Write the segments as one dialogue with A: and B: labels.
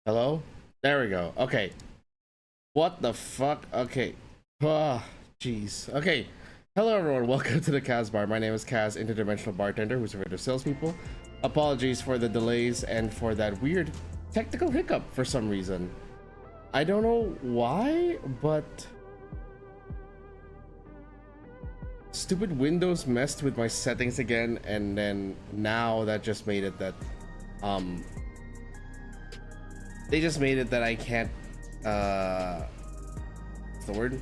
A: Hello? There we go. Okay. What the fuck? Okay. Ah, jeez. Okay. Hello, everyone. Welcome to the Kaz Bar. My name is Kaz, interdimensional bartender who's afraid of salespeople. Apologies for the delays and for that weird technical hiccup for some reason. I don't know why, but stupid Windows messed with my settings again, and then now that just made it that they just made it that I can't what's the word?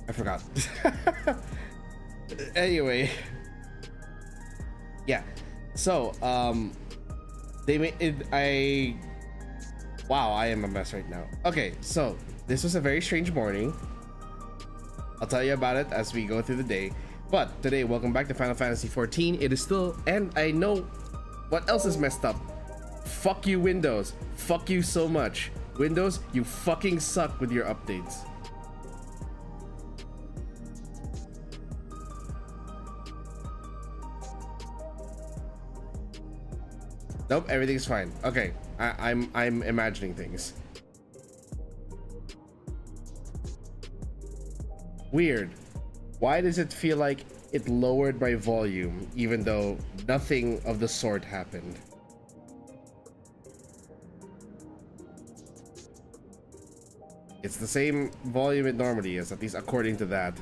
A: I forgot. Anyway, yeah. So they made it. Wow, I am a mess right now. Okay, so this was a very strange morning. I'll tell you about it as we go through the day. But today, welcome back to Final Fantasy XIV. It is still, and I know what else is messed up. Fuck you, Windows. Fuck you so much. Windows, you fucking suck with your updates. Nope, everything's fine. Okay, I'm imagining things. Weird. Why does it feel like it lowered my volume even though nothing of the sort happened? It's the same volume it normally is, at least according to that.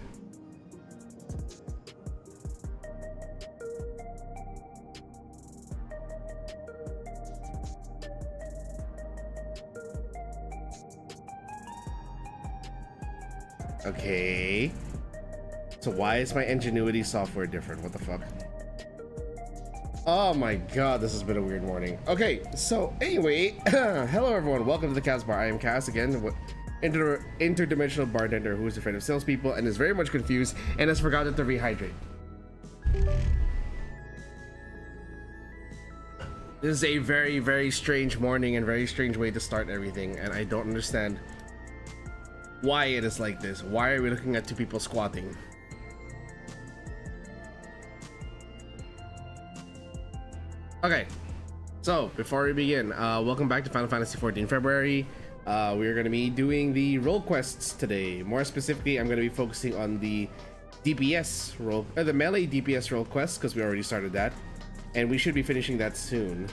A: Okay. So why is my Ingenuity software different? What the fuck? Oh my god, this has been a weird morning. Okay, so anyway, hello everyone, welcome to the Kaz Bar. I am Kaz again, interdimensional bartender who is afraid of salespeople and is very much confused and has forgotten to rehydrate. This is a very, very strange morning and very strange way to start everything, and I don't understand why it is like this. Why are we looking at two people squatting? Okay, so before we begin, welcome back to Final Fantasy XIV February. We are going to be doing the role quests today. More specifically, I'm going to be focusing on the DPS role, the melee DPS role quest, because we already started that, and we should be finishing that soon.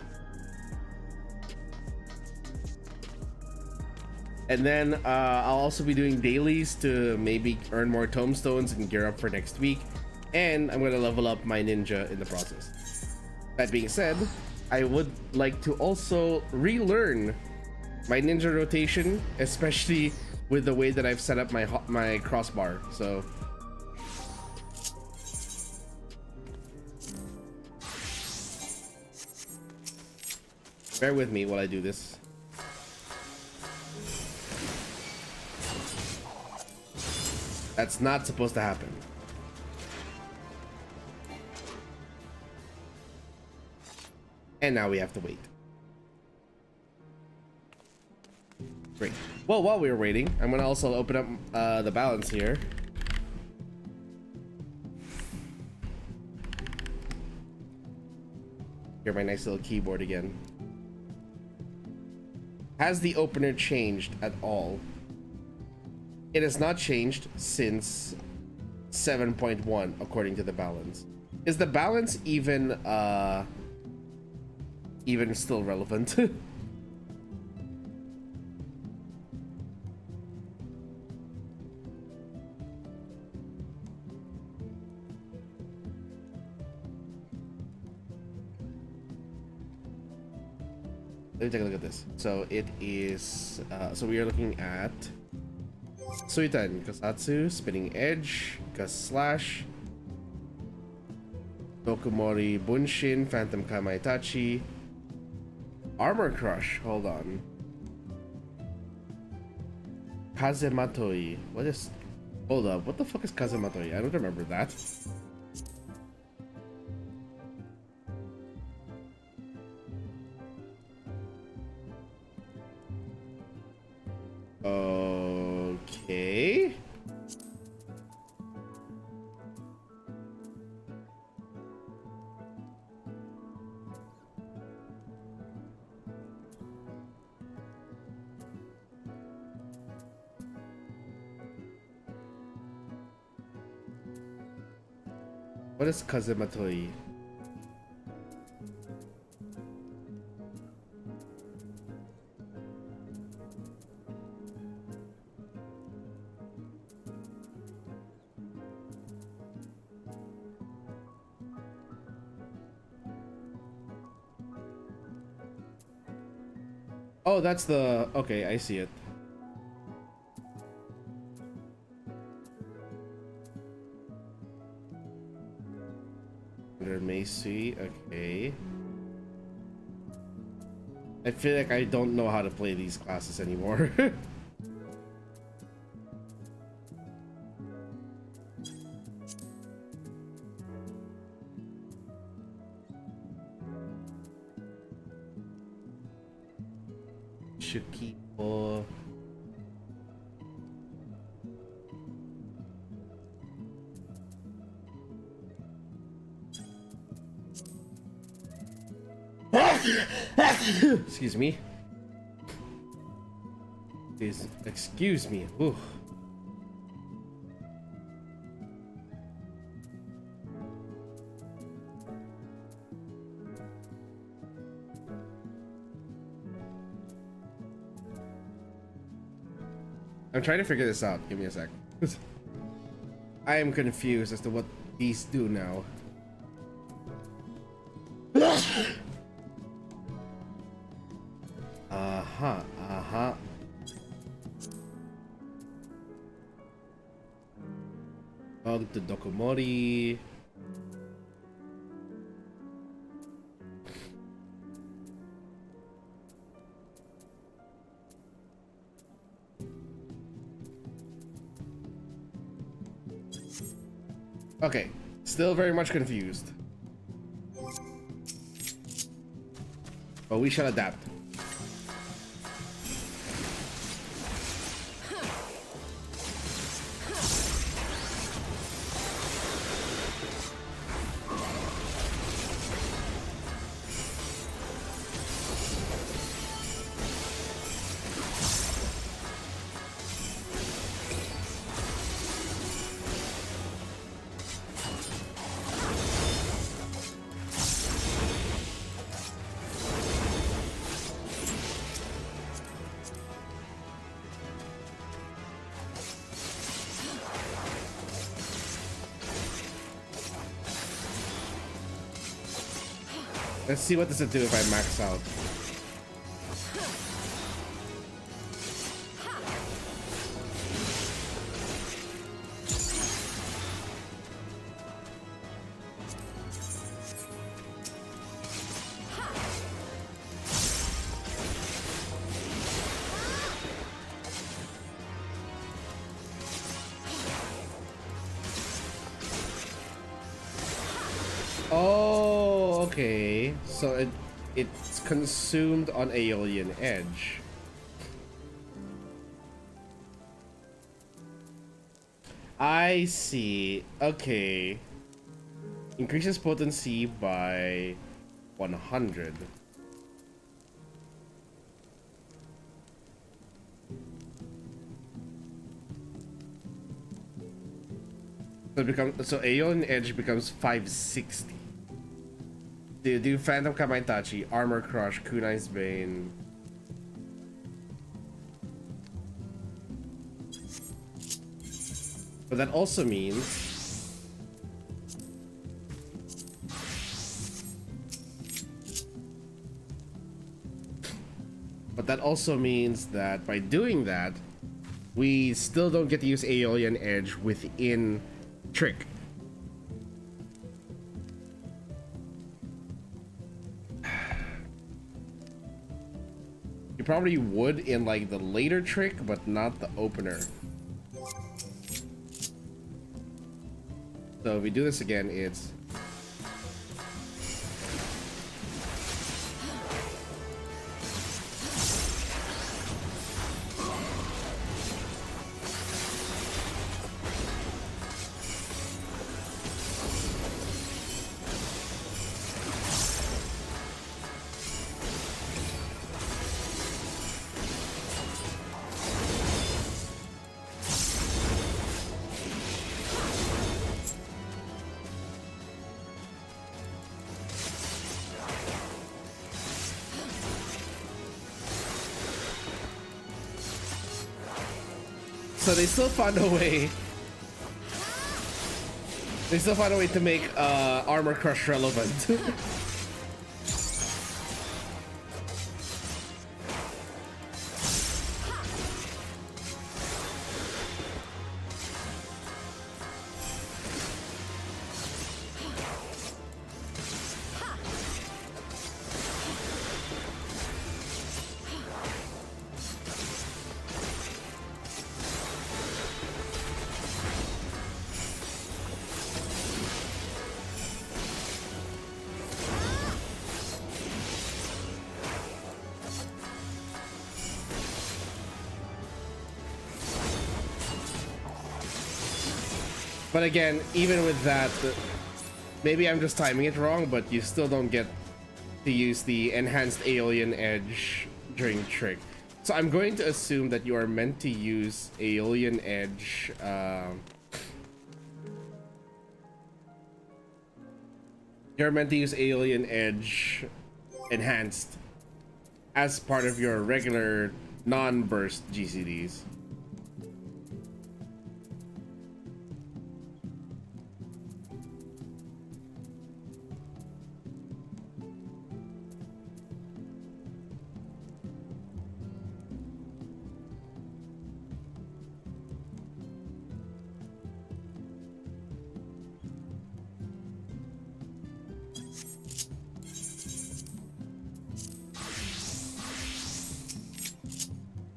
A: And then I'll also be doing dailies to maybe earn more tomestones and gear up for next week, and I'm going to level up my ninja in the process. That being said, I would like to also relearn my ninja rotation, especially with the way that I've set up my crossbar. So bear with me while I do this. That's not supposed to happen. And now we have to wait. Great. Well, while we were waiting, I'm gonna also open up the balance here. Hear my nice little keyboard again. Has the opener changed at all? It has not changed since 7.1 according to the balance. Is the balance even still relevant? Let me take a look at this. So it is so we are looking at Suitan, Kasatsu, Spinning Edge, Gus Slash, Tokumori Bunshin, Phantom Kamaitachi, Armor Crush, hold on. Kazematoi. What is, hold up, what the fuck is Kazematoi? I don't remember that. Okay. What is KAZ-oku? Oh, that's the... Okay, I see it. Under Meisui, okay. I feel like I don't know how to play these classes anymore. Shukipo. Excuse me. Please excuse me. Ooh. I'm trying to figure this out. Give me a sec. I am confused as to what these do now. Uh-huh. Welcome to Dokomori. Okay, still very much confused. But we shall adapt. Let's see what does it do if I max out. Oh, okay. So it's consumed on Aeolian Edge. I see. Okay. Increases potency by 100. So Aeolian Edge becomes 560. Do Phantom Kamaitachi, Armor Crush, Kunai's Bane. But that also means that by doing that, we still don't get to use Aeolian Edge within Trick. You probably would in like the later Trick, but not the opener. So if we do this again, it's So they still found a way. They still found a way to make Armor Crush relevant. But again, even with that, maybe I'm just timing it wrong, but you still don't get to use the enhanced Aeolian Edge during trick. So I'm going to assume that you are meant to use Aeolian Edge. You're meant to use Aeolian Edge enhanced as part of your regular non-burst GCDs.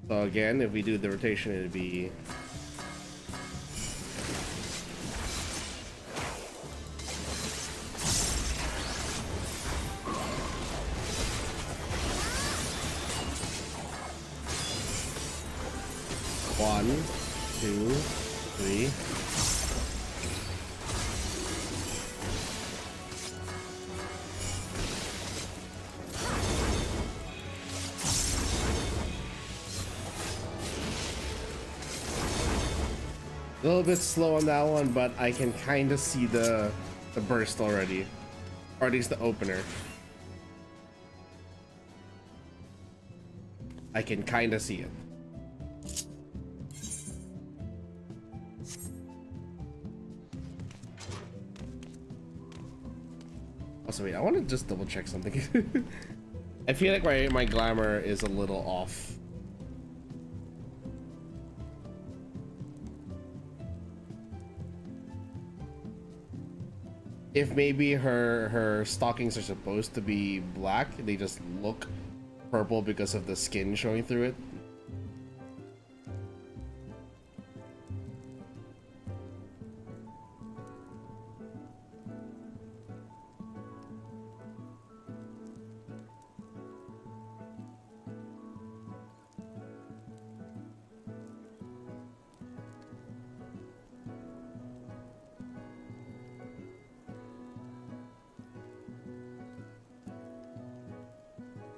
A: So again, if we do the rotation, it'd be one, two, three. A little bit slow on that one, but I can kind of see the burst already, or at least the opener. I can kind of see it. Also, wait, I want to just double check something. I feel like my glamour is a little off. If maybe her stockings are supposed to be black, they just look purple because of the skin showing through it.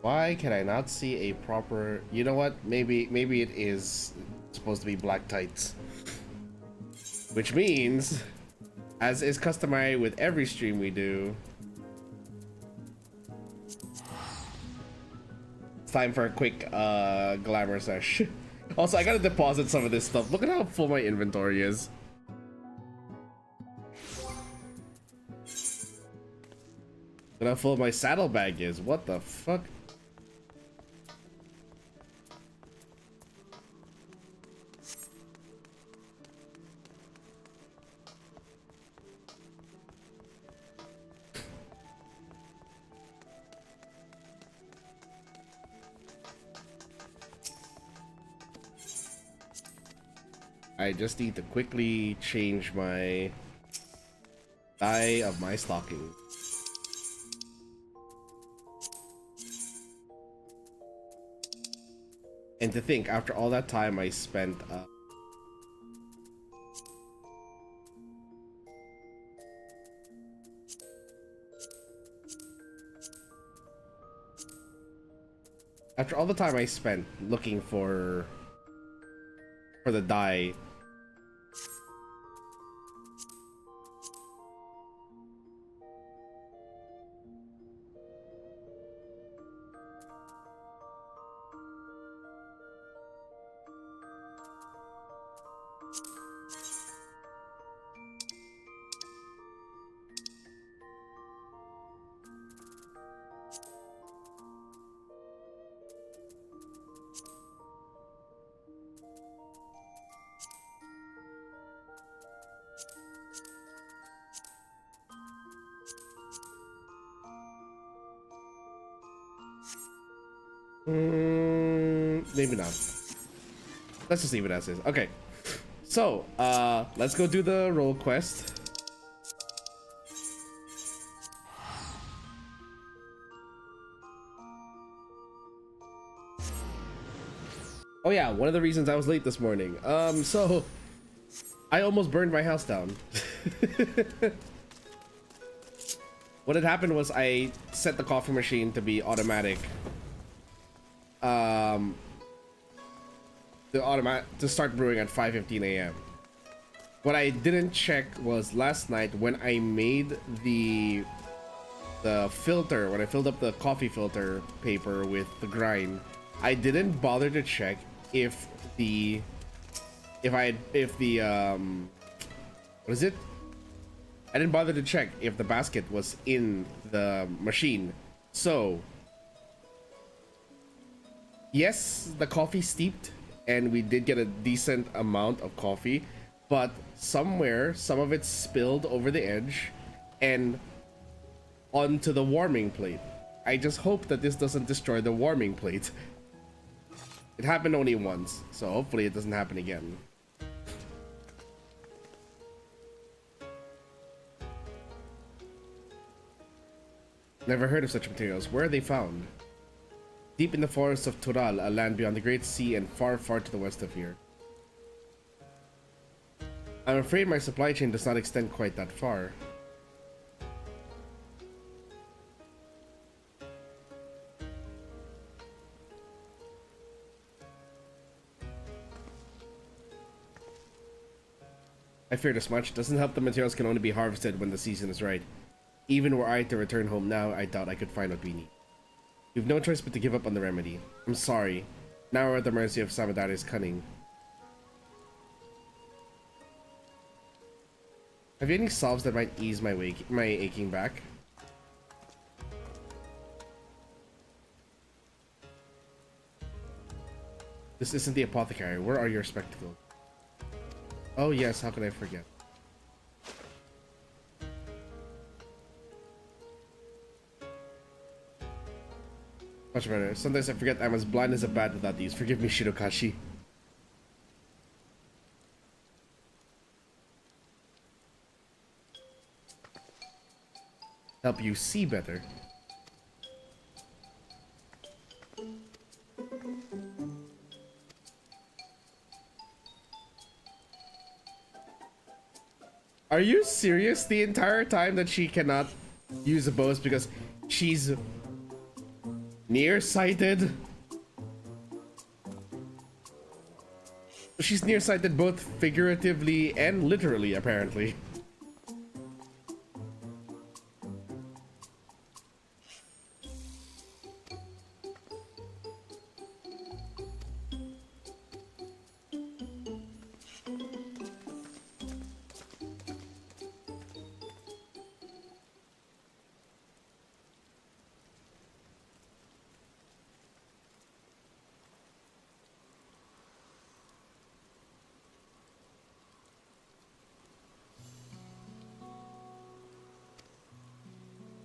A: Why can I not see a proper... You know what? Maybe it is supposed to be black tights. Which means, as is customary with every stream we do, it's time for a quick glamour sesh. Also, I gotta deposit some of this stuff. Look at how full my inventory is. Look at how full my saddlebag is. What the fuck? I just need to quickly change my dye of my stocking. And to think, after all that time I spent after all the time I spent looking for the dye, Maybe not. Let's just leave it as is. Okay. So, let's go do the role quest. Oh yeah, one of the reasons I was late this morning. So I almost burned my house down. What had happened was I set the coffee machine to be automatic. To start brewing at 5:15 a.m. What I didn't check was last night when I made the filter, when I filled up the coffee filter paper with the grind, I didn't bother to check if the what is it? I didn't bother to check if the basket was in the machine. So yes, the coffee steeped and we did get a decent amount of coffee, but somewhere some of it spilled over the edge and onto the warming plate. I just hope that this doesn't destroy the warming plate. It happened only once, so hopefully it doesn't happen again. Never heard of such materials. Where are they found? Deep in the forests of Tural, a land beyond the Great Sea and far, far to the west of here. I'm afraid my supply chain does not extend quite that far. I feared as much. Doesn't help the materials can only be harvested when the season is right. Even were I to return home now, I doubt I could find what we need. We've no choice but to give up on the remedy. I'm sorry. Now we're at the mercy of Samadare's cunning. Have you any salves that might ease my aching back? This isn't the apothecary. Where are your spectacles? Oh yes, how could I forget? Much better. Sometimes I forget I'm as blind as a bat without these. Forgive me, Shirokashi. Help you see better. Are you serious? The entire time that she cannot use a bow is because she's nearsighted? She's nearsighted both figuratively and literally, apparently.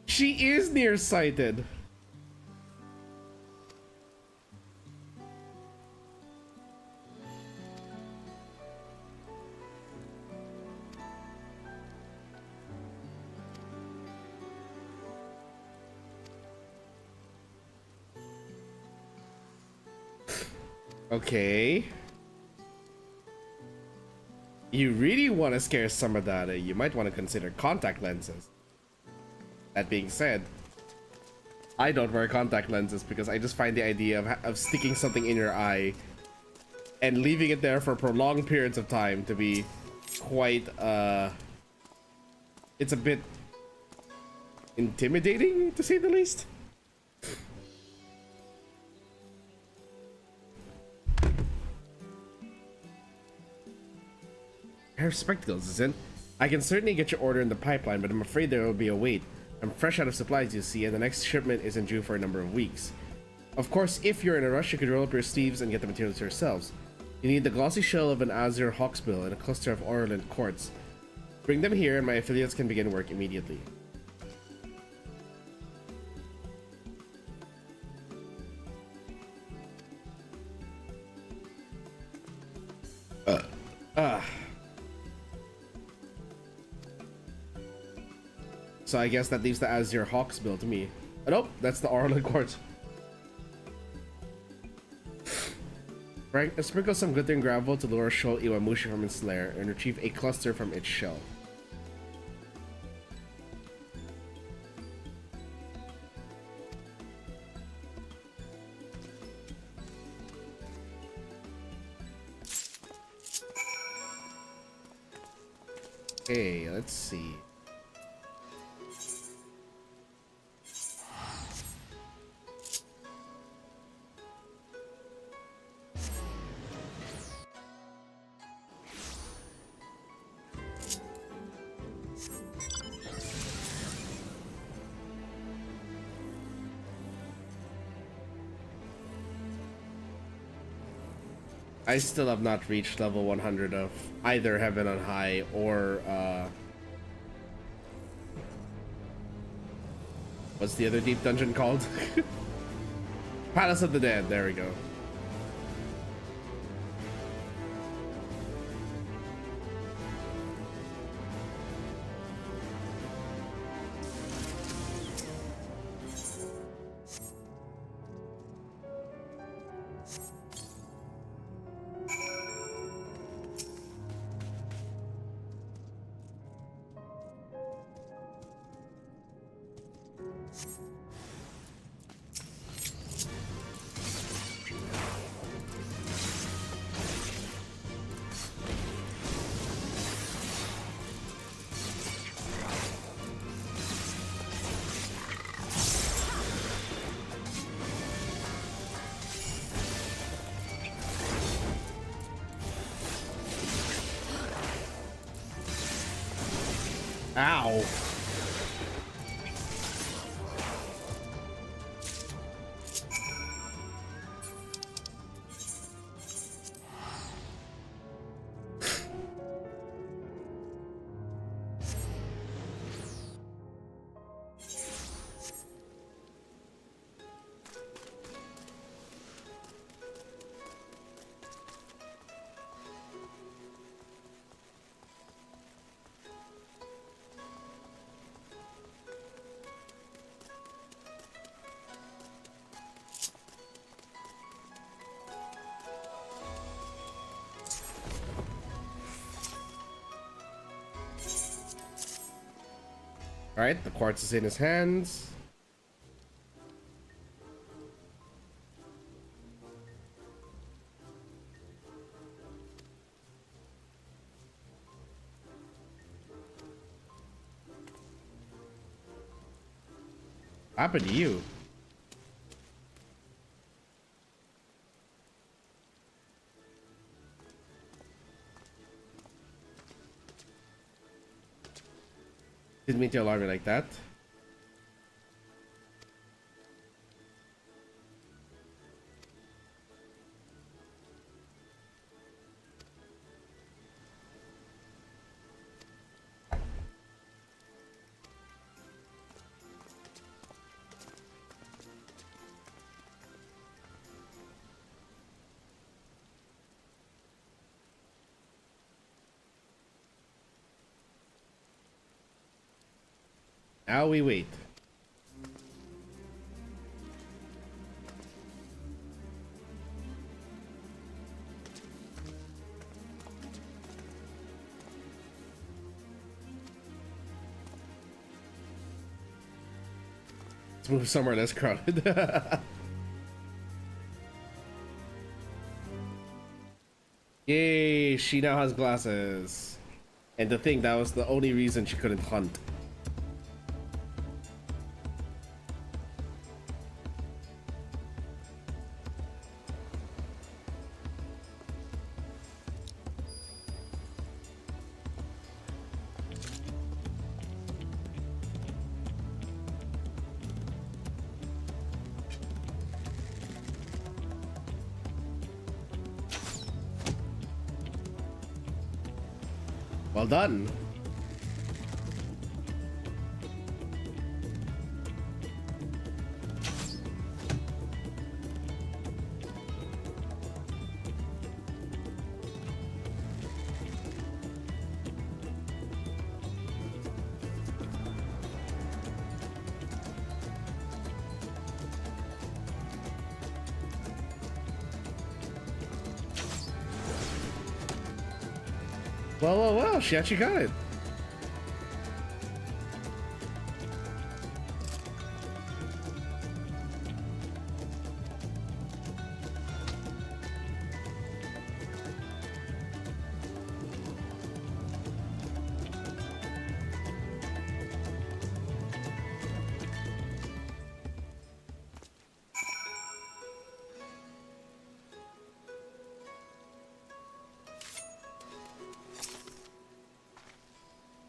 A: She is nearsighted. Okay. You really want to scare some of that, you might want to consider contact lenses. That being said, I don't wear contact lenses because I just find the idea of sticking something in your eye and leaving it there for prolonged periods of time to be quite, it's a bit intimidating, to say the least. I have spectacles, isn't? I can certainly get your order in the pipeline, but I'm afraid there will be a wait. I'm fresh out of supplies, you see, and the next shipment isn't due for a number of weeks. Of course, if you're in a rush, you could roll up your sleeves and get the materials yourselves. You need the glossy shell of an azure hawksbill and a cluster of orient quartz. Bring them here and my affiliates can begin work immediately. So I guess that leaves the Azure Hawks build to me. Oh, nope, that's the Orlan Quartz. Right, sprinkle some glittering gravel to lure Shoal Iwamushi from its lair and retrieve a cluster from its shell. Okay, let's see. I still have not reached level 100 of either Heaven on High or what's the other deep dungeon called? Palace of the Dead, there we go. Ow. All right, the quartz is in his hands. What happened to you? Didn't mean to alarm me like that. Now we wait. Let's move somewhere less crowded. Yay, she now has glasses. And to think that was the only reason she couldn't hunt. Well done. Well, she actually got it.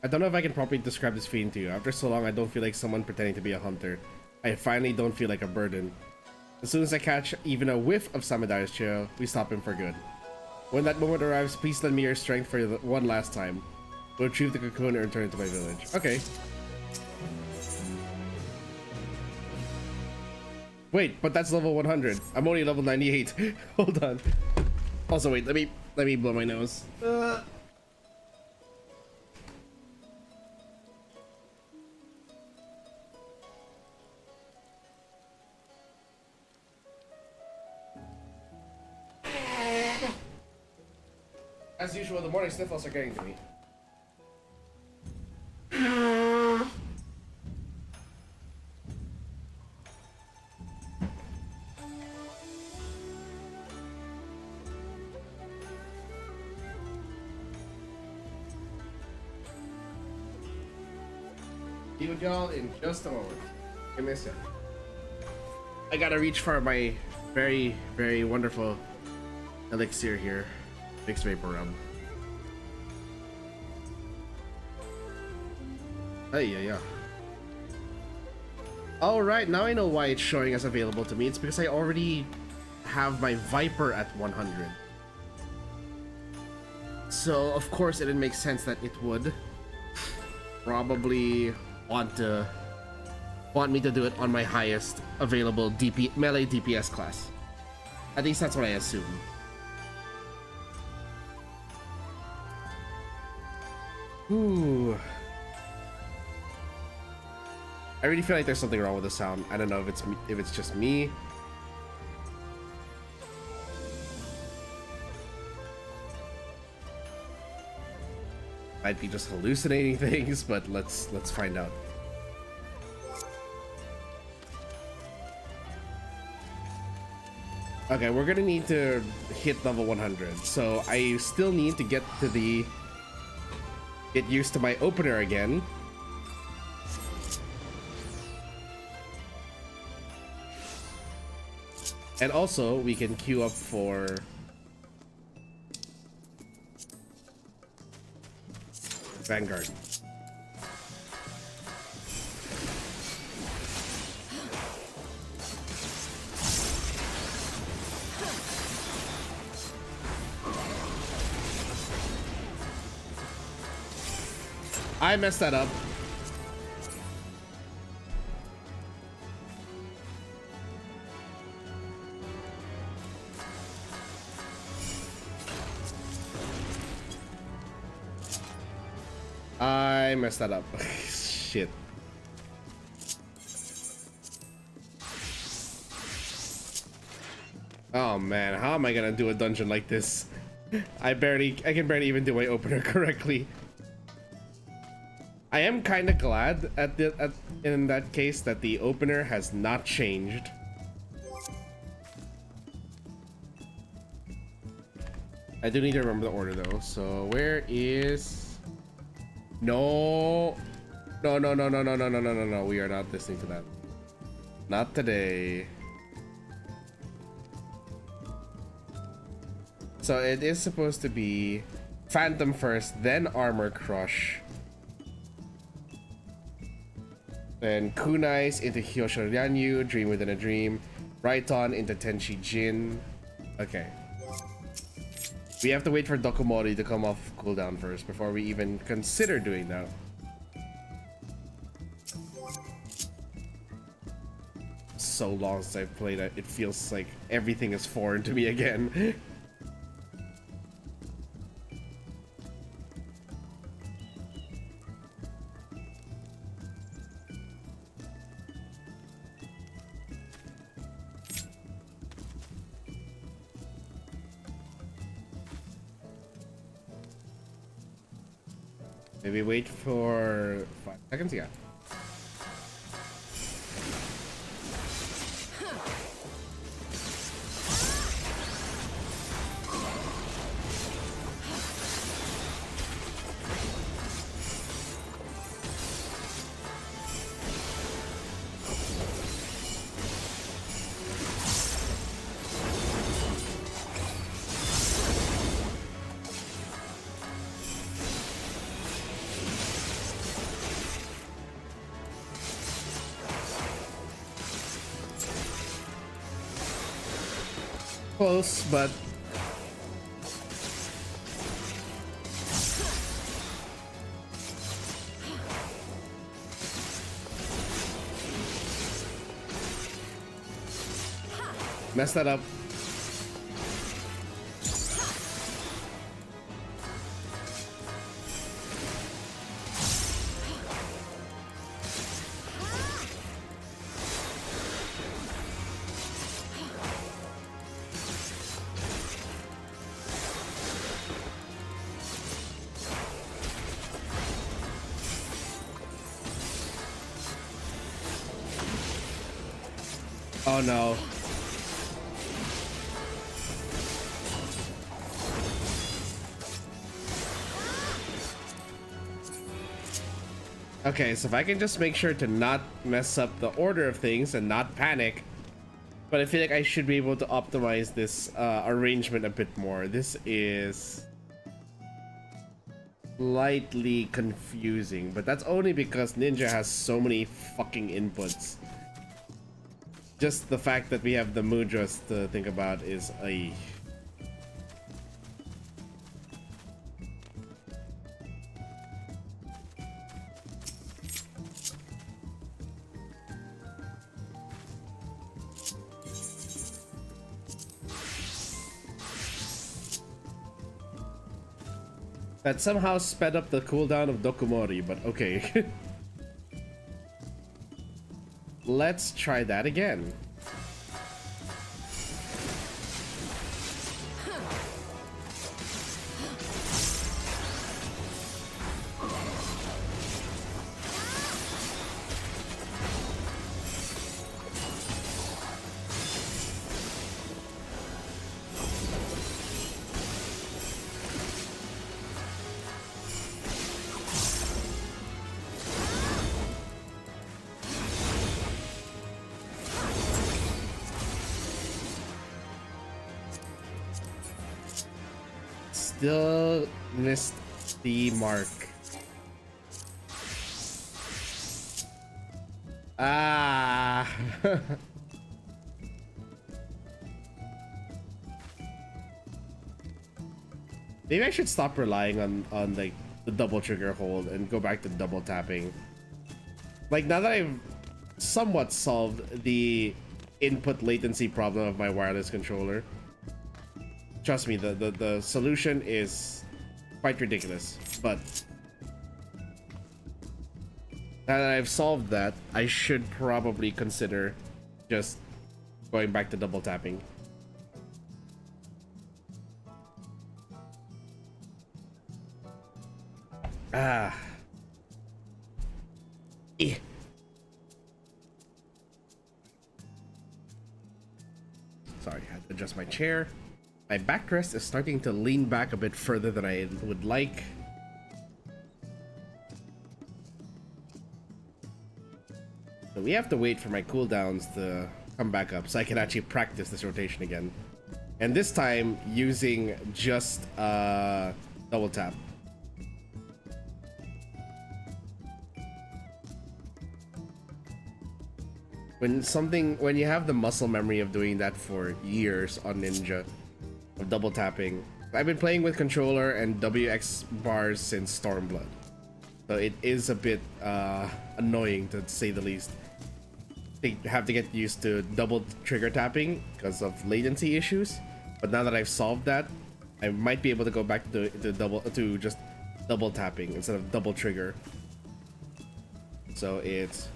A: I don't know if I can properly describe this feeling to you. After so long, I don't feel like someone pretending to be a hunter. I finally don't feel like a burden. As soon as I catch even a whiff of Samadai's trail, we stop him for good. When that moment arrives, please lend me your strength for one last time. We'll retrieve the cocoon and return it to my village. Okay. Wait, but that's level 100. I'm only level 98. Hold on. Also, wait, let me blow my nose. As usual, the morning sniffles are getting to me. Be with y'all in just a moment. Give me a sec. I gotta reach for my very, very wonderful elixir here. Mixed vapor rub. Hey, yeah. Alright, now I know why it's showing as available to me. It's because I already have my Viper at 100. So, of course, it didn't make sense that it would probably want me to do it on my highest available melee DPS class. At least that's what I assume. Ooh. I really feel like there's something wrong with the sound. I don't know if it's just me. Might be just hallucinating things, but let's find out. Okay, we're gonna need to hit level 100, so I still need to get used to my opener again. And also, we can queue up for Vanguard. I messed that up. I messed that up. Shit. Oh man, how am I gonna do a dungeon like this? I can barely even do my opener correctly. I am kind of glad in that case that the opener has not changed. I do need to remember the order though. So where is? No. We are not listening to that. Not today. So it is supposed to be Phantom first, then Armor Crush. Then Kunai's into Hyosho Ryanyu, Dream Within a Dream. Raiton into Tenshi Jin. Okay. We have to wait for Dokomori to come off cooldown first before we even consider doing that. So long since I've played it, it feels like everything is foreign to me again. Maybe wait for 5 seconds. Yeah. Close, but messed that up. Oh no. Okay, so if I can just make sure to not mess up the order of things and not panic, but I feel like I should be able to optimize this arrangement a bit more. This is slightly confusing, but that's only because Ninja has so many fucking inputs. Just the fact that we have the mudras to think about is a... That somehow sped up the cooldown of Dokumori, but okay. Let's try that again. Still missed the mark. Ah. Maybe I should stop relying on like the double trigger hold and go back to double tapping. Like now that I've somewhat solved the input latency problem of my wireless controller. Trust me, the solution is quite ridiculous, but now that I've solved that, I should probably consider just going back to double tapping. Ah. Eh. Sorry, I had to adjust my chair. My backrest is starting to lean back a bit further than I would like. So we have to wait for my cooldowns to come back up so I can actually practice this rotation again. And this time using just double tap. When you have the muscle memory of doing that for years on Ninja, of double tapping. I've been playing with controller and WX bars since Stormblood, so it is a bit annoying to say the least. They have to get used to double trigger tapping because of latency issues, but now that I've solved that, I might be able to go back to just double tapping instead of double trigger. So it's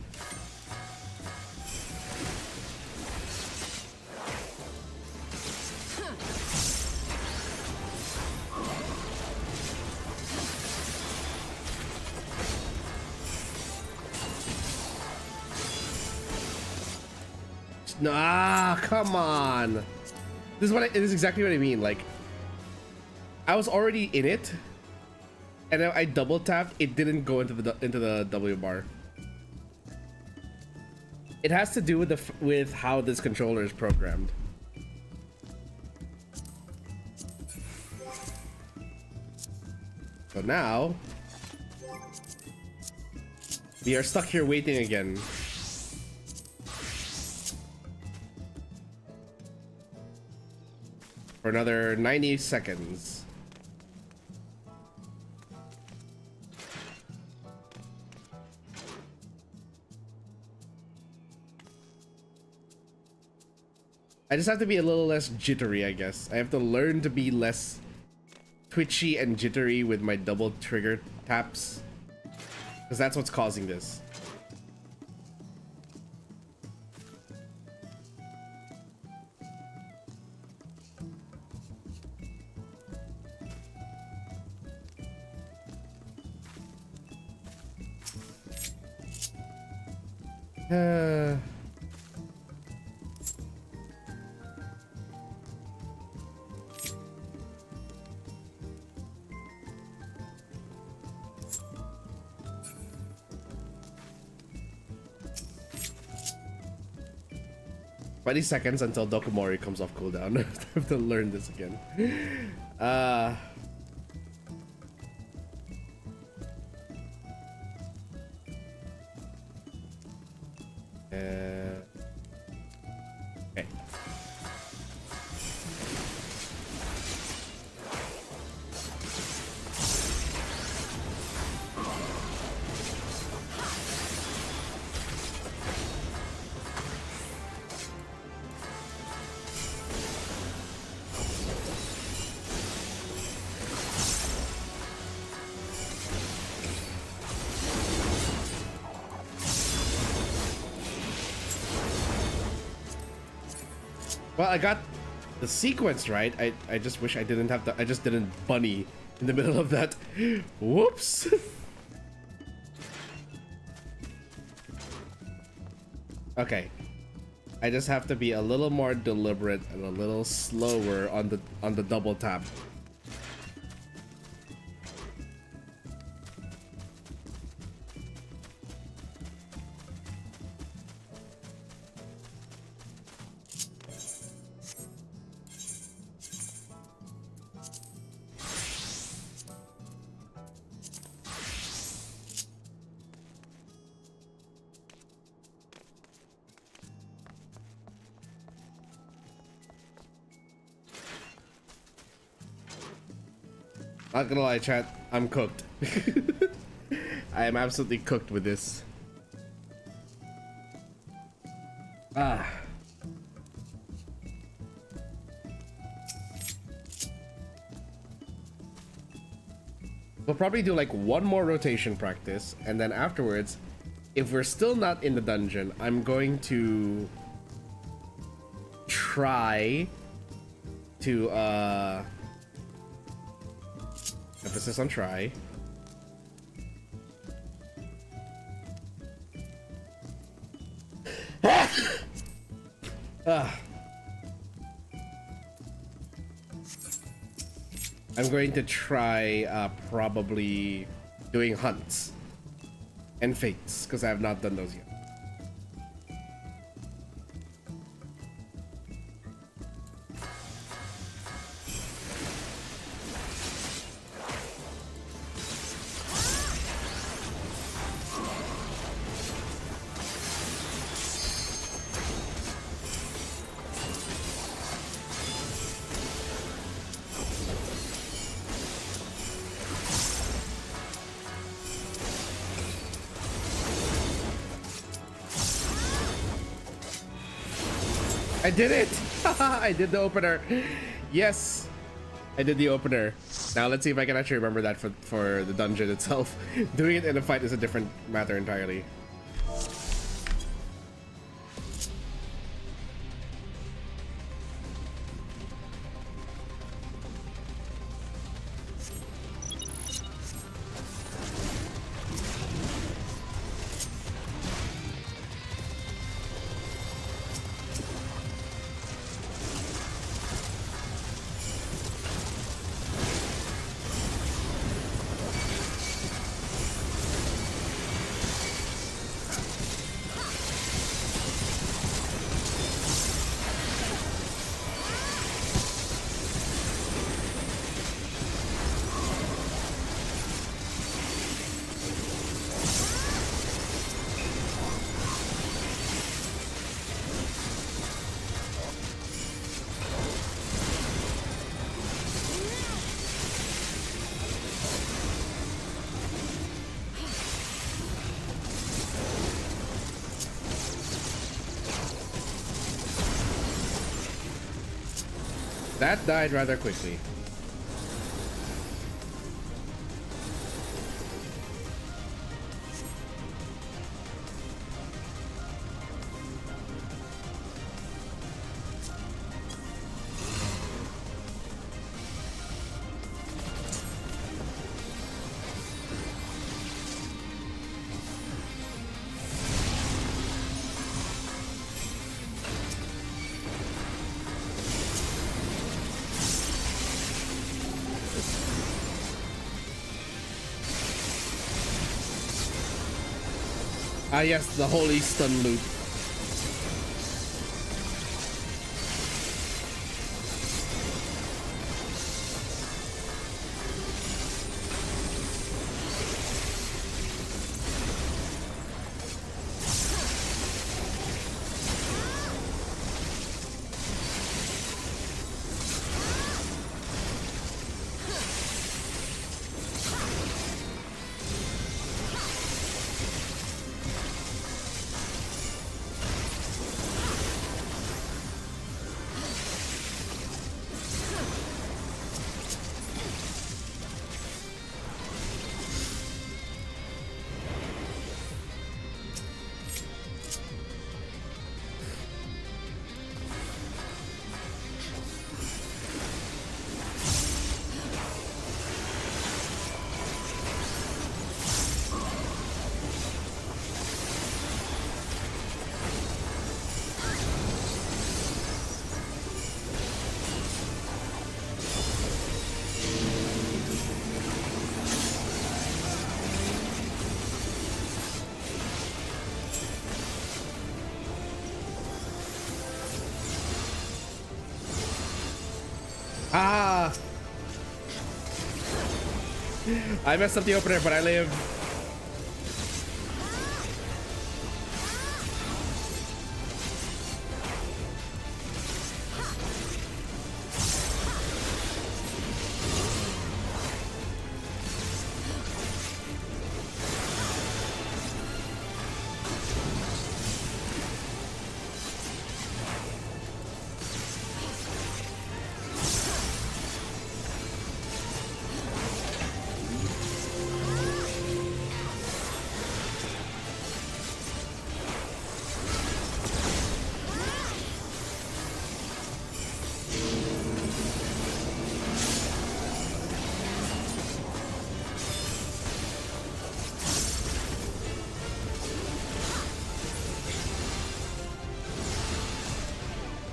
A: Nah, come on. This is exactly what I mean. Like, I was already in it, and then I double tapped. It didn't go into the W bar. It has to do with how this controller is programmed. So now we are stuck here waiting again. For another 90 seconds. I just have to be a little less jittery, I guess. I have to learn to be less twitchy and jittery with my double trigger taps, because that's what's causing this. Twenty seconds until Dokomori comes off cooldown. I have to learn this again. Okay. Well, I got the sequence right. I just wish I didn't have to. I just didn't bunny in the middle of that. Whoops. Okay. I just have to be a little more deliberate and a little slower on the double tap. Not gonna lie, chat, I'm cooked. I am absolutely cooked with this. Ah. We'll probably do like one more rotation practice, and then afterwards, if we're still not in the dungeon, I'm going to try to emphasis on try. I'm going to try probably doing hunts and fates, because I have not done those yet. I did it! I did the opener. Yes, I did the opener. Now let's see if I can actually remember that for the dungeon itself. Doing it in a fight is a different matter entirely. That died rather quickly. Ah, yes, the holy stun loop. Ah! I messed up the opener, but I live.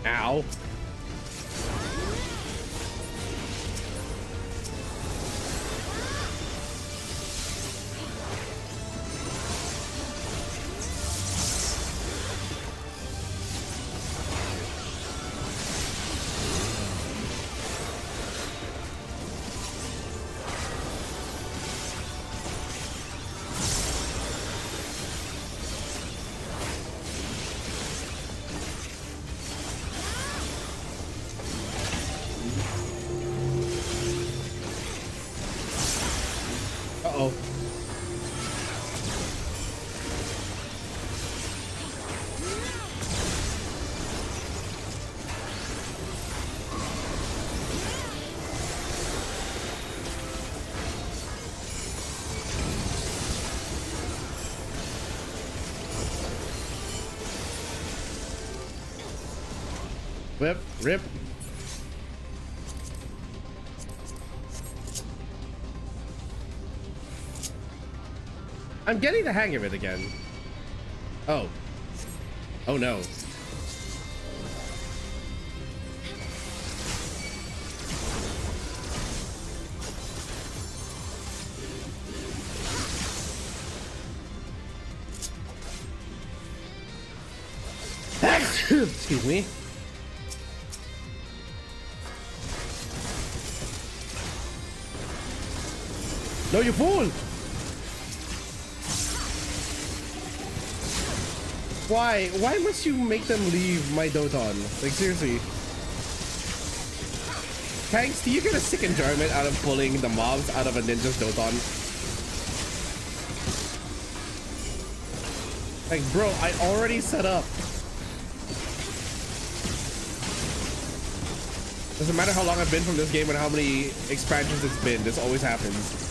A: Ow. Uh-oh. Whip, rip. I'm getting the hang of it again. Oh. Oh no. Excuse me. No, you fool! Why? Why must you make them leave my Doton? Like, seriously. Tanks, do you get a sick enjoyment out of pulling the mobs out of a ninja's Doton? Like, bro, I already set up. Doesn't matter how long I've been from this game and how many expansions it's been, this always happens.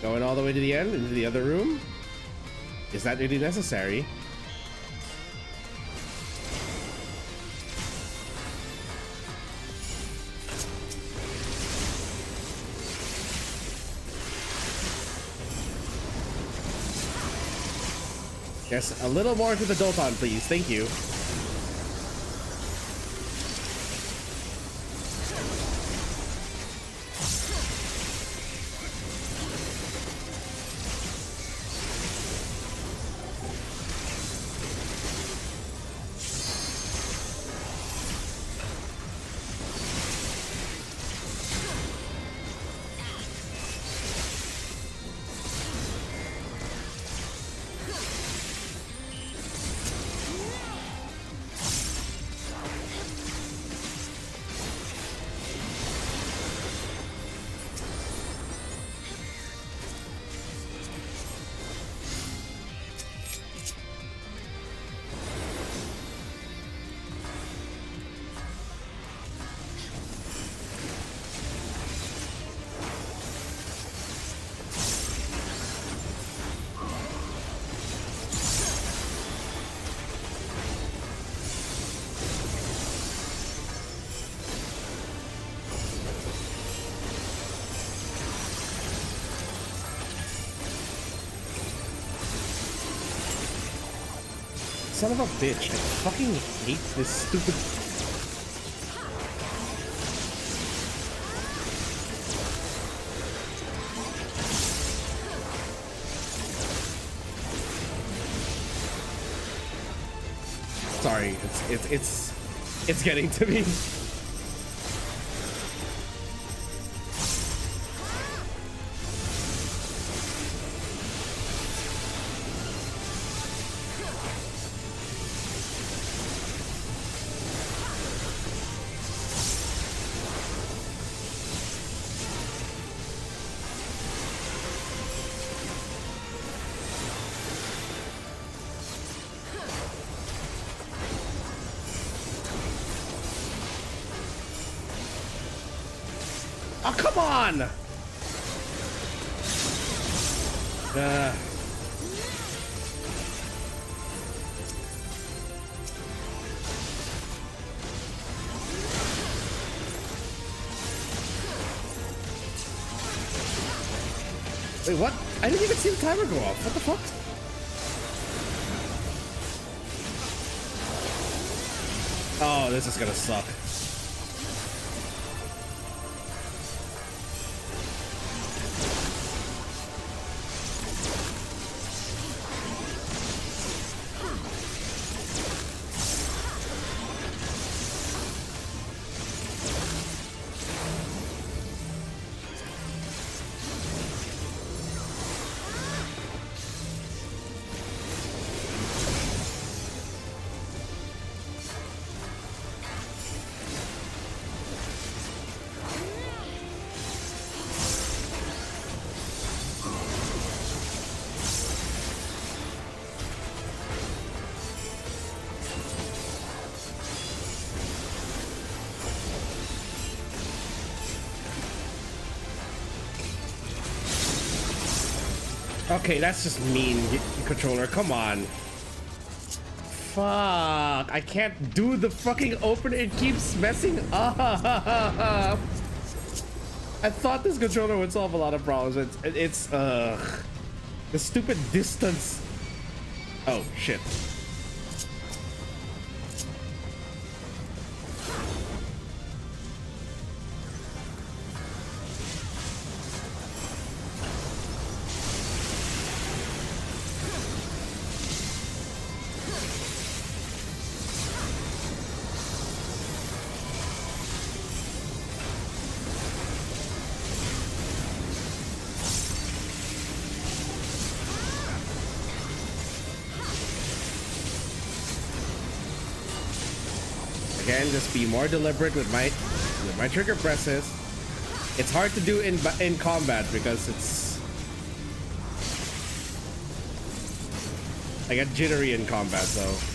A: Going all the way to the end, into the other room? Is that really necessary? Yes, a little more to the Doton, please. Thank you. Son of a bitch, I fucking hate this stupid... Sorry, it's getting to me. Oh, come on! Wait, what? I didn't even see the timer go off. What the fuck? Oh, this is gonna suck. Okay, that's just mean, controller. Come on. Fuck. I can't do the fucking open. It keeps messing up. I thought this controller would solve a lot of problems. It's the stupid distance. Oh, shit. Again, just be more deliberate with my trigger presses. It's hard to do in combat because I get jittery in combat, so.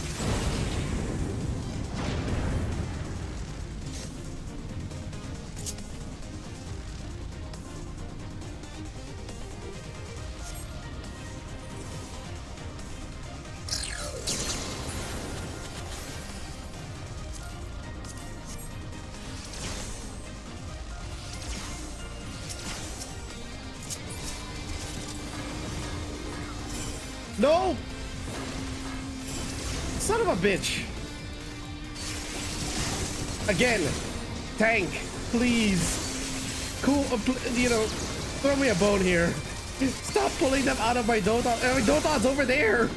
A: No! Son of a bitch. Again, tank, please. Cool, you know, throw me a bone here. Stop pulling them out of my Dota. Dota's over there.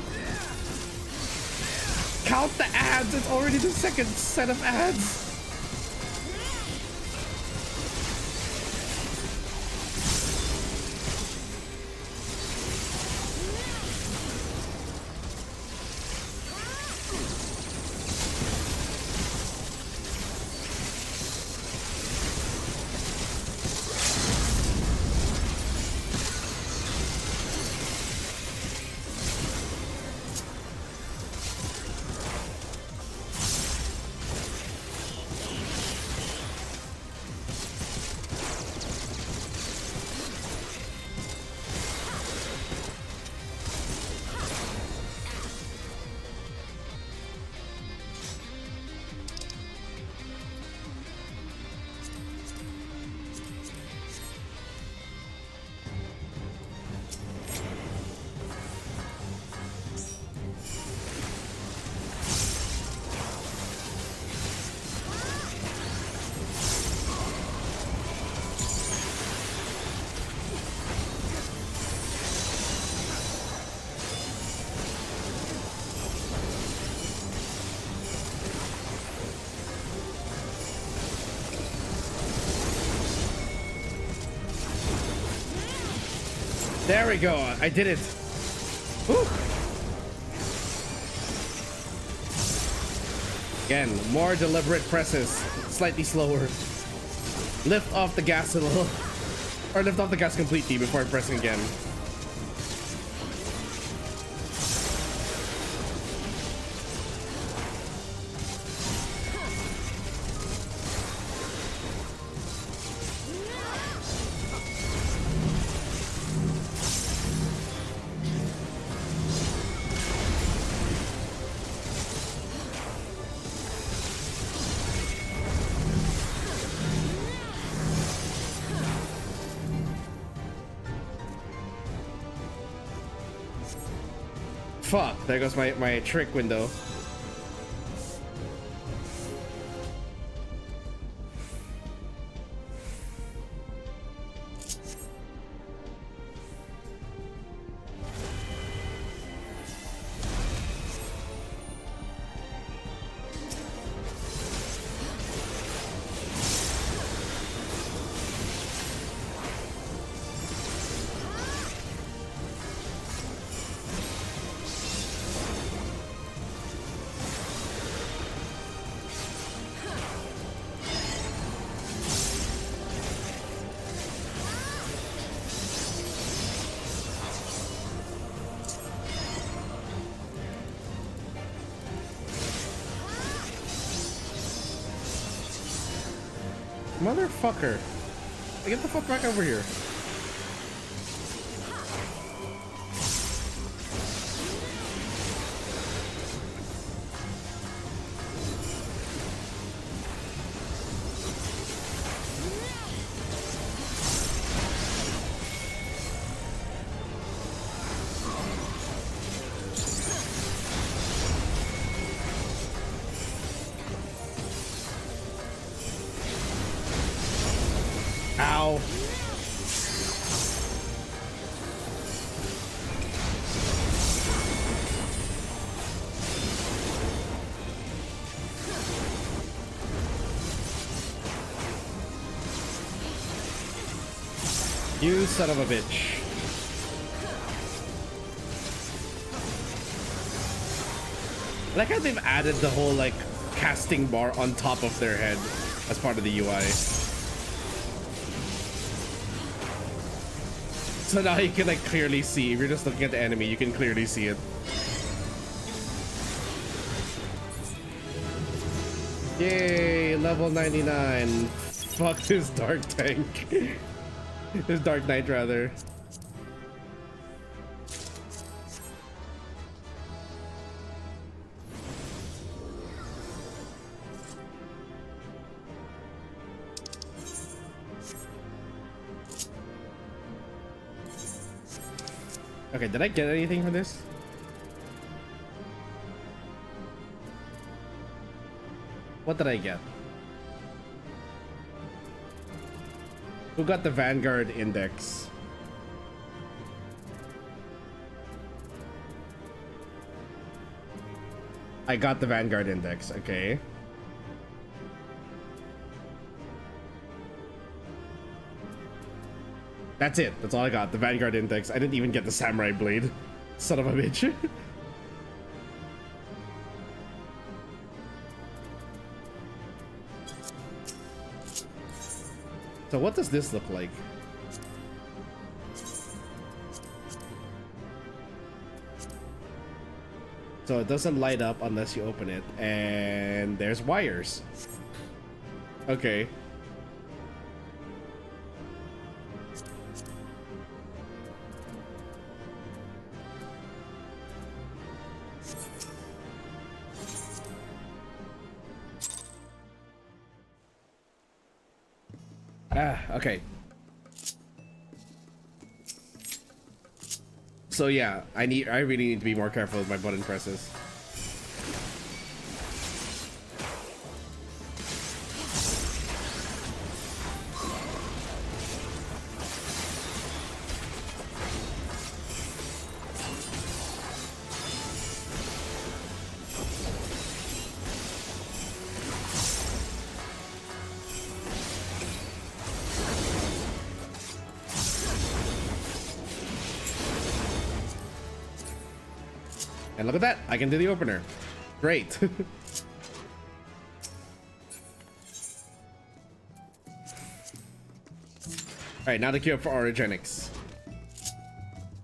A: Count the ads. It's already the second set of ads. There we go. I did it. Whew. Again, more deliberate presses. Slightly slower. Lift off the gas a little. Or lift off the gas completely before pressing again. Fuck, there goes my trick window. Motherfucker. Get the fuck back over here. Ow. You son of a bitch. I like how they've added the whole like casting bar on top of their head as part of the UI. So now you can like clearly see, if you're just looking at the enemy, you can clearly see it. Yay, level 99. Fuck this dark tank. This dark knight rather. Okay, did I get anything from this? What did I get? Who got the Vanguard Index? I got the Vanguard Index, okay. That's it. That's all I got. The Vanguard Index. I didn't even get the Samurai Blade. Son of a bitch. So what does this look like? So it doesn't light up unless you open it. And there's wires. Okay. Okay. So yeah, I really need to be more careful with my button presses. And look at that, I can do the opener. Great. Alright, now to queue up for orogenics.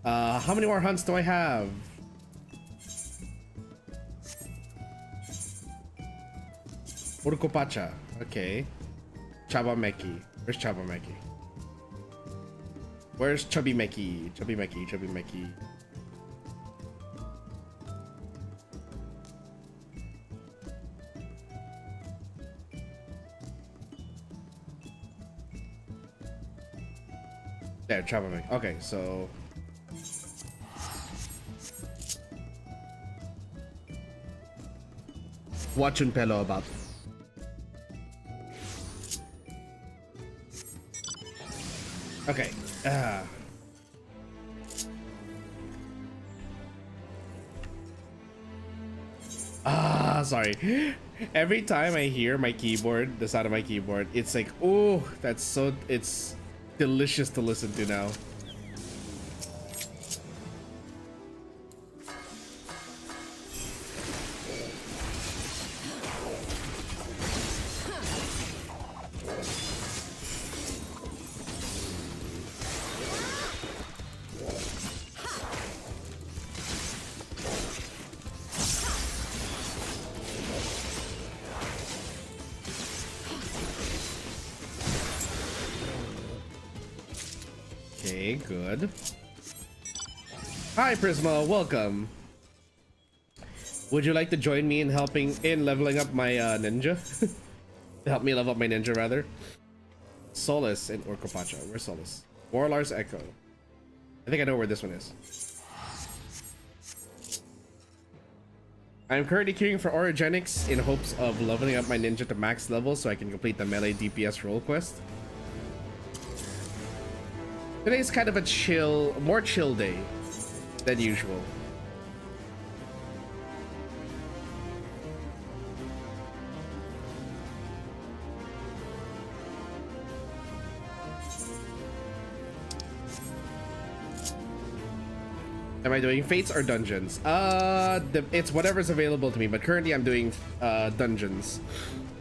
A: How many more hunts do I have? Urkopacha. Okay. Chabameki. Where's Chabameki? Where's Chubby Meki? Chubby Meki, Chubby Meki. There, Chabameki. Okay, so what Chunpelo about? Okay. Sorry. Every time I hear my keyboard, the sound of my keyboard, it's like, oh, that's so, it's delicious to listen to now. Okay, good. Hi Prisma, welcome. Would you like to join me in leveling up my ninja? To help me level up my ninja rather. Solace and Urkopacha. Where's Solace? Warlar's Echo. I think I know where this one is. I'm currently queuing for orogenics in hopes of leveling up my ninja to max level so I can complete the melee DPS role quest. Today's kind of a more chill day than usual. Am I doing fates or dungeons? It's whatever's available to me, but currently I'm doing dungeons.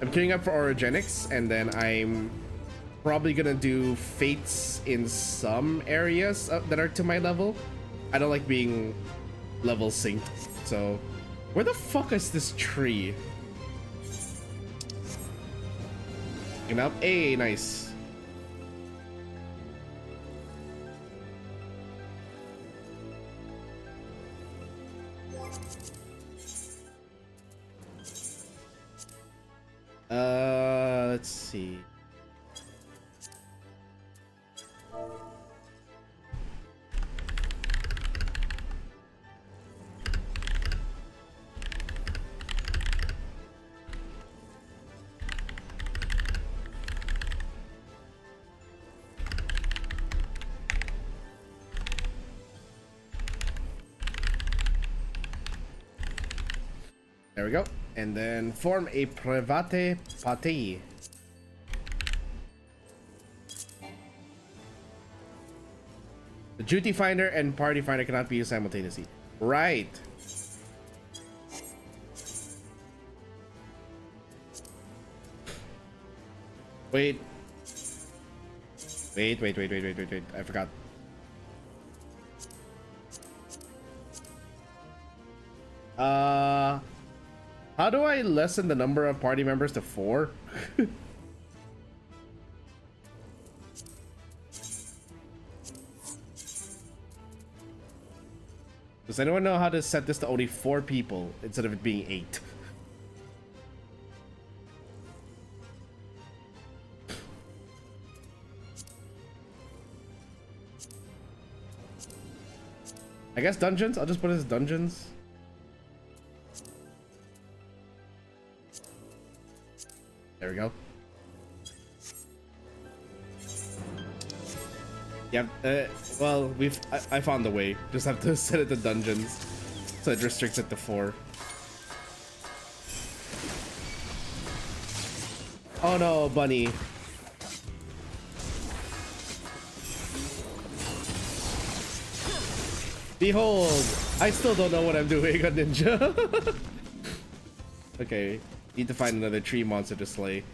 A: I'm queuing up for orogenics, and then I'm probably gonna do fates in some areas that are to my level. I don't like being level synced, so where the fuck is this tree? Picking up. Hey, nice. Let's see. There we go. And then form a private party. The duty finder and party finder cannot be used simultaneously. Right. Wait. Wait. I forgot. How do I lessen the number of party members to 4? Does anyone know how to set this to only 4 people instead of it being 8? I guess dungeons? I'll just put it as dungeons. There we go. Yeah, well, I found a way. Just have to set it to dungeons. So it restricts it to 4. Oh no, bunny. Behold, I still don't know what I'm doing on ninja. Okay, need to find another tree monster to slay.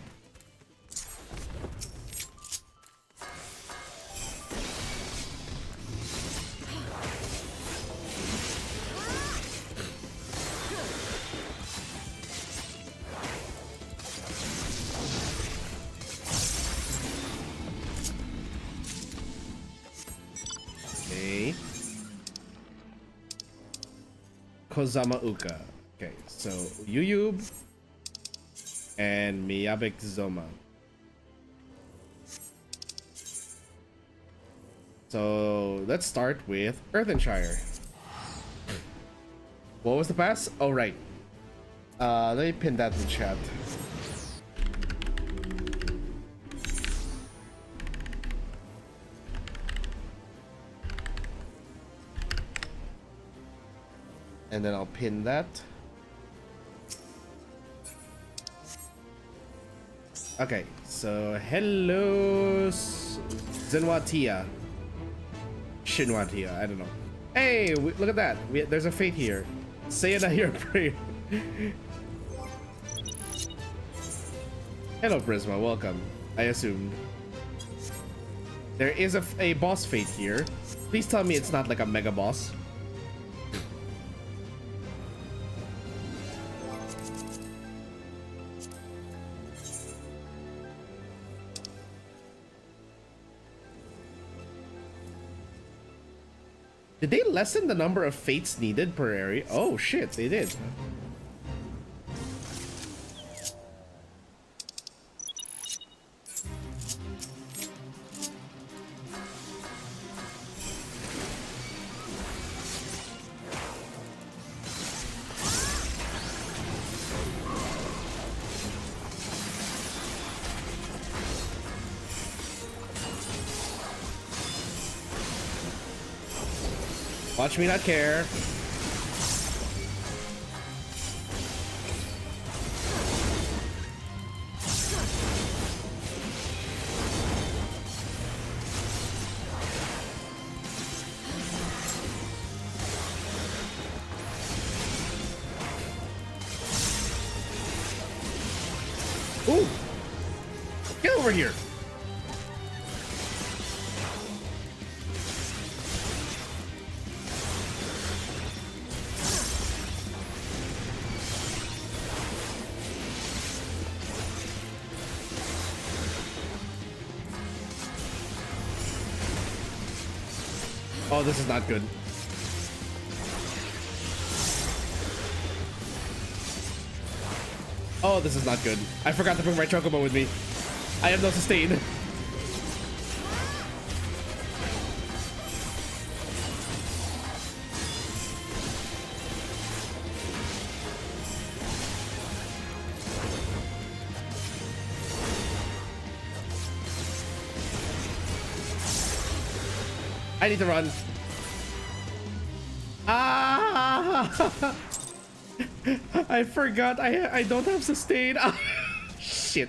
A: Okay. Kozama-uka. Okay, so Yuyub and Miyabek Zoma. So let's start with Earthenshire. What was the pass? Oh, right. Let me pin that in chat. And then I'll pin that. Okay, so hello, Zenwatia. Shinwatia, I don't know. Hey, look at that. There's a fate here. Say it at your prayer. Hello, Prisma. Welcome. I assumed. There is a boss fate here. Please tell me it's not like a mega boss. Did they lessen the number of fates needed per area? Oh shit, they did. Watch me not care. over here. Oh, this is not good. Oh, this is not good. I forgot to bring my chocobo with me. I have no sustain. I need to run. Ah! I forgot I don't have sustain. Ah, shit.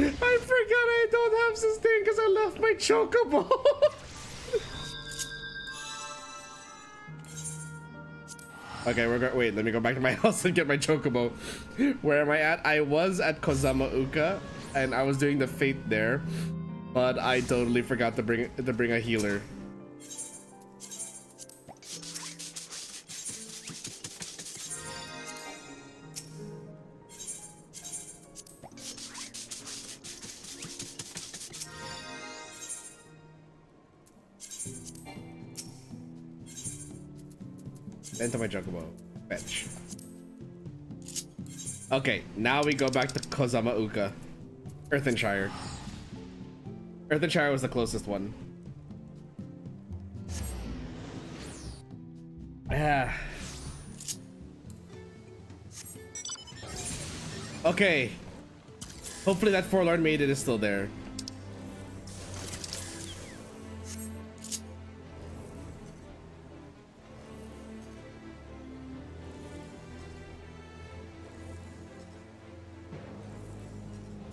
A: I forgot I don't have sustain because I left my chocobo. Okay, we're going. Wait, let me go back to my house and get my chocobo. Where am I at? I was at KAZ-oku and I was doing the fate there, but I totally forgot to bring a healer. Into my chocobo. Fetch. Okay, now we go back to KAZ-oku. Earthenshire. Earthenshire was the closest one. Ah. Okay. Hopefully that forlorn maiden is still there.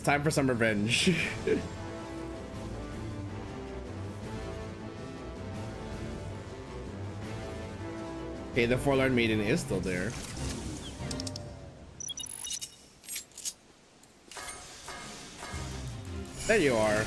A: Time for some revenge. Okay, the forlorn maiden is still there. There you are.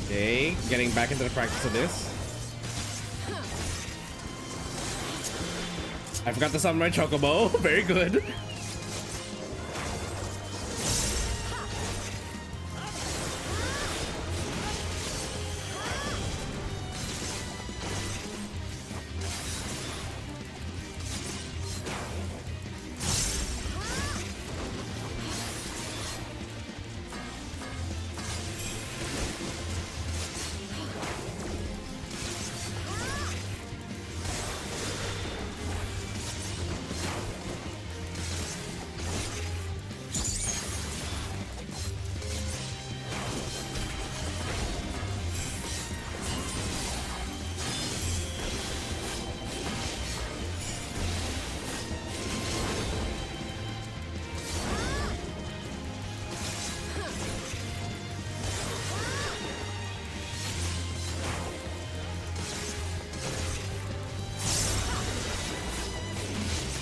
A: Okay, getting back into the practice of this. I forgot to summon my chocobo. Very good.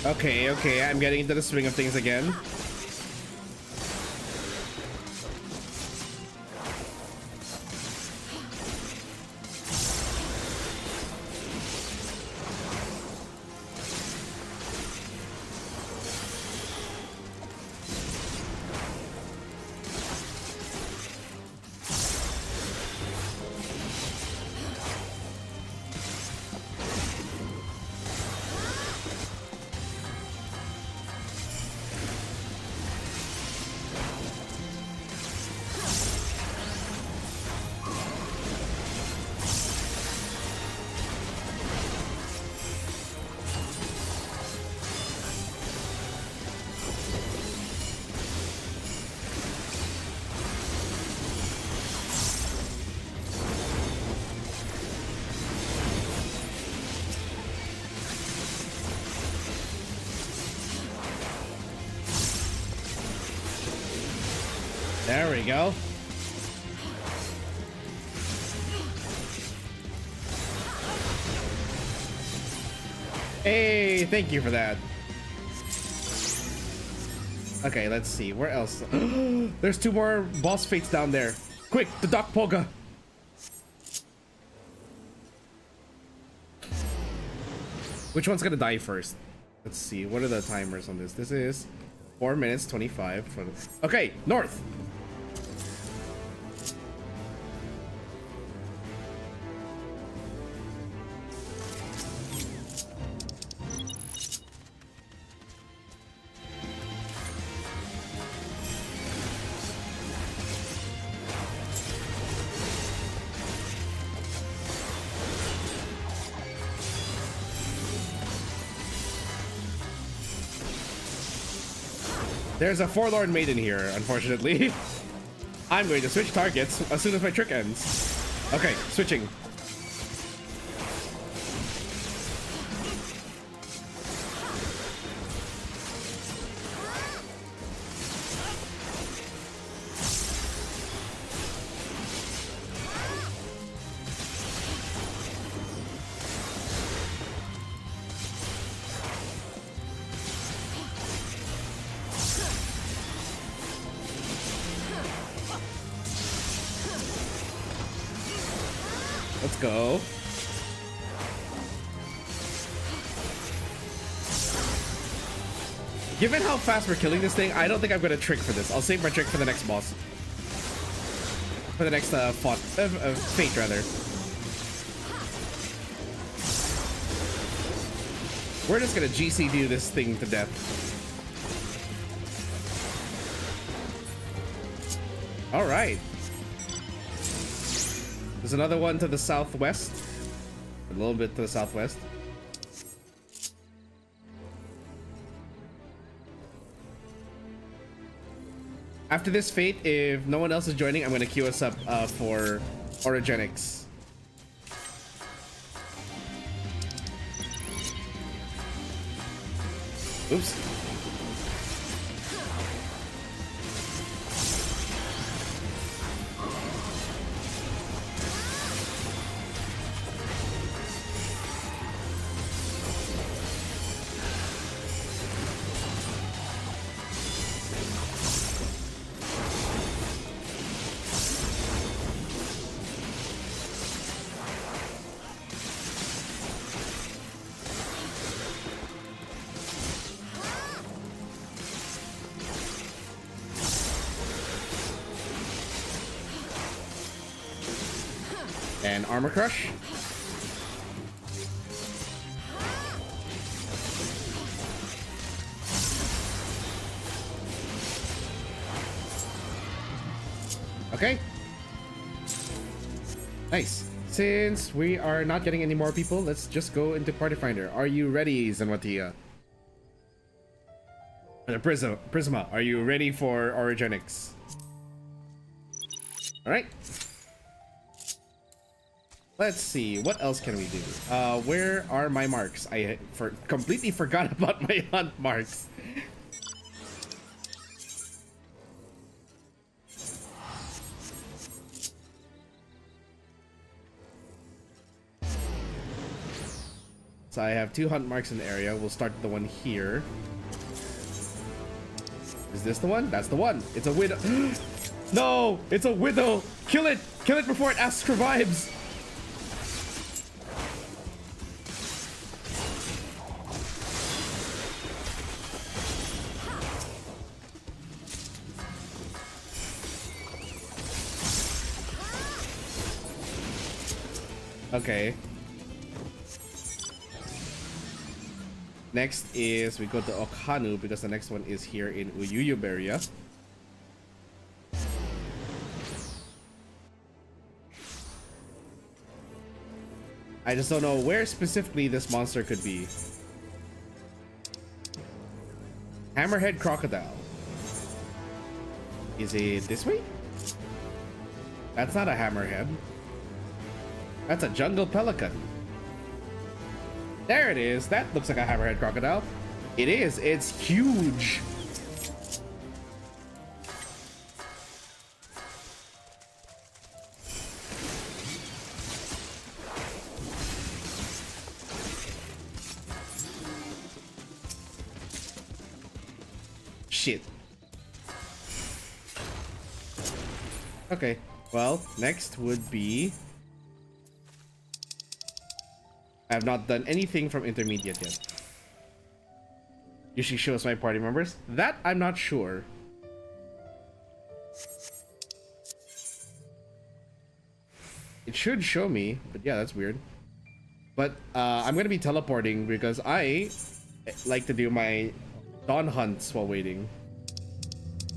A: Okay, okay, I'm getting into the swing of things again. There we go. Hey, thank you for that. Okay, let's see. Where else? There's 2 more boss fates down there. Quick, the Doc Poga. Which one's gonna die first? Let's see. What are the timers on this? This is 4 minutes 25. Okay, north. There's a forlorn maiden here, unfortunately. I'm going to switch targets as soon as my trick ends. Okay, switching. Let's go. Given how fast we're killing this thing, I don't think I'm gonna trick for this. I'll save my trick for the next boss. For the next fate, rather. We're just gonna GC do this thing to death. All right. There's another one to the southwest. A little bit to the southwest. After this fate, if no one else is joining, I'm going to queue us up for Orogenics. Oops. And armor crush. Okay. Nice. Since we are not getting any more people, let's just go into Party Finder. Are you ready, Zenwatia? Prisma, are you ready for Orogenics? Alright. Let's see, what else can we do? Where are my marks? I completely forgot about my hunt marks. So I have 2 hunt marks in the area. We'll start with the one here. Is this the one? That's the one. It's a widow. No, it's a widow. Kill it. Kill it before it asks for vibes. Okay. Next is we go to Okhanu because the next one is here in Uyuyuberia. I just don't know where specifically this monster could be. Hammerhead crocodile. Is it this way? That's not a hammerhead. That's a jungle pelican. There it is. That looks like a hammerhead crocodile. It is. It's huge. Shit. Okay, well, next would be... I have not done anything from intermediate yet. Usually shows my party members. That I'm not sure. It should show me, but yeah, that's weird. But I'm gonna be teleporting because I like to do my dawn hunts while waiting.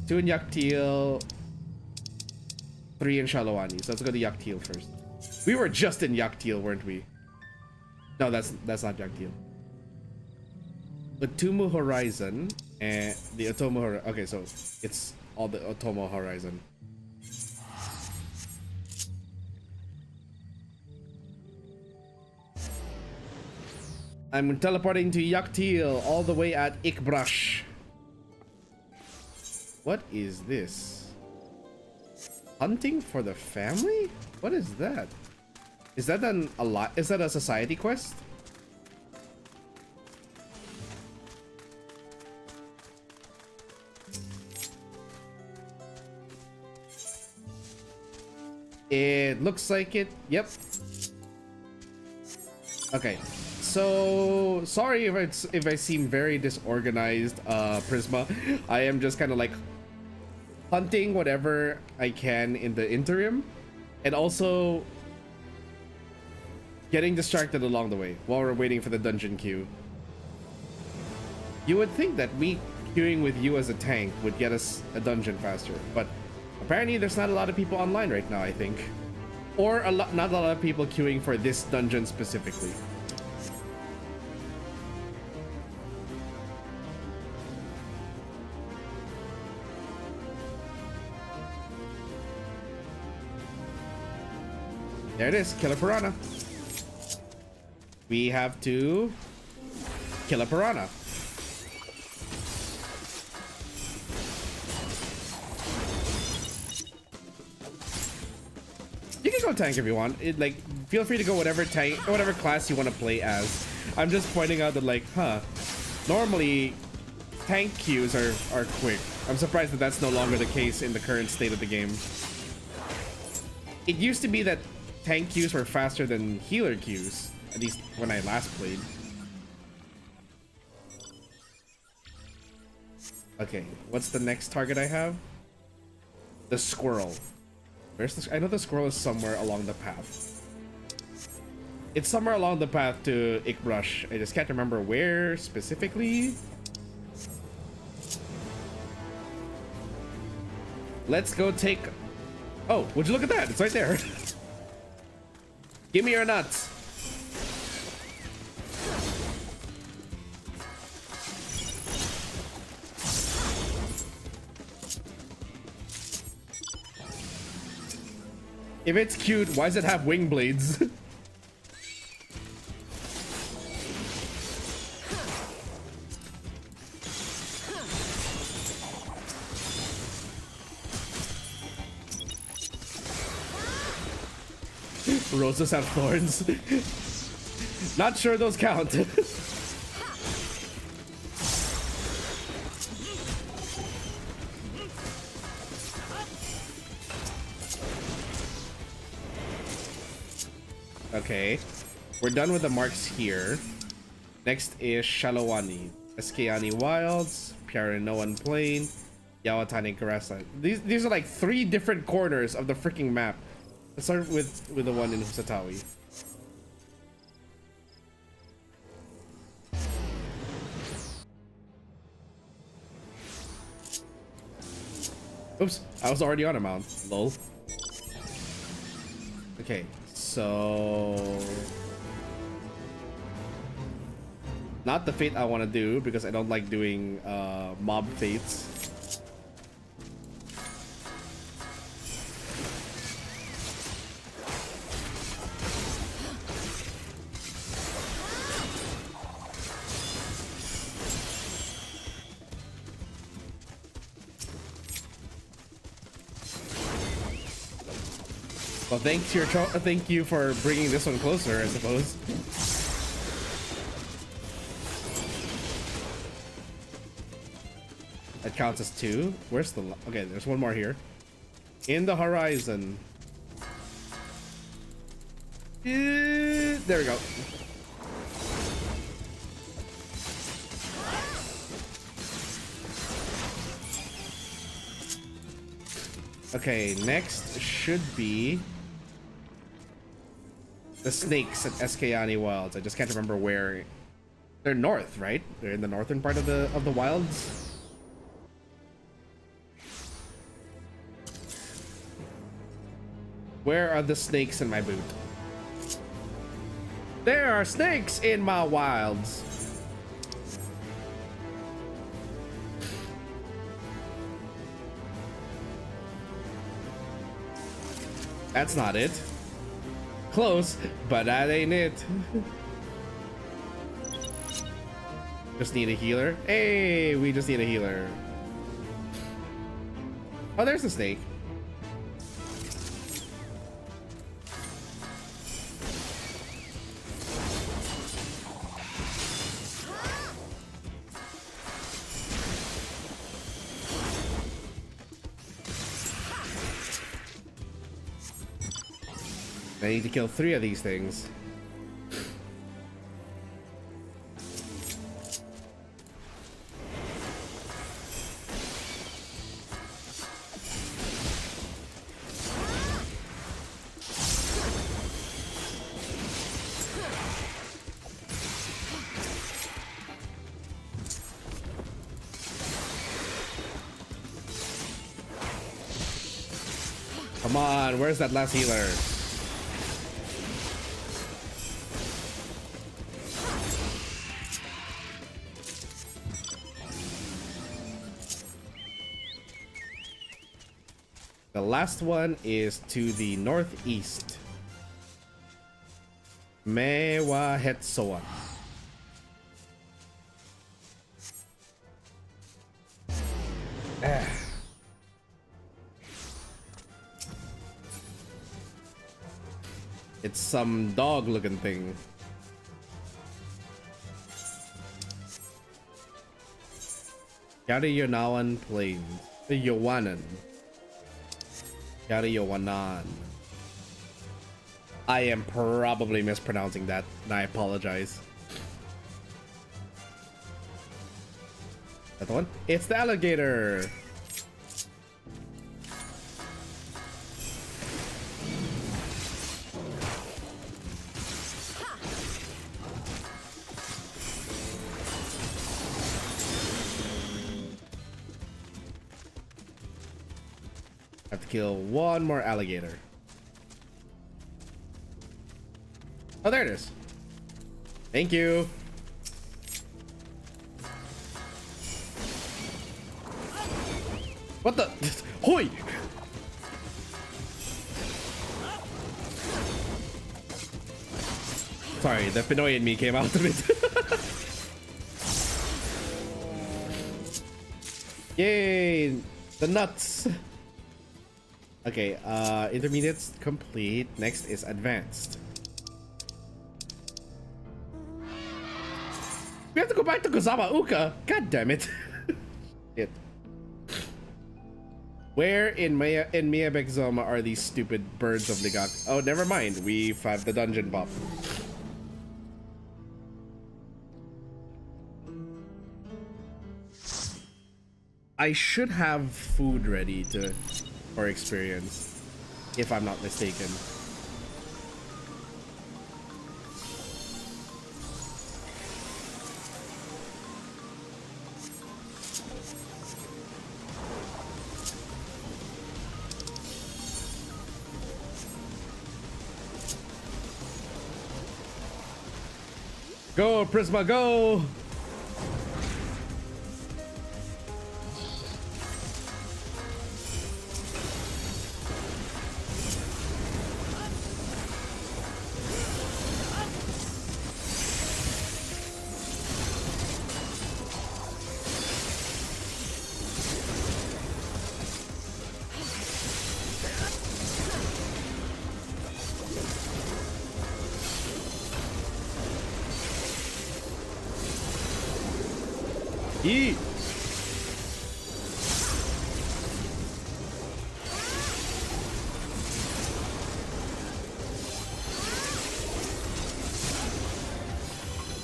A: 2 in Yaktil, 3 in Shalawani. So let's go to Yaktil first. We were just in Yaktil, weren't we? No, that's not Yaktil. Utumu Horizon and the Otomo Horizon. Okay, so it's all the Otomo Horizon. I'm teleporting to Yaktil all the way at Ikbrash. What is this? Hunting for the family? What is that? Is that is that a society quest? It looks like it. Yep. Okay. So sorry if I seem very disorganized, Prisma. I am just kind of like hunting whatever I can in the interim, and also getting distracted along the way while we're waiting for the dungeon queue. You would think that me queuing with you as a tank would get us a dungeon faster, but apparently there's not a lot of people online right now, I think, or not a lot of people queuing for this dungeon specifically. There it is, kill a piranha. We have to kill a piranha. You can go tank if you want. Like, feel free to go whatever tank, whatever class you want to play as. I'm just pointing out that, like, normally tank queues are quick. I'm surprised that that's no longer the case in the current state of the game. It used to be that tank queues were faster than healer queues, at least when I last played. Okay, what's the next target I have? The squirrel. Where's the... I know the squirrel is somewhere along the path. It's somewhere along the path to Ikbrash. I just can't remember where specifically. Let's go take... Oh, would you look at that? It's right there. Give me your nuts. If it's cute, why does it have wing blades? Roses have thorns. Not sure those count. Okay, we're done with the marks here. Next is Shalawani, Eskiani Wilds, Piarinoan Plain, Yawatani Grassland. These are like 3 different corners of the freaking map. Let's start with the one in Husatawi. Oops, I was already on a mount. Lol. Okay, so not the fate I want to do because I don't like doing mob fates. Well, thank you for bringing this one closer, I suppose. That counts as 2. Where's the... Okay, there's one more here. In the horizon. There we go. Okay, next should be the snakes at Eskayani Wilds. I just can't remember where. They're north, right? They're in the northern part of the wilds. Where are the snakes in my boot? There are snakes in my wilds. That's not it. Close, but that ain't it. Just need a healer. Hey, we just need a healer. Oh, there's the snake. I need to kill 3 of these things. Come on, where's that last healer? The last one is to the northeast. Mewa Hetsoa. It's some dog-looking thing. Yada Yonawan Plains. The Yowanan. Yada Yowanan. I am probably mispronouncing that, and I apologize. That the one? It's the alligator! Have to kill one more alligator. Oh, there it is. Thank you. What the? Hoi! Sorry, the Pinoy in me came out of it. Yay! The nuts! Okay, intermediate's complete. Next is advanced. We have to go back to KAZ-oku. God damn it. It. Where in Miyabek Zoma are these stupid birds of Ligak? Oh, never mind. We have the dungeon pop. I should have food ready for experience, if I'm not mistaken. Go, Prisma, go! Eat.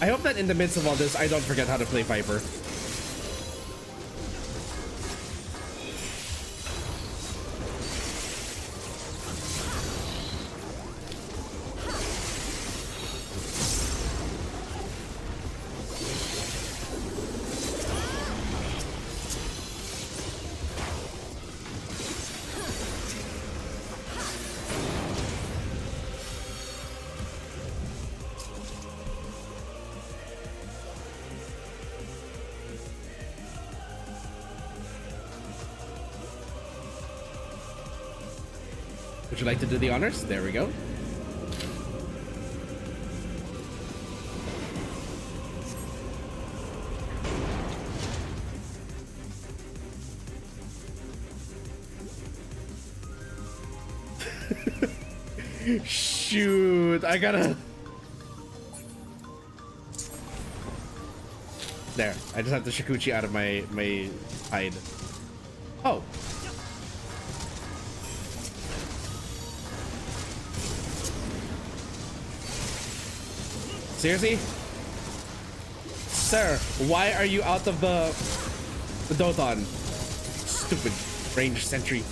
A: I hope that in the midst of all this, I don't forget how to play Viper. Would you like to do the honors? There we go. Shoot, I gotta... There, I just have the Shikuchi out of my hide. Oh. Seriously? Sir, why are you out of the Doton? Stupid ranged sentry.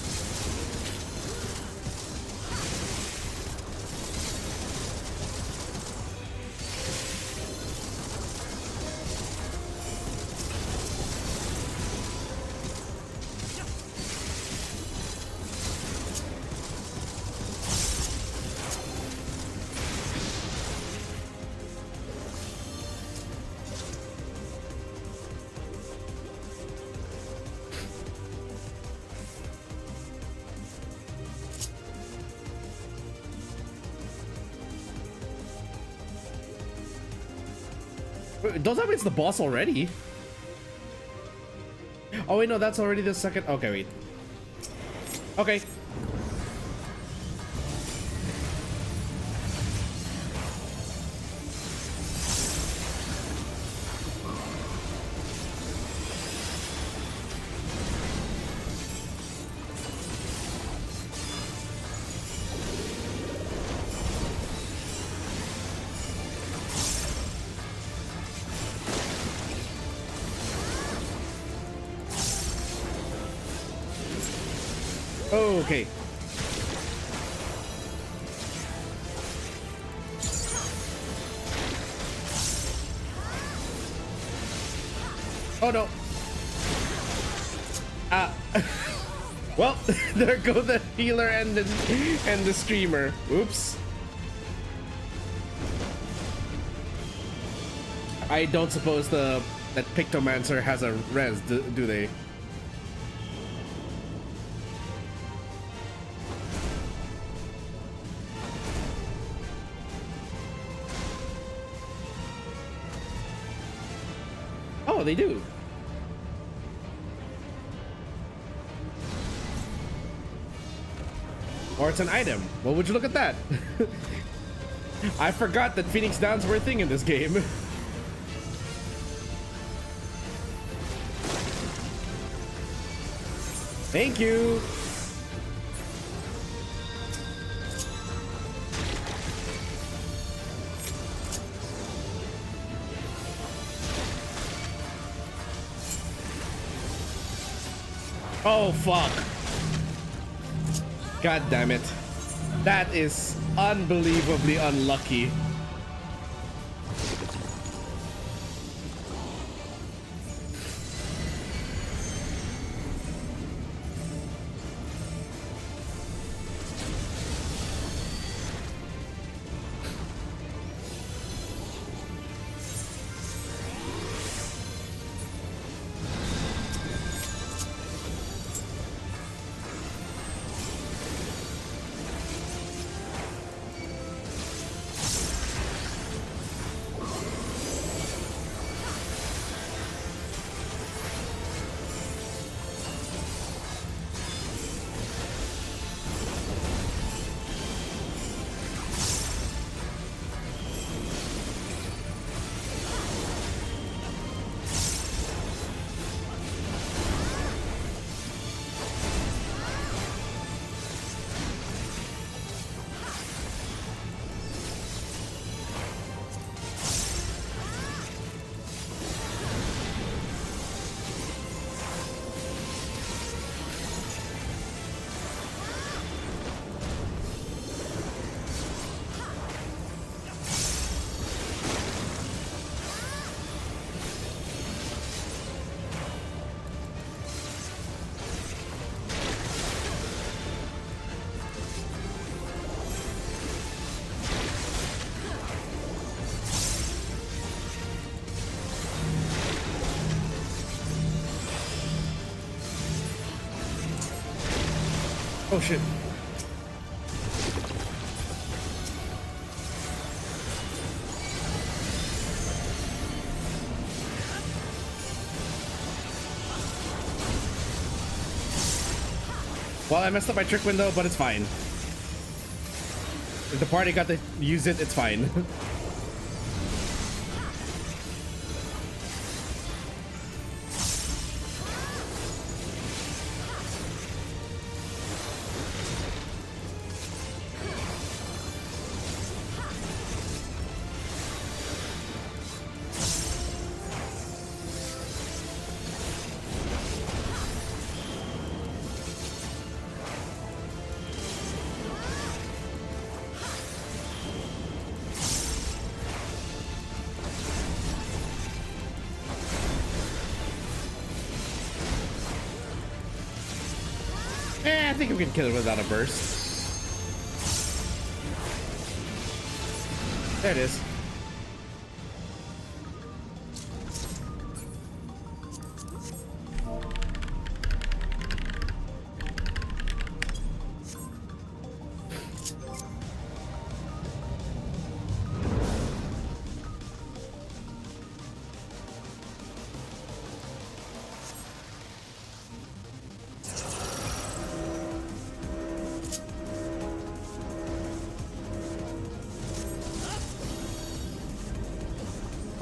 A: Don't tell me it's the boss already. Oh wait, no, that's already the second. Okay, wait. Okay. Okay. Oh no. Well, there go the healer and the streamer. Oops. I don't suppose that Pictomancer has a res, do they? Oh, they do. Or it's an item. Well, would you look at that? I forgot that Phoenix Downs were a thing in this game. Thank you. Oh, fuck. God damn it. That is unbelievably unlucky. Oh shit. Well, I messed up my trick window, but it's fine. If the party got to use it, it's fine. I think we can kill it without a burst. There it is.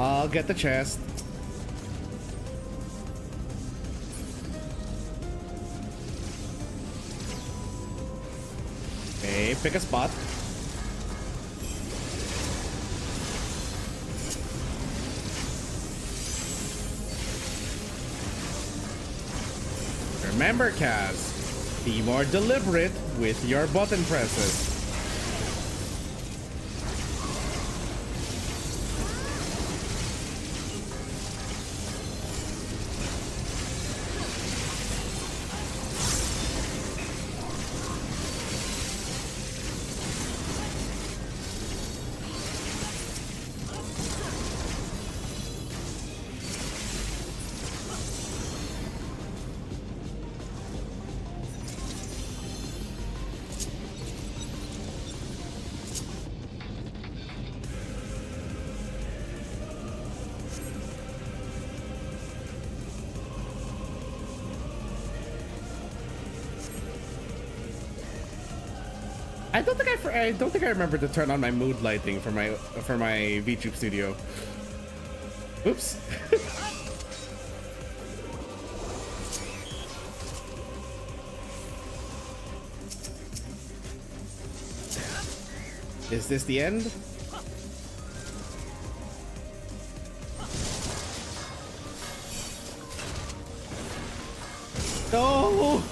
A: I'll get the chest. Okay, pick a spot. Remember, Kaz, be more deliberate with your button presses. I don't think I remember to turn on my mood lighting for my VTube studio. Oops. Is this the end? No!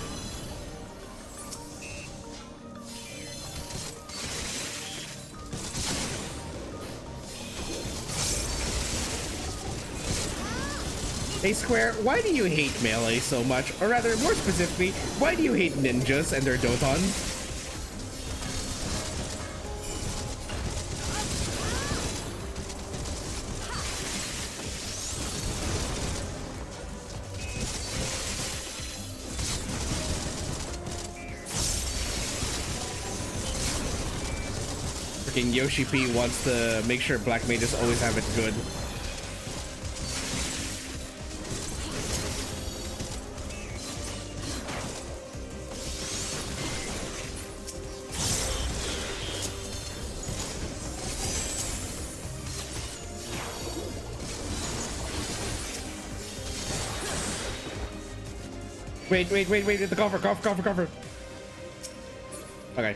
A: Hey Square, why do you hate melee so much? Or rather, more specifically, why do you hate ninjas and their dotons? Freaking Yoshi P wants to make sure black mages always have it good. Wait, the cover. Okay.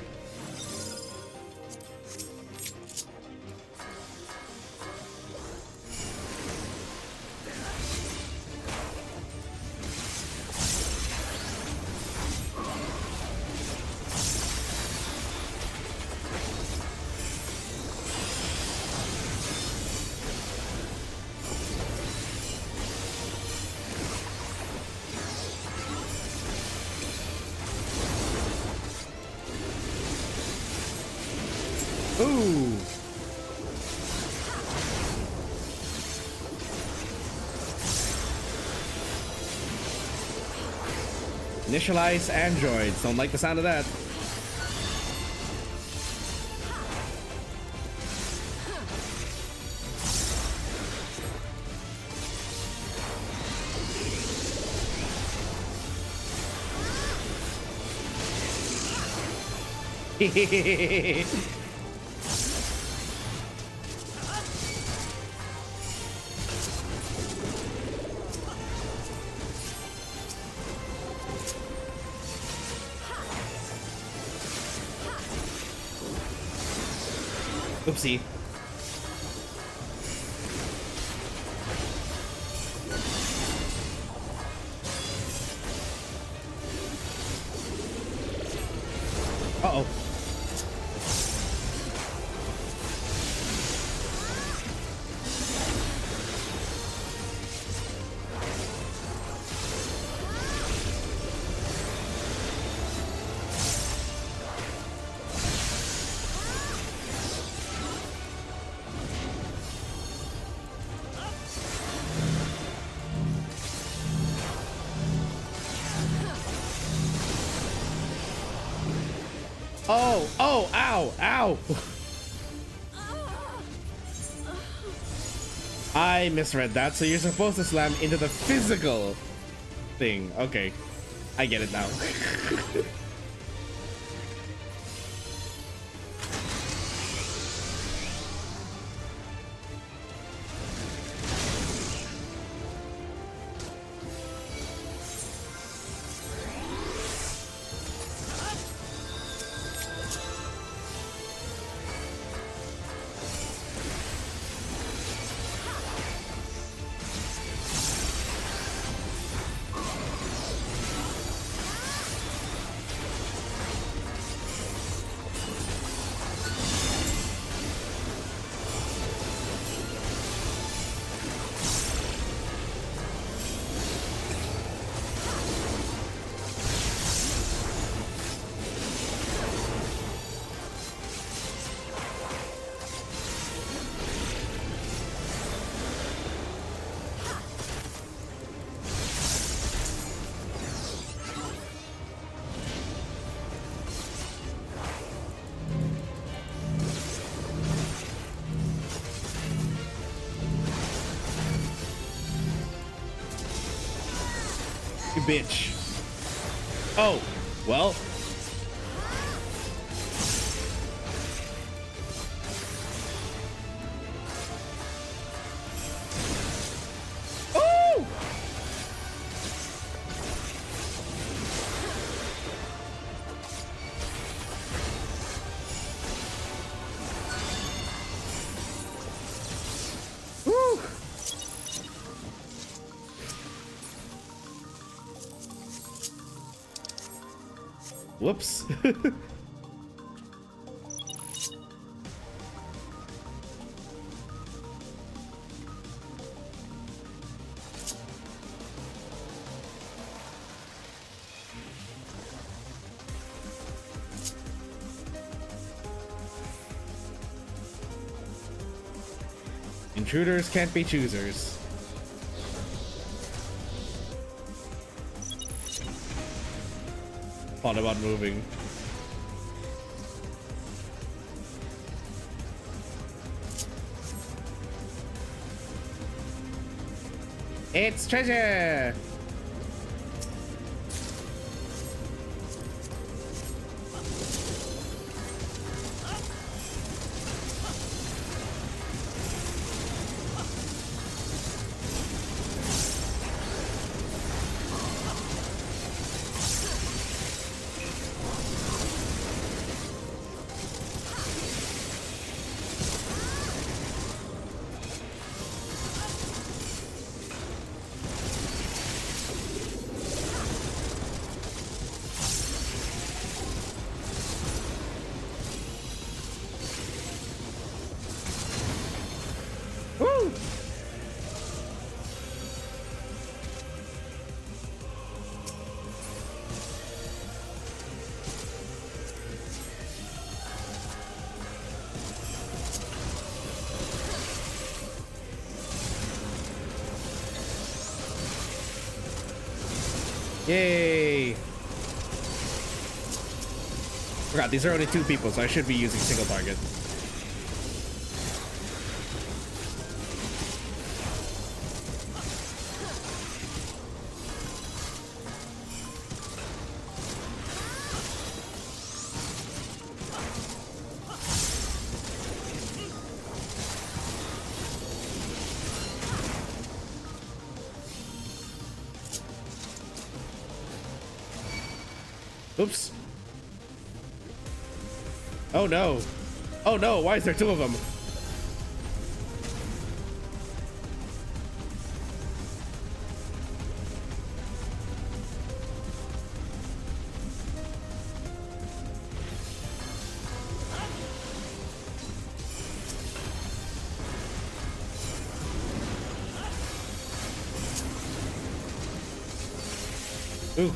A: Ooh. Initialize androids. Don't like the sound of that. Oopsie. Uh-oh. Oh, oh, ow, ow. I misread that, so you're supposed to slam into the physical thing. Okay, I get it now. You bitch. Oh, well. Oh! Woo! Whoops. Intruders can't be choosers. Thought about moving. It's treasure! Woo! Yay! Forgot, these are only 2 people, so I should be using single target. Oops. Oh no. Oh no, why is there 2 of them? Ooh.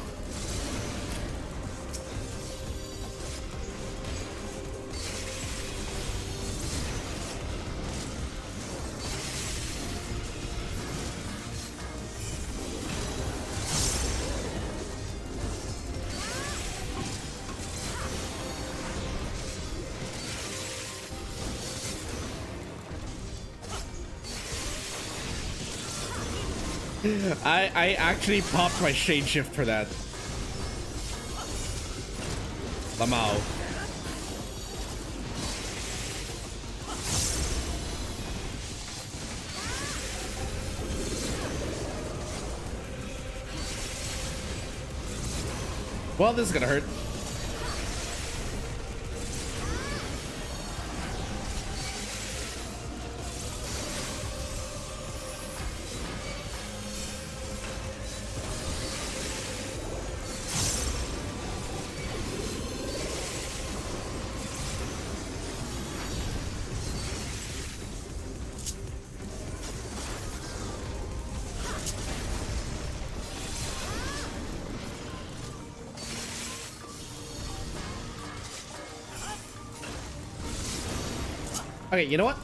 A: I actually popped my shade shift for that. Lamau. Well, this is gonna hurt. Okay, you know what?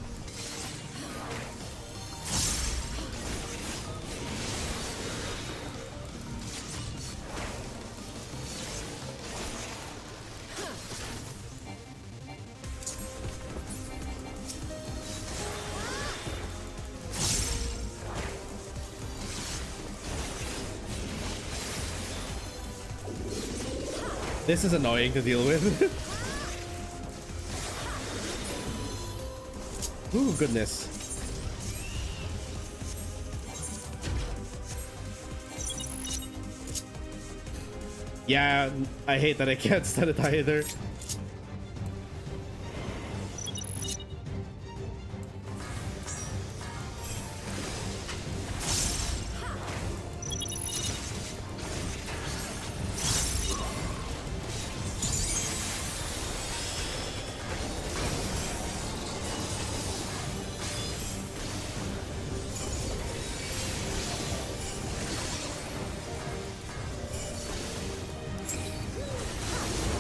A: This is annoying to deal with. Ooh, goodness. Yeah, I hate that I can't stun it either.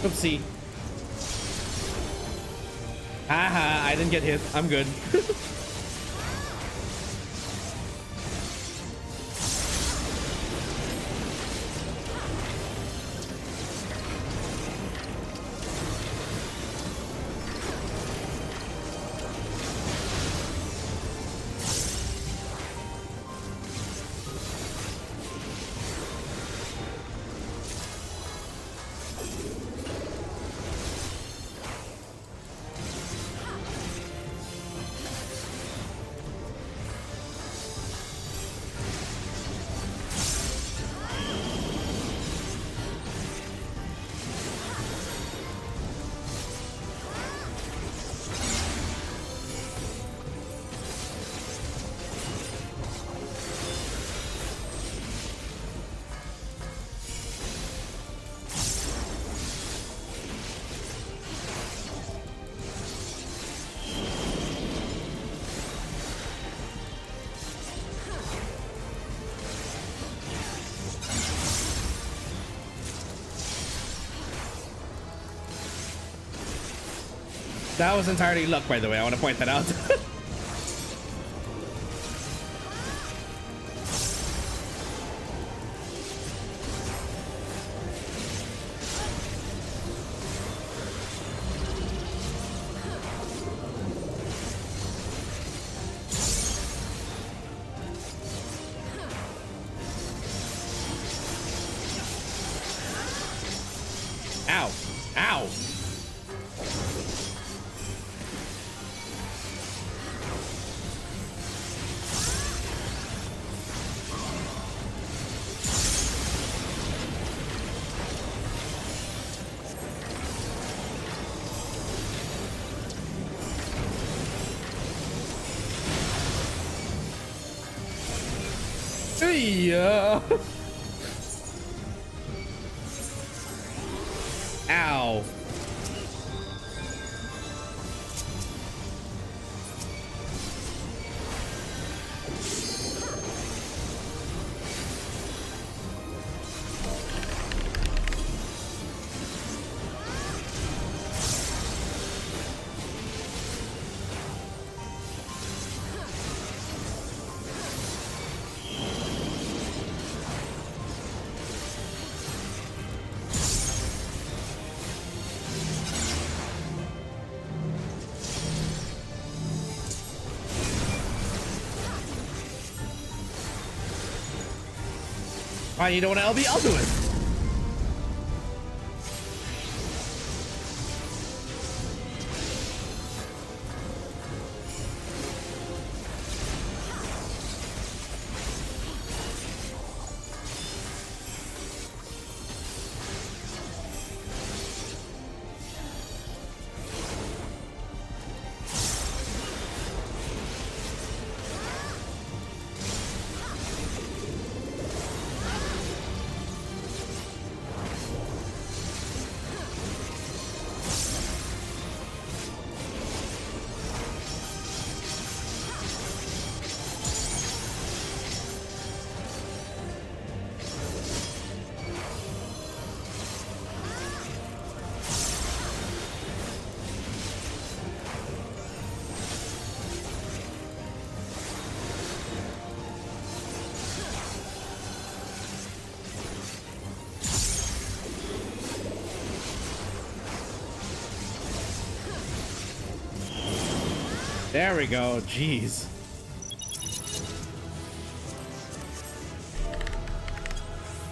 A: Oopsie. Haha, I didn't get hit. I'm good. That was entirely luck, by the way. I want to point that out. Ow! Ow! Yeah. Ow. Fine, you don't want to LB? I'll do it. There we go. Jeez.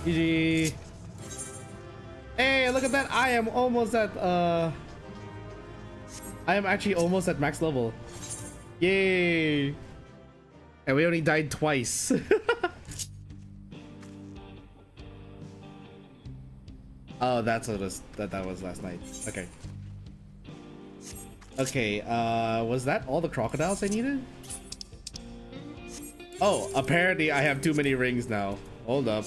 A: GG. Hey, look at that. I am almost at I am actually almost at max level. Yay. And we only died twice. Oh, that's what that was last night. Okay. Okay, was that all the crocodiles I needed? Oh, apparently I have too many rings now. Hold up.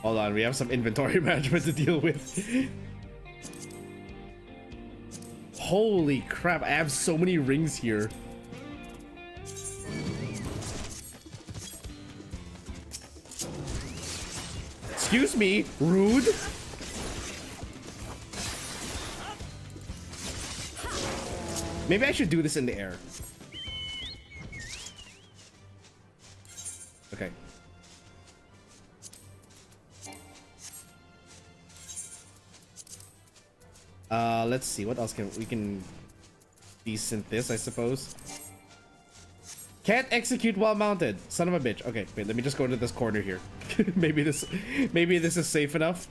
A: Hold on, we have some inventory management to deal with. Holy crap, I have so many rings here. Excuse me, rude. Maybe I should do this in the air. Okay. Let's see what else we can decent this, I suppose. Can't execute while mounted. Son of a bitch. Okay, wait, let me just go into this corner here. maybe this is safe enough.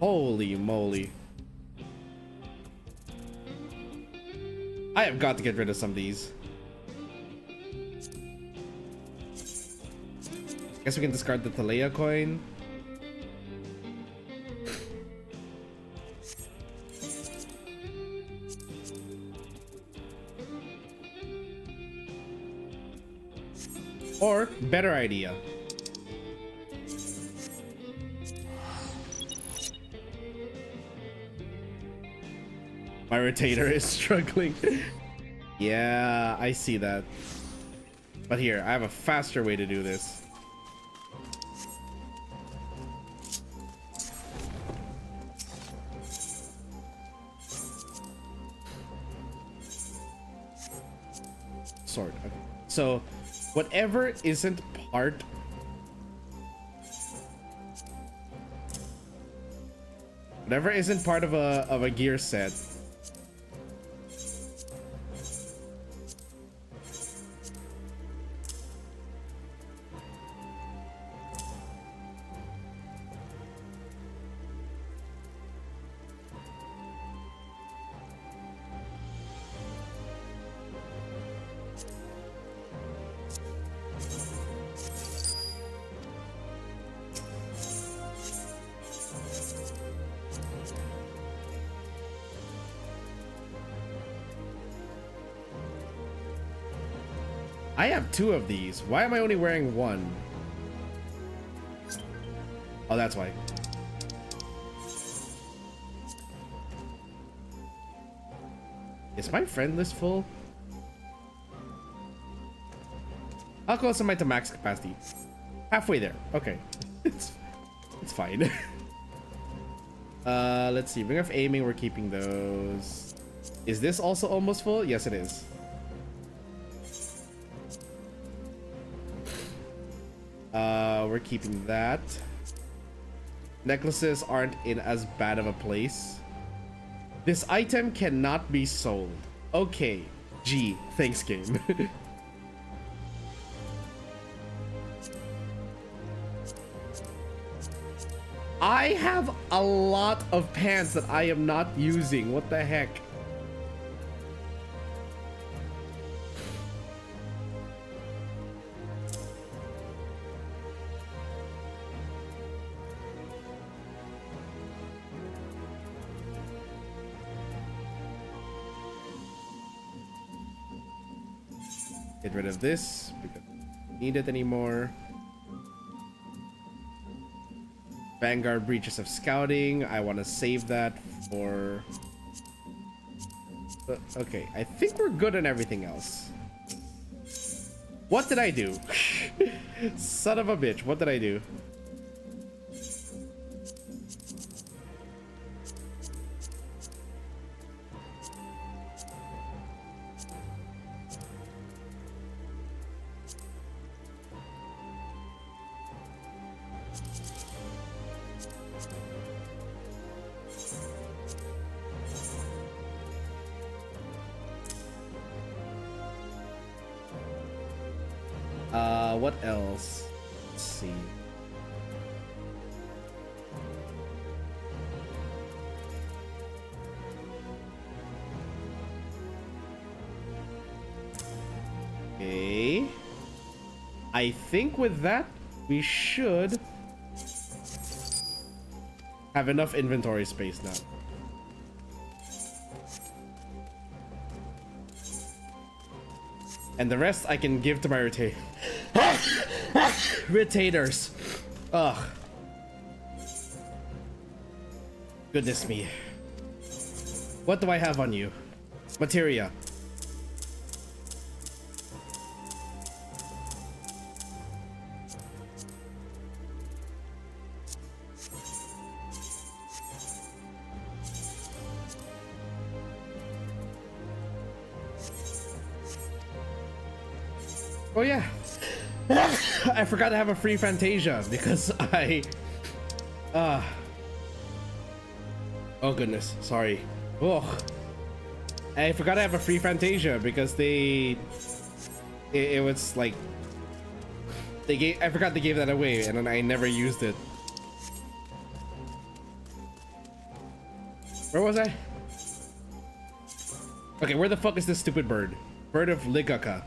A: Holy moly. I have got to get rid of some of these. Guess we can discard the Talea coin. Or, better idea. My rotator is struggling. Yeah, I see that. But here, I have a faster way to do this. Sword. Okay. So, whatever isn't part of a gear set, I have 2 of these. Why am I only wearing 1? Oh, that's why. Is my friend list full? How close am I to max capacity? Halfway there. Okay. it's fine. Let's see. Ring of aiming, we're keeping those. Is this also almost full? Yes, it is. We're keeping that. Necklaces aren't in as bad of a place. This item cannot be sold. Okay. G. Thanks, game. I have a lot of pants that I am not using. What the heck? Get rid of this because I don't need it anymore. Vanguard breaches of scouting. I want to save that for... okay, I think we're good on everything else. What did I do? Son of a bitch, what did I do? What else? Let's see. Okay. I think with that, we should have enough inventory space now. And the rest I can give to my retainers. Ugh. Goodness me. What do I have on you? Materia. Oh yeah. I forgot to have a free Fantasia because oh goodness, sorry. Oh, I forgot to have a free Fantasia because it was like I forgot they gave that away and then I never used it. Where was I? Okay, where the fuck is this stupid bird? Bird of Ligaka.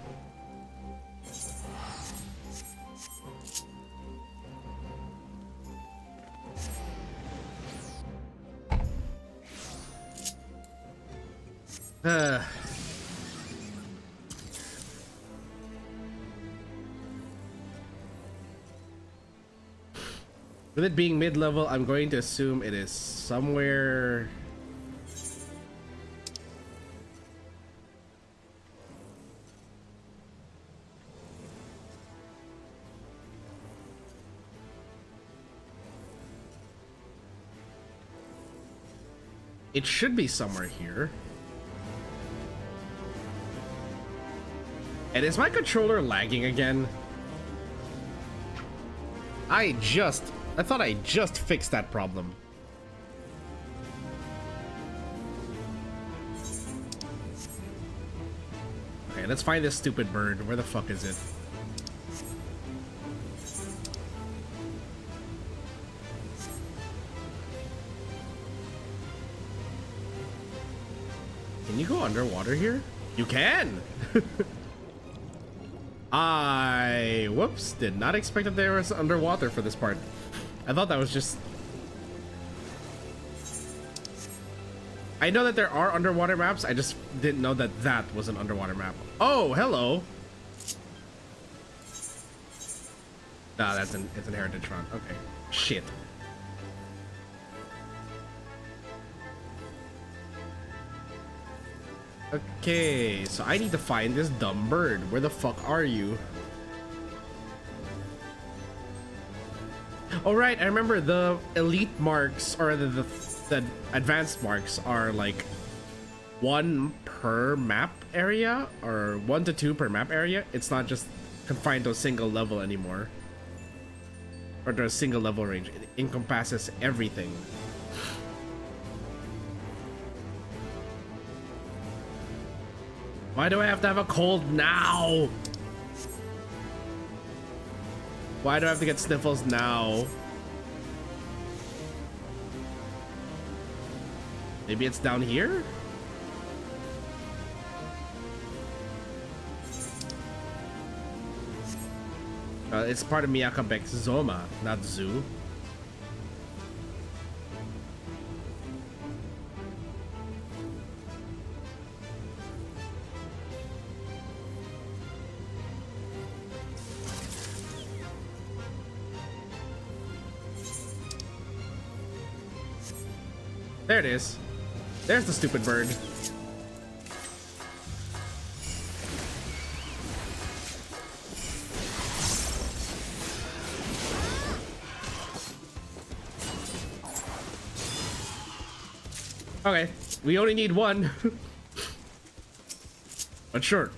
A: With it being mid-level, I'm going to assume it is somewhere It should be somewhere here. And is my controller lagging again? I thought I just fixed that problem. Okay, let's find this stupid bird. Where the fuck is it? Can you go underwater here? You can! Whoops, did not expect that there was underwater for this part. I thought that was just... I know that there are underwater maps, I just didn't know that that was an underwater map. Oh, hello! Nah, it's an Heritage Front. Okay. Shit. Okay, so I need to find this dumb bird. Where the fuck are you? Oh right, I remember the elite marks or the advanced marks are like 1 per map area or 1 to 2 per map area. It's not just confined to a single level anymore or to a single level range. It encompasses everything. Why do I have to have a cold now? Why do I have to get sniffles now? Maybe it's down here? It's part of Miyakabek's Zoma, not Zoo. There it is. There's the stupid bird. Okay, we only need one. But sure.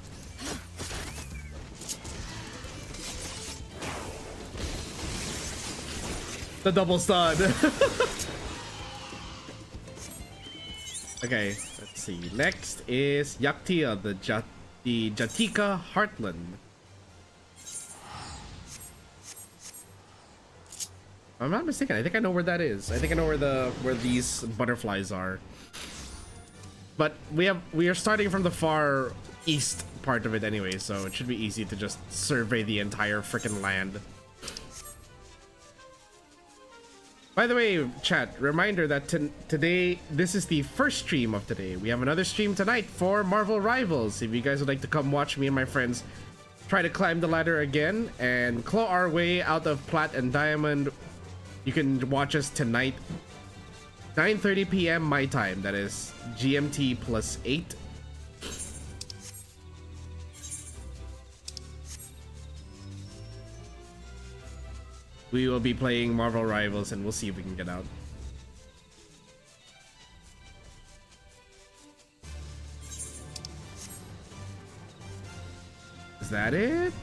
A: The double stun. Okay, let's see. Next is Yaktia, the Jatika Heartland. If I'm not mistaken, I think I know where that is. I think I know where these butterflies are. But we are starting from the far east part of it anyway, so it should be easy to just survey the entire freaking land. By the way, chat, reminder that today, this is the first stream of today. We have another stream tonight for Marvel Rivals. If you guys would like to come watch me and my friends try to climb the ladder again and claw our way out of Plat and Diamond, you can watch us tonight, 9:30 p.m. my time. That is GMT plus 8. We will be playing Marvel Rivals and we'll see if we can get out. Is that it?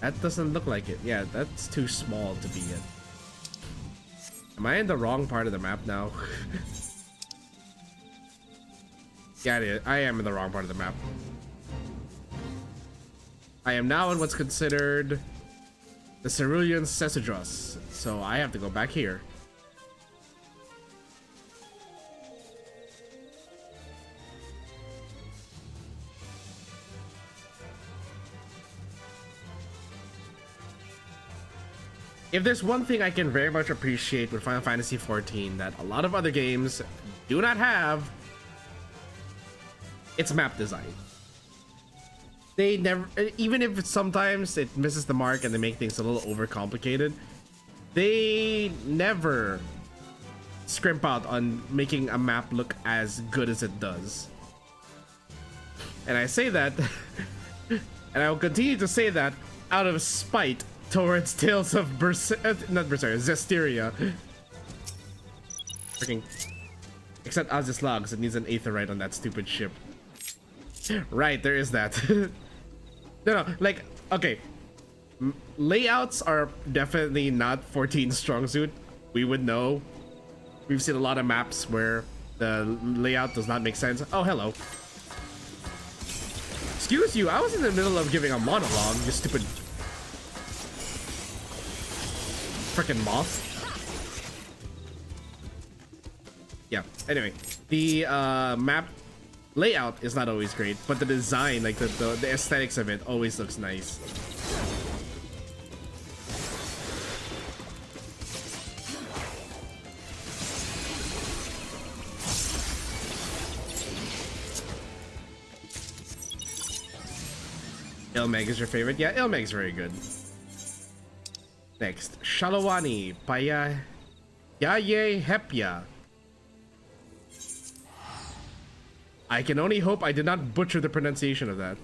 A: That doesn't look like it. Yeah, that's too small to be it. Am I in the wrong part of the map now? Yeah, it is. I am in the wrong part of the map. I am now in what's considered the Cerulean Cessidros, so I have to go back here. If there's one thing I can very much appreciate with Final Fantasy XIV that a lot of other games do not have, it's map design. They never, even if sometimes it misses the mark and they make things a little overcomplicated, they never scrimp out on making a map look as good as it does. And I say that, and I will continue to say that out of spite towards Tales of Zestiria. Freaking Except Azislaw, because it needs an aetherite on that stupid ship. Right, there is that. No, like, okay. Layouts are definitely not 14 strong suit. We would know. We've seen a lot of maps where the layout does not make sense. Oh, hello. Excuse you, I was in the middle of giving a monologue, you stupid frickin' moth. Yeah, anyway, the map layout is not always great, but the design, like the aesthetics of it always looks nice. Ilmeg is your favorite? Yeah, Ilmeg's very good. Next, Shalawani Paya Yaye Hepya. I can only hope I did not butcher the pronunciation of that.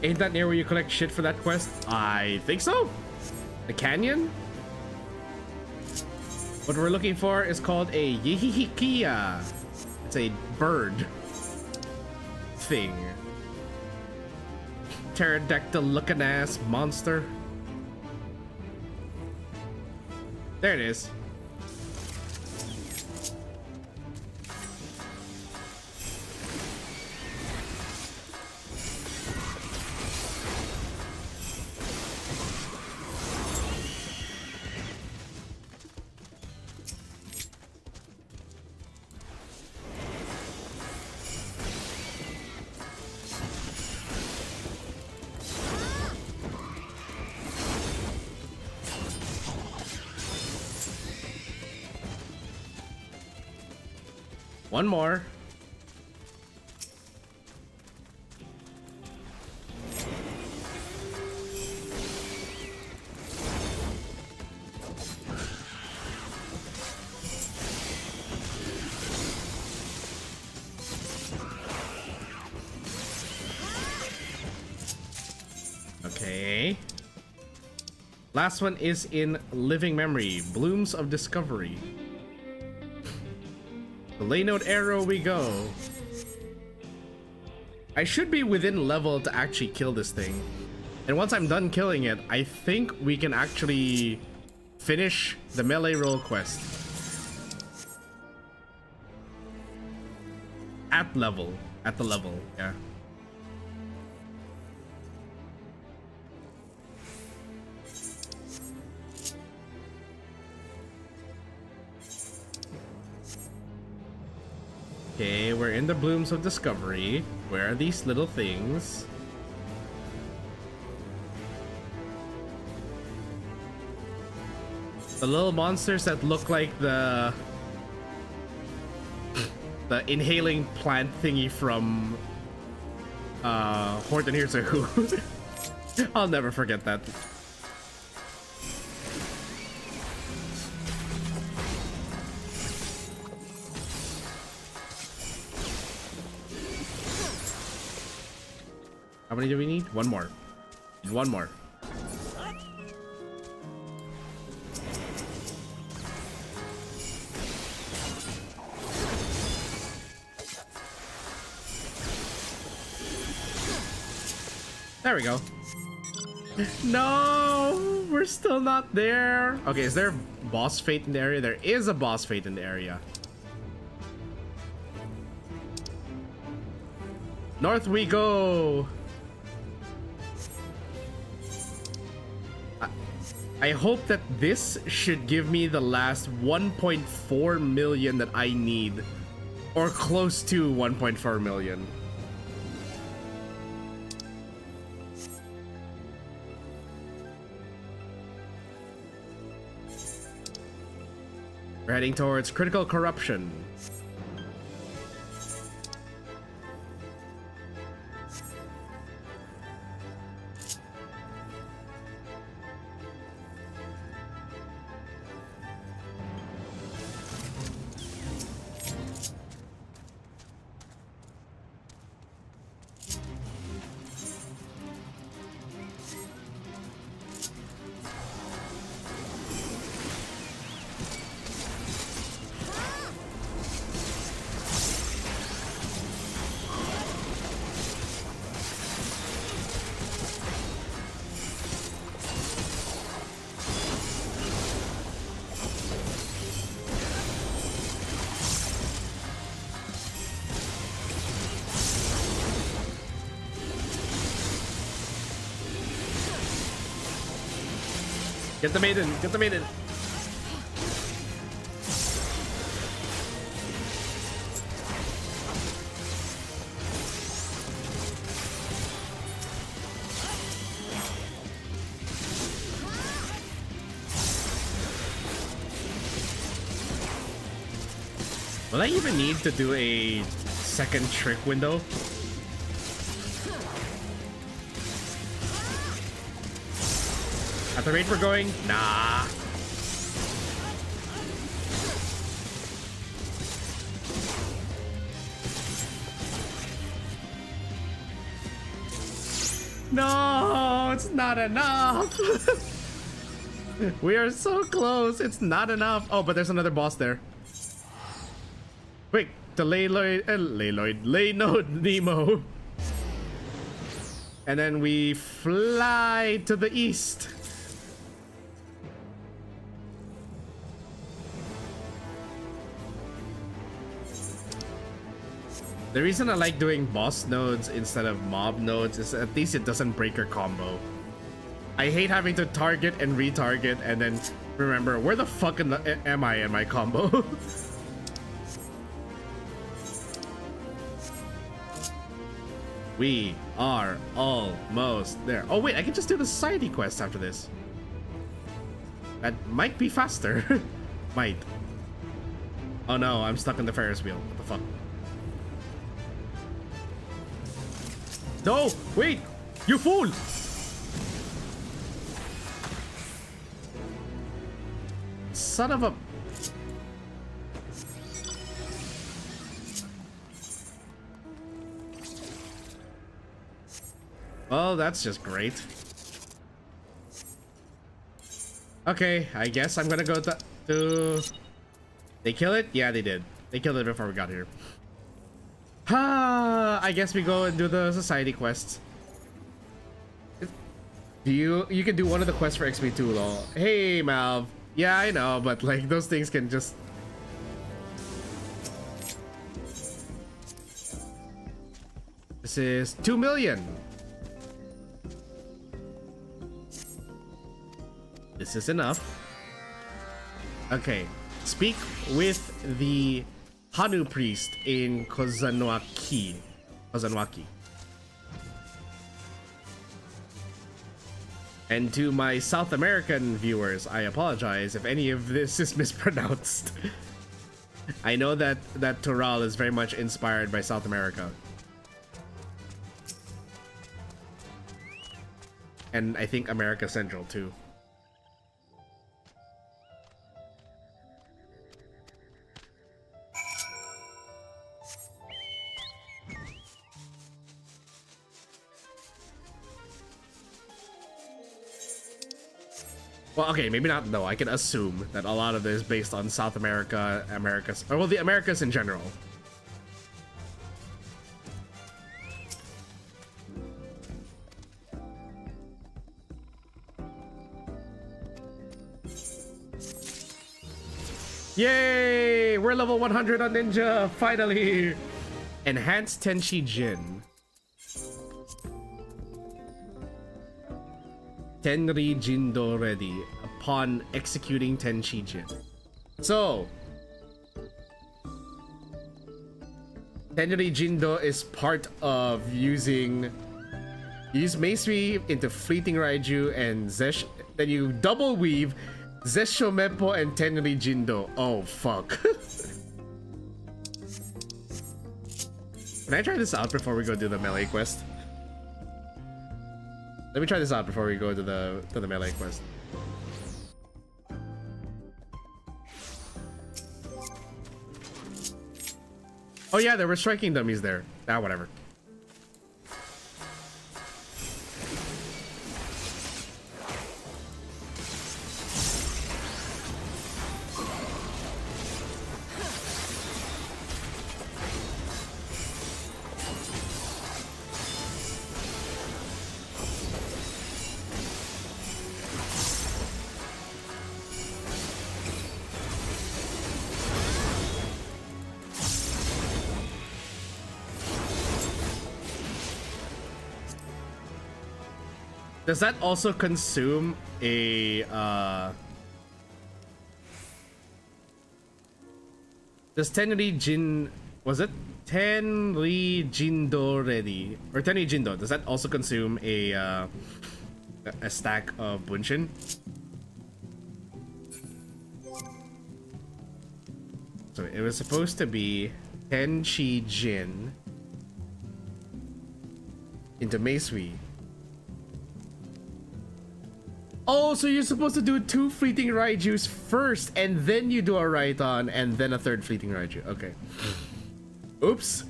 A: Ain't that near where you collect shit for that quest? I think so. The canyon? What we're looking for is called a Yihihikia. It's a bird thing. Pterodactyl looking ass monster. There it is. One more. Okay. Last one is in Living Memory, Blooms of Discovery. The Laynode arrow we go. I should be within level to actually kill this thing. And once I'm done killing it, I think we can actually finish the melee roll quest. At the level, yeah. Okay, we're in the Blooms of Discovery. Where are these little things? The little monsters that look like the inhaling plant thingy from Horton Hears a Who. I'll never forget that. How many do we need? One more. One more. There we go. No, we're still not there. Okay, is there boss fate in the area? There is a boss fate in the area. North we go. I hope that this should give me the last 1.4 million that I need, or close to 1.4 million. We're heading towards critical corruption. Get the maiden. Get the maiden. Will I even need to do a second trick window? At the rate we're going? Nah. No, it's not enough. We are so close. It's not enough. Oh, but there's another boss there. Quick, to lay node Nemo. And then we fly to the east. The reason I like doing boss nodes instead of mob nodes is at least it doesn't break your combo. I hate having to target and retarget and then remember, where the fuck am I in my combo? We are almost there. Oh wait, I can just do the society quest after this. That might be faster. Might. Oh no, I'm stuck in the Ferris wheel. What the fuck? No! Wait! You fool! Son of a... Well, that's just great. Okay, I guess I'm gonna go to... They kill it? Yeah, they did. They killed it before we got here. I guess we go and do the society quests. You can do one of the quests for XP2 lol. Hey Malv. Yeah, I know, but like those things can just... This is 2 million. This is enough. Okay, speak with the Hanu priest in Kozanwaki. And to my South American viewers, I apologize if any of this is mispronounced. I know that Toral is very much inspired by South America. And I think America Central too. Well, okay, maybe not. No, I can assume that a lot of it is based on South America, Americas, or well, the Americas in general. Yay! We're level 100 on Ninja, finally! Enhanced Tenshi Jin. Tenri Jindo ready upon executing Tenshi Jin. So, Tenri Jindo is part of use Mace Weave into Fleeting Raiju and Zesh. Then you double weave Zeshomepo and Tenri Jindo. Oh fuck. Can I try this out before we go do the melee quest? Let me try this out before we go to the melee quest. Oh yeah, there were striking dummies there. Ah, whatever. Does that also consume a does Tenri Jin, was it Tenri Jindo ready? Or Tenri Jindo, does that also consume a stack of Bunshin? So it was supposed to be Tenchi Jin into Meisui. Oh, so you're supposed to do 2 fleeting Raijus first, and then you do a Raiton, and then a 3rd fleeting Raiju. Okay. Oops.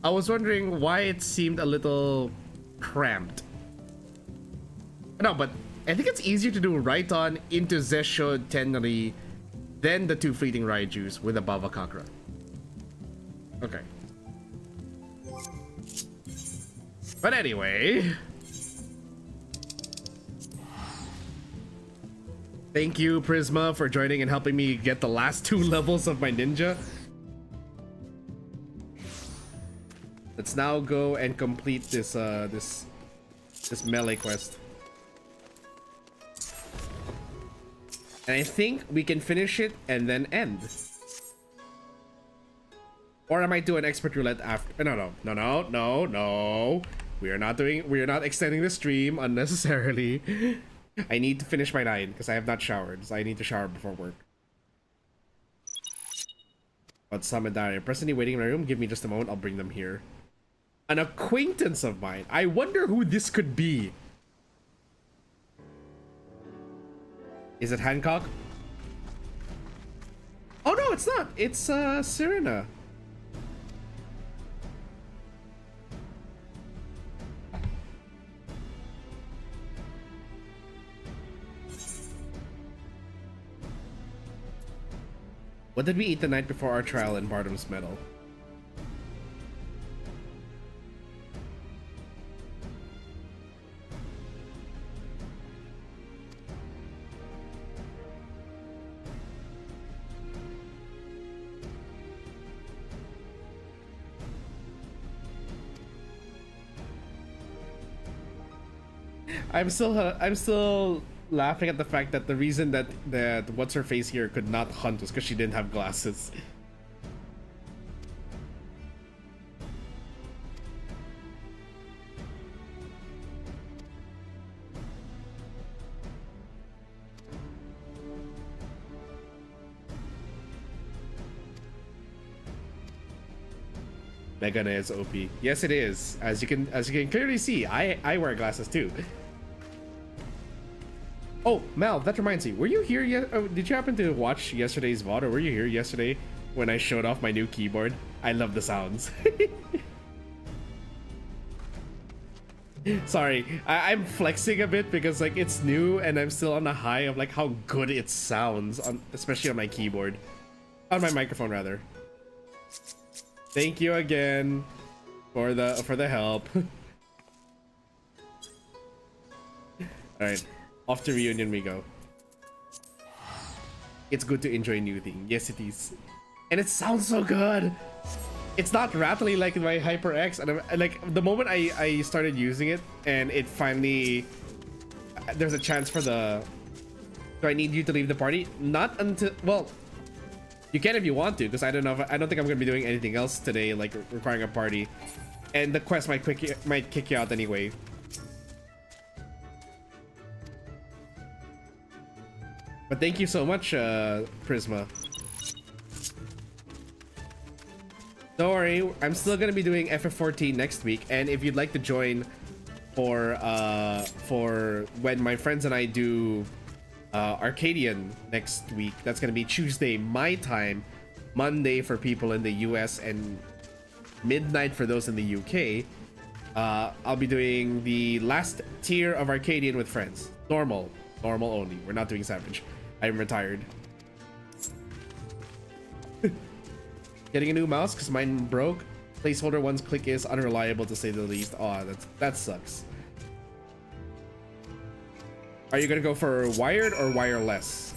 A: I was wondering why it seemed a little cramped. No, but I think it's easier to do Raiton into Zesho Tenri, then the 2 fleeting Raijus with a Bava Kakra. Okay. But anyway... Thank you, Prisma, for joining and helping me get the last 2 levels of my ninja. Let's now go and complete this this melee quest. And I think we can finish it and then end. Or I might do an expert roulette after. No. We are not extending the stream unnecessarily. I need to finish my 9 because I have not showered, so I need to shower before work. But summon Dario. Presently waiting in my room. Give me just a moment. I'll bring them here. An acquaintance of mine. I wonder who this could be. Is it Hancock? Oh no, it's not. It's Serena. What did we eat the night before our trial in Bardam's Meadow? I'm still laughing at the fact that the reason that what's her face here could not hunt was because she didn't have glasses. Megane is OP. Yes, it is. As you can clearly see, I wear glasses too. Oh, Mel, that reminds me. Were you here yet? Oh, did you happen to watch yesterday's VOD, or were you here yesterday when I showed off my new keyboard? I love the sounds. Sorry, I'm flexing a bit because like it's new and I'm still on the high of like how good it sounds, especially on my keyboard, on my microphone rather. Thank you again for the help. All right. Off to reunion we go. It's good to enjoy new thing. Yes, it is. And it sounds so good. It's not rattly like my HyperX. And like the moment I started using it and it finally... There's a chance for the... Do I need you to leave the party? Not until... Well, you can if you want to, because I don't know. I don't think I'm going to be doing anything else today, like requiring a party. And the quest might kick you out anyway. But thank you so much, Prisma. Don't worry, I'm still gonna be doing FF14 next week, and if you'd like to join for when my friends and I do Arcadian next week, that's gonna be Tuesday my time, Monday for people in the US, and midnight for those in the UK. I'll be doing the last tier of Arcadian with friends. Normal only. We're not doing Savage. I'm retired. Getting a new mouse because mine broke. Placeholder one's click is unreliable to say the least. Oh, that sucks. Are you gonna go for wired or wireless?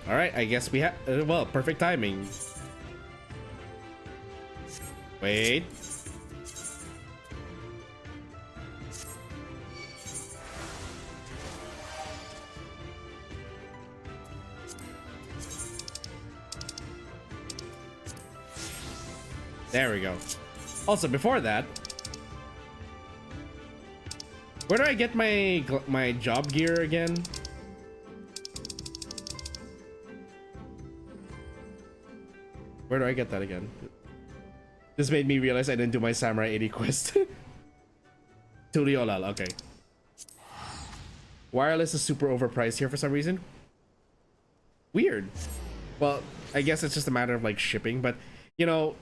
A: All right, I guess we have. Well, perfect timing. Wait. There we go. Also, before that, where do I get my job gear again? Where do I get that again? This made me realize I didn't do my Samurai 80 quest. Tuliolal, okay. Wireless is super overpriced here for some reason. Weird. Well, I guess it's just a matter of like shipping, but you know,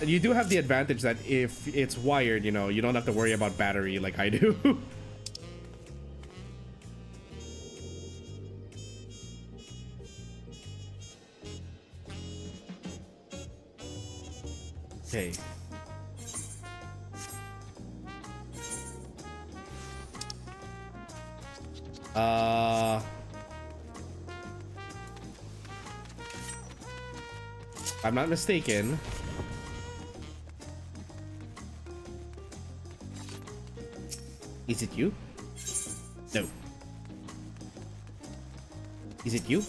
A: you do have the advantage that if it's wired, you know, you don't have to worry about battery like I do. Okay. If I'm not mistaken, is it you? No. Is it you?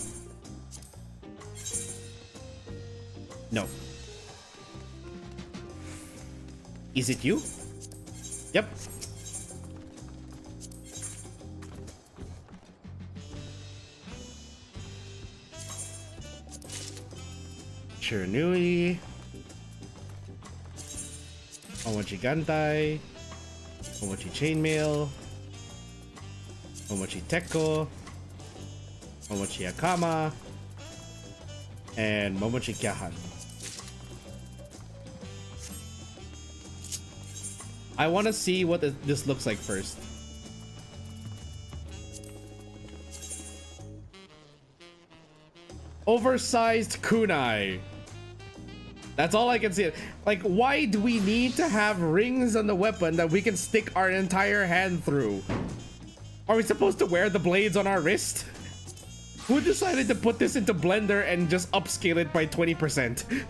A: No. Is it you? Yep. Shiranui. Omochi Gantai. Omochi Chainmail. Omochi Tekko. Omochi Akama. And Momochi Kyahan. I want to see what this looks like first. Oversized kunai. That's all I can see. Like, why do we need to have rings on the weapon that we can stick our entire hand through? Are we supposed to wear the blades on our wrist? Who decided to put this into Blender and just upscale it by 20%?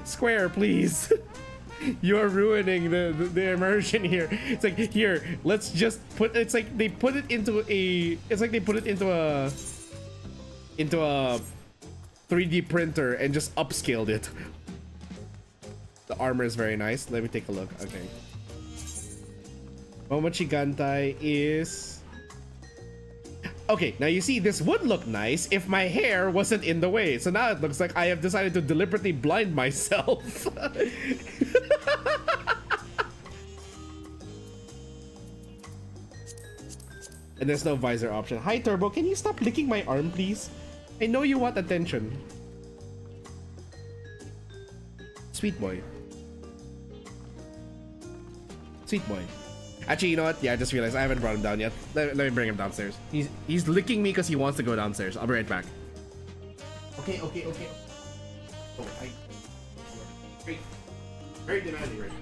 A: Square, please. You're ruining the immersion here. It's like, here, let's just put, it's like they put it into a, it's like they put it into a 3D printer and just upscaled it. The armor is very nice. Let me take a look. Okay. Momochi Gantai is... Okay, now you see, this would look nice if my hair wasn't in the way. So now it looks like I have decided to deliberately blind myself. And there's no visor option. Hi, Turbo. Can you stop licking my arm, please? I know you want attention. Sweet boy. Sweet boy. Actually, you know what? Yeah, I just realized I haven't brought him down yet. Let me bring him downstairs. He's licking me because he wants to go downstairs. I'll be right back. Okay. Oh, very demanding right now.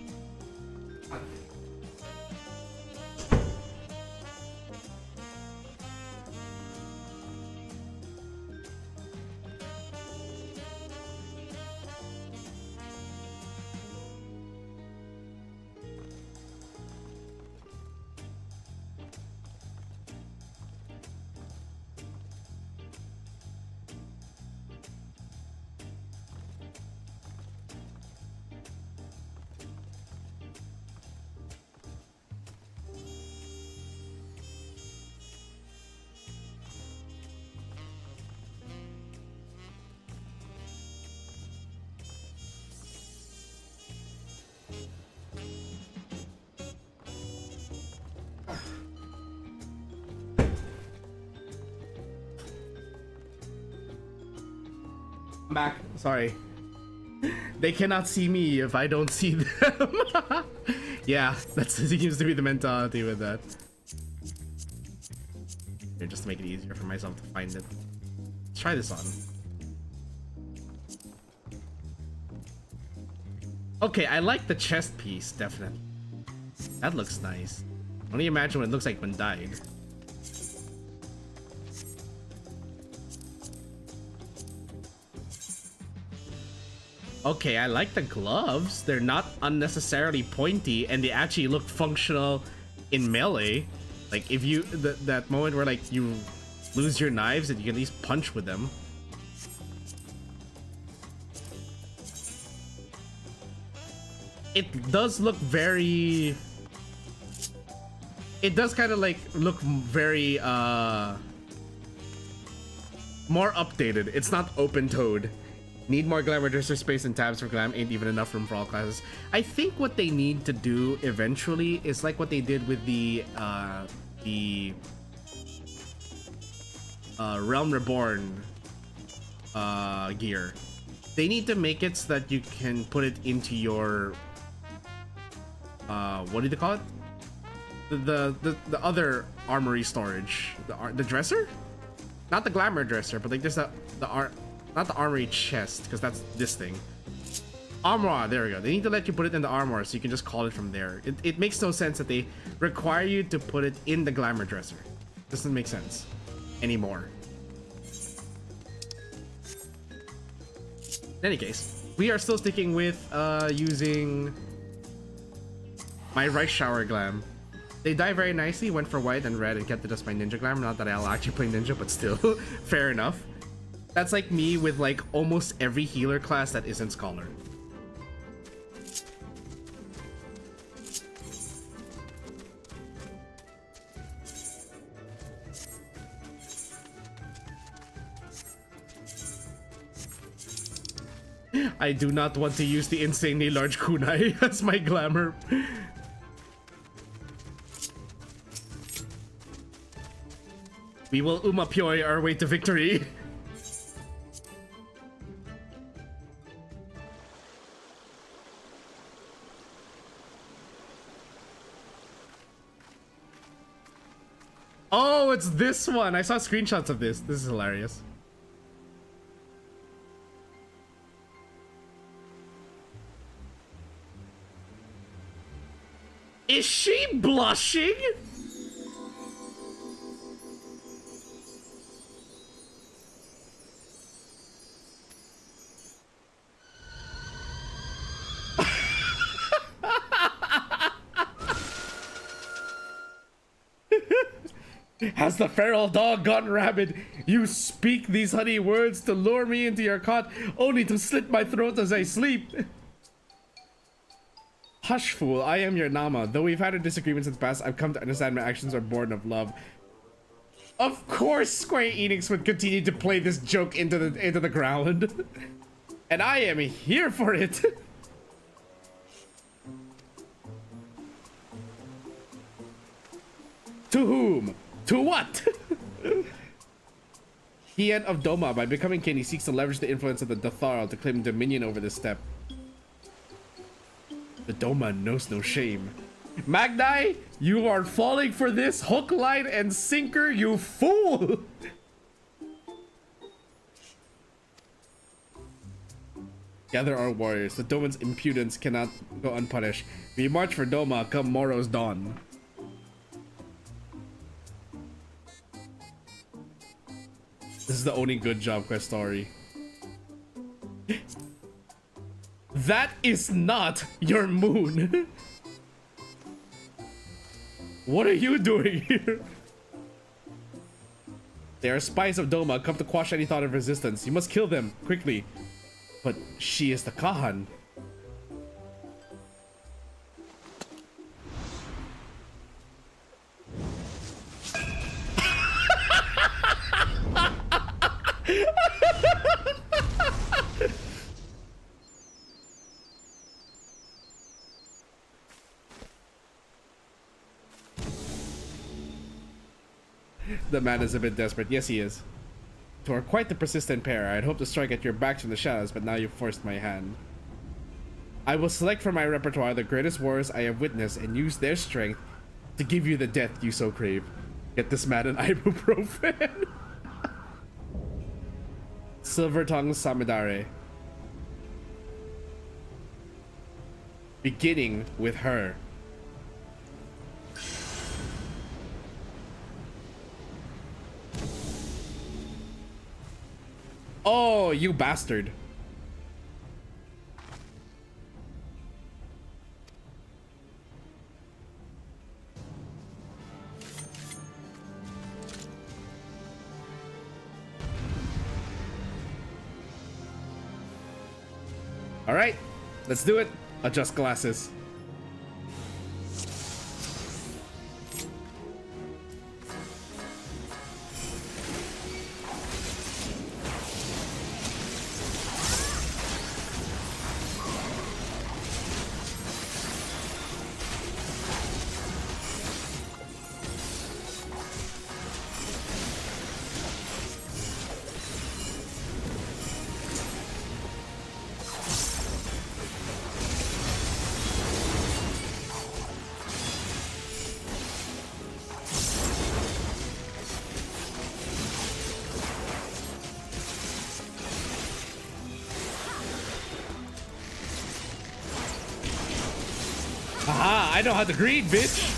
A: I'm back. Sorry. They cannot see me if I don't see them. Yeah, that seems to be the mentality with that. Here, just to make it easier for myself to find it. Let's try this on. Okay, I like the chest piece, definitely. That looks nice. Only imagine what it looks like when dyed. Okay, I like the gloves. They're not unnecessarily pointy, and they actually look functional in melee. Like if you that moment where like you lose your knives and you can at least punch with them. It does look very. It does kind of like look very more updated. It's not open-toed. Need more glamour dresser space and tabs for glam ain't even enough room for all classes. I think what they need to do eventually is like what they did with the Realm Reborn gear. They need to make it so that you can put it into your what do they call it? The other armory storage, the dresser, not the glamour dresser, but like there's not the armory chest, because that's this thing. Armor, there we go. They need to let you put it in the armor so you can just call it from there. It makes no sense that they require you to put it in the glamour dresser. Doesn't make sense anymore. In any case, we are still sticking with using my rice shower glam. They dye very nicely, went for white and red and kept it as my ninja glam. Not that I'll actually play ninja, but still, fair enough. That's like me with like almost every healer class that isn't scholar. I do not want to use the insanely large kunai as my glamour. We will Umapyoi our way to victory. Oh, it's this one. I saw screenshots of this. This is hilarious. Is she blushing? Has the feral dog gone rabid? You speak these honey words to lure me into your cot, only to slit my throat as I sleep. Hush, fool, I am your Nama. Though we've had a disagreement in the past, I've come to understand my actions are born of love. Of course Square Enix would continue to play this joke into the ground. And I am here for it. To whom? To what? Hien of Doma, by becoming king, he seeks to leverage the influence of the DAWNTRAIL to claim dominion over this steppe. The Doma knows no shame. Magni, you are falling for this hook, line, and sinker, you fool! Gather our warriors. The Doman's impudence cannot go unpunished. We march for Doma come morrow's dawn. This is the only good job quest story. That is not your moon. What are you doing here? They are spies of Doma, come to quash any thought of resistance. You must kill them, quickly. But she is the Khan. The man is a bit desperate. Yes, he is. You are quite the persistent pair. I had hoped to strike at your backs from the shadows, but now you've forced my hand. I will select from my repertoire the greatest warriors I have witnessed and use their strength to give you the death you so crave. Get this man an ibuprofen. Silver Tongue Samidare. Beginning with her. Oh, you bastard. right, let's do it. Adjust glasses. Aha, I know how to greet, bitch.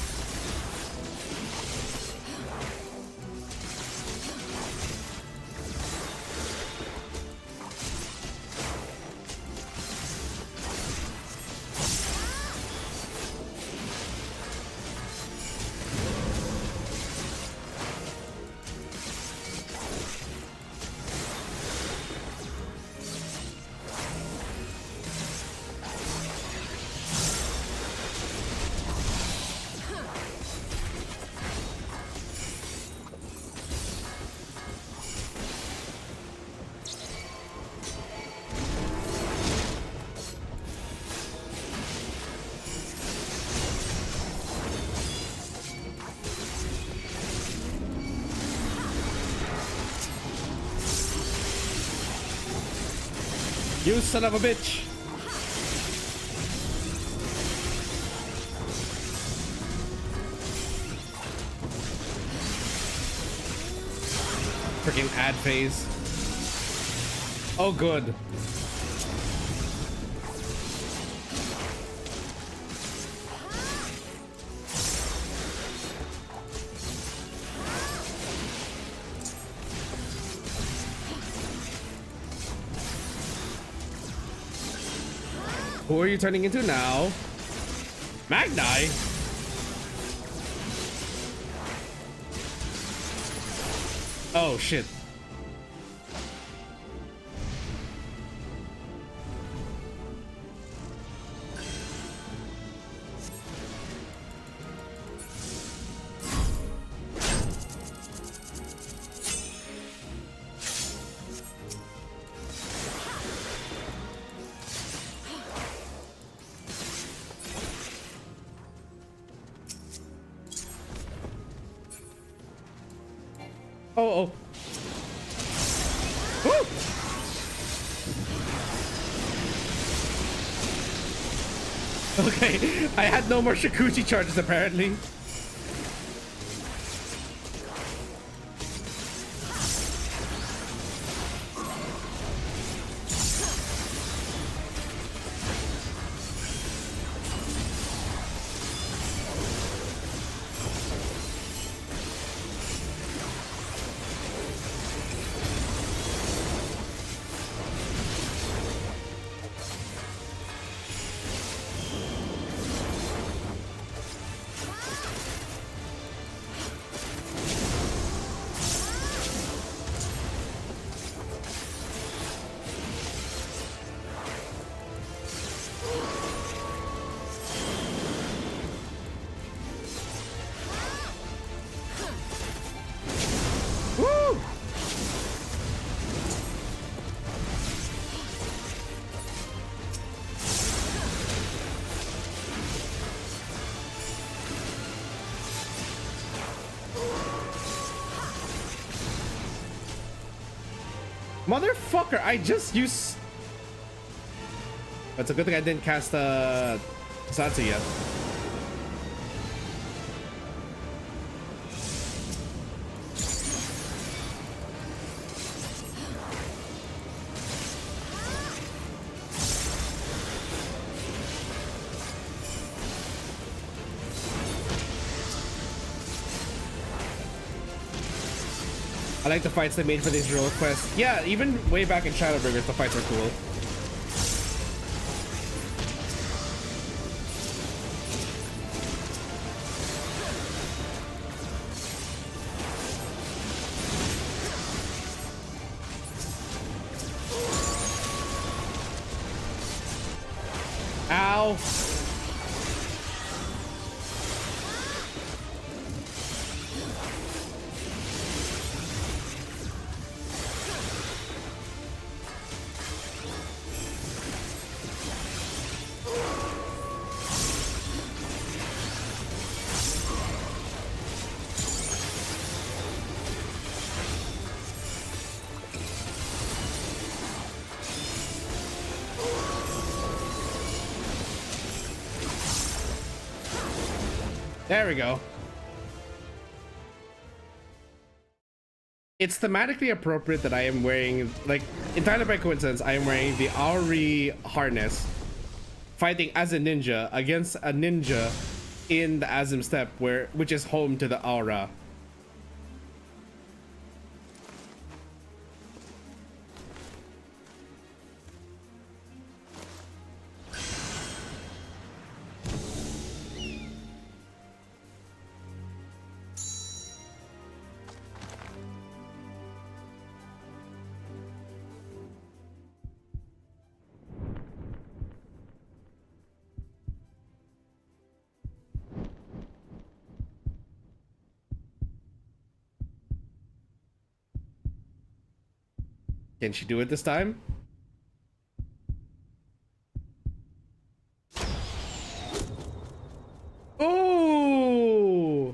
A: You son of a bitch. Freaking ad phase. Oh, good. Who are you turning into now? Magni? Oh, shit. Oh, oh. Woo! Okay, I had no more Shikuchi charges apparently. Motherfucker, I just used... It's a good thing I didn't cast Satsu yet. I like the fights they made for these real quests. Yeah, even way back in Shadowbringers, the fights were cool. Ow. There we go. It's thematically appropriate that I am wearing, like, entirely by coincidence, I am wearing the Auri harness, fighting as a ninja against a ninja in the Azim Steppe, which is home to the Aura. Can she do it this time? Oh!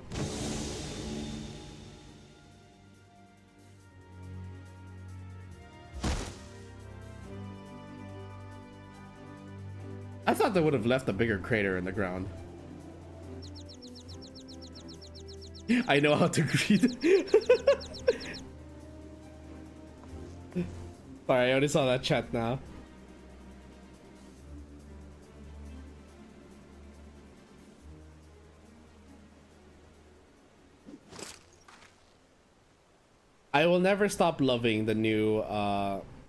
A: I thought they would have left a bigger crater in the ground. I know how to greet. Sorry, I only saw that chat now. I will never stop loving the new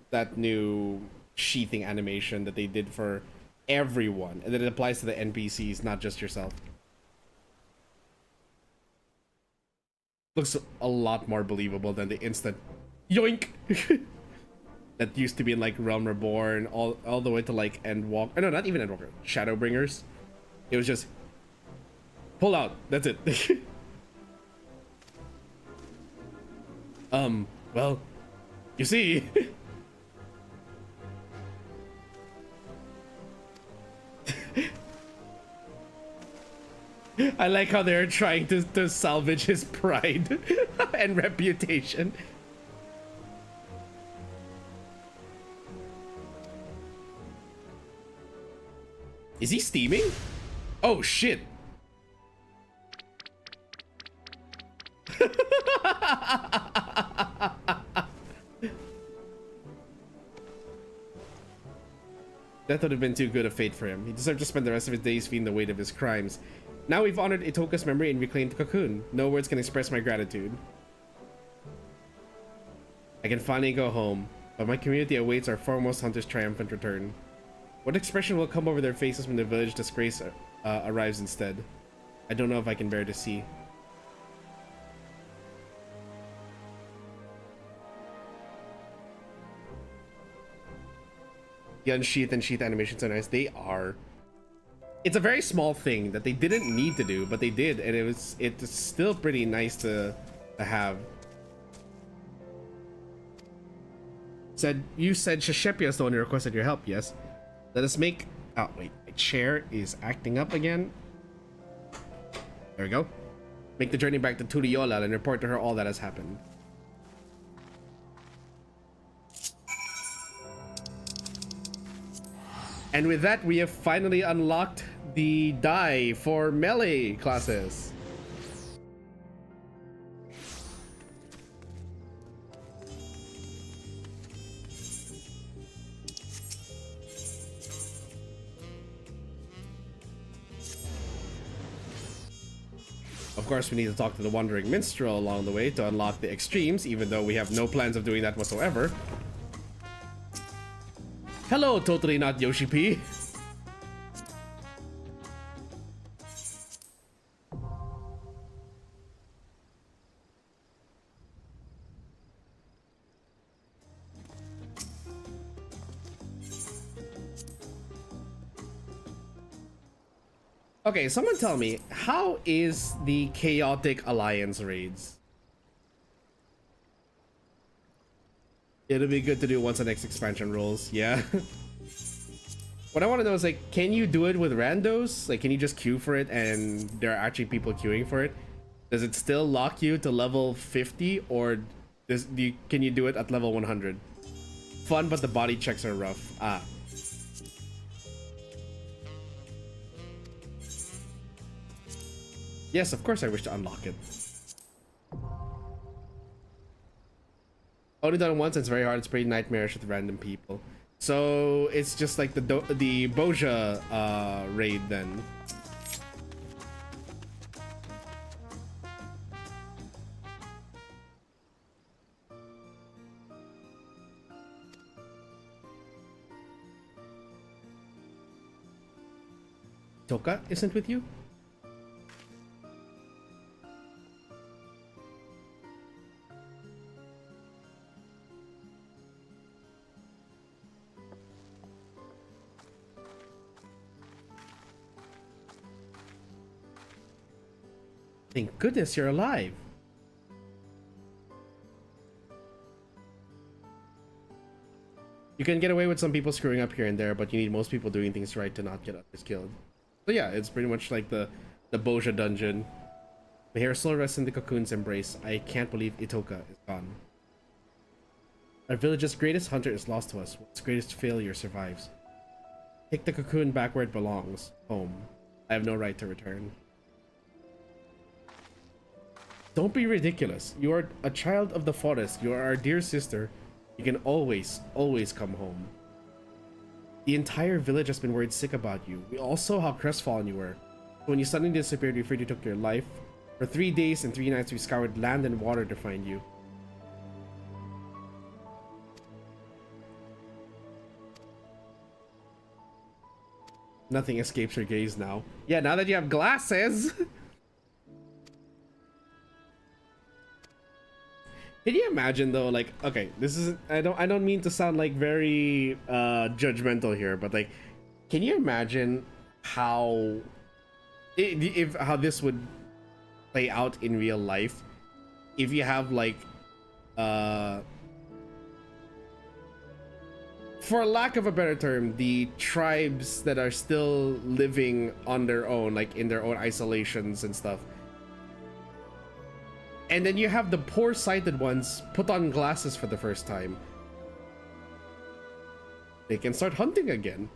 A: that new sheathing animation that they did for everyone, and that it applies to the NPCs, not just yourself. Looks a lot more believable than the instant yoink that used to be in like Realm Reborn all the way to like Endwalker. No, not even Endwalker. Shadowbringers. It was just pull out. That's it. Well, you see. I like how they're trying to salvage his pride and reputation. Is he steaming? Oh shit. That would have been too good a fate for him. He deserved to spend the rest of his days feeling the weight of his crimes. Now we've honored Itoka's memory and reclaimed the cocoon. No words can express my gratitude. I can finally go home, but my community awaits our foremost hunter's triumphant return. What expression will come over their faces when the village disgrace arrives instead? I don't know if I can bear to see. The unsheath and sheath animations are nice. They are. It's a very small thing that they didn't need to do, but they did, and it's still pretty nice to have. You said Shashepia is the one who requested your help. Yes. Let us make. Oh wait, my chair is acting up again. There we go. Make the journey back to Turiola and report to her all that has happened. And with that, we have finally unlocked the die for melee classes. Of course, we need to talk to the Wandering Minstrel along the way to unlock the extremes, even though we have no plans of doing that whatsoever. Hello, totally not Yoshi P. Okay, someone tell me, how is the chaotic alliance raids? It'll be good to do once the next expansion rolls. Yeah. What I want to know is, like, can you do it with randos? Like, can you just queue for it and there are actually people queuing for it? Does it still lock you to level 50, or can you do it at level 100? Fun, but the body checks are rough. Ah. Yes, of course I wish to unlock it. Only done once, it's very hard. It's pretty nightmarish with random people. So it's just like the Boja raid then. Toka isn't with you? Thank goodness you're alive. You can get away with some people screwing up here and there, but you need most people doing things right to not get others killed. So yeah, it's pretty much like the Boja dungeon. My hair still rests in the cocoon's embrace. I can't believe Itoka is gone. Our village's greatest hunter is lost to us. Its greatest failure survives. Take the cocoon back where it belongs. Home. I have no right to return. Don't be ridiculous. You are a child of the forest. You are our dear sister. You can always, always come home. The entire village has been worried sick about you. We all saw how crestfallen you were. When you suddenly disappeared, we feared you took your life. For 3 days and 3 nights, we scoured land and water to find you. Nothing escapes your gaze now. Yeah, now that you have glasses. Can you imagine though, like, okay, this is, I don't mean to sound like very judgmental here, but like, can you imagine how how this would play out in real life if you have like for lack of a better term, the tribes that are still living on their own, like in their own isolations and stuff. And then you have the poor sighted ones put on glasses for the first time. They can start hunting again.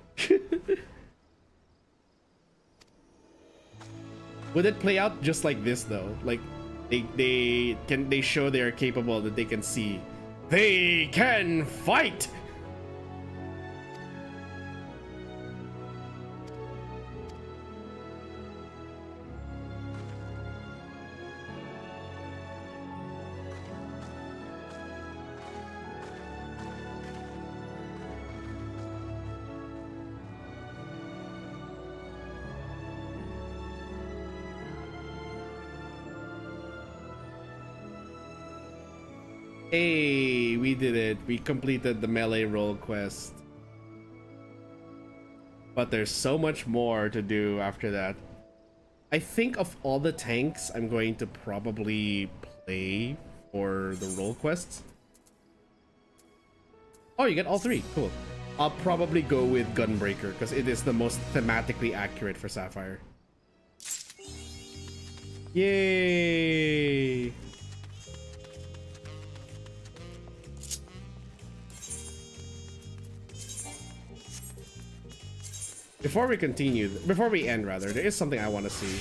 A: Would it play out just like this though? Like they show they are capable, that they can see. They can fight! Hey, we did it. We completed the melee role quest. But there's so much more to do after that. I think of all the tanks I'm going to probably play for the role quests. Oh, you get all 3. Cool. I'll probably go with Gunbreaker because it is the most thematically accurate for Sapphire. Yay! Before we end rather, there is something I want to see.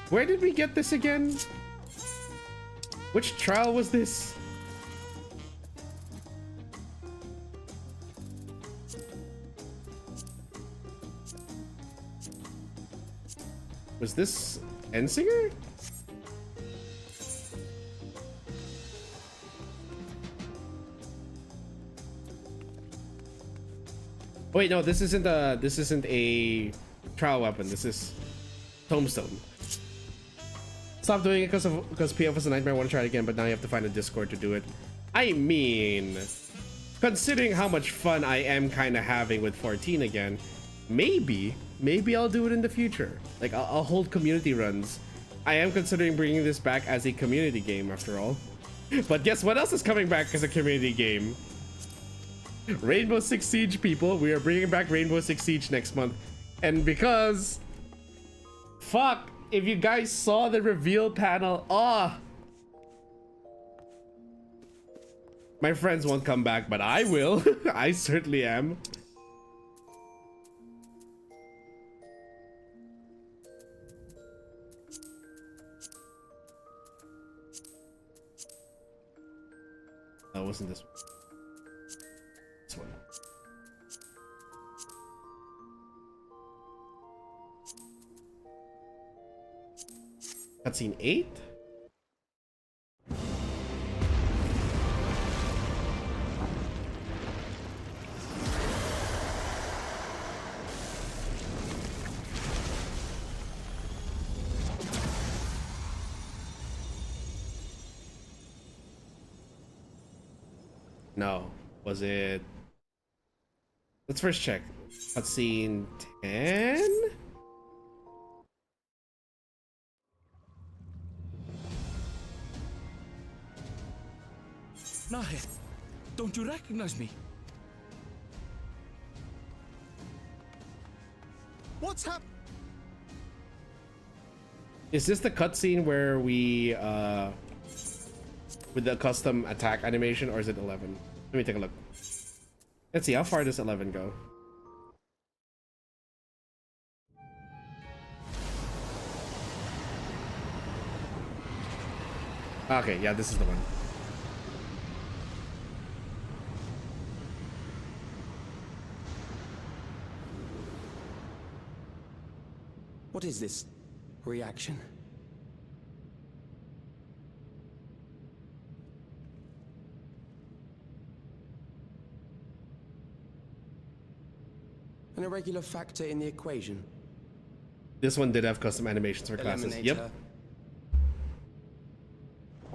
A: Where did we get this again? Which trial was this? Was this Ensinger? Wait, no, this isn't a trial weapon. This is Tombstone. Stop doing it because PF was a nightmare. I want to try it again, but now you have to find a Discord to do it. I mean, considering how much fun I am kind of having with 14 again, maybe I'll do it in the future. Like I'll hold community runs. I am considering bringing this back as a community game after all. But guess what else is coming back as a community game? Rainbow Six Siege, people. We are bringing back Rainbow Six Siege next month. And because... fuck! If you guys saw the reveal panel... ah! My friends won't come back, but I will. I certainly am. No, it wasn't this one. This one. Cutscene 8? No. Was it... let's first check. Cutscene 10?
B: Nahe, don't you recognize me?
C: What's happened?
A: Is this the cutscene where we with the custom attack animation, or is it 11? Let me take a look. Let's see, how far does 11 go? Okay, yeah, this is the one.
B: What is this reaction? An irregular factor in the equation.
A: This one did have custom animations for classes.
B: Eliminate
A: Yep.
B: her.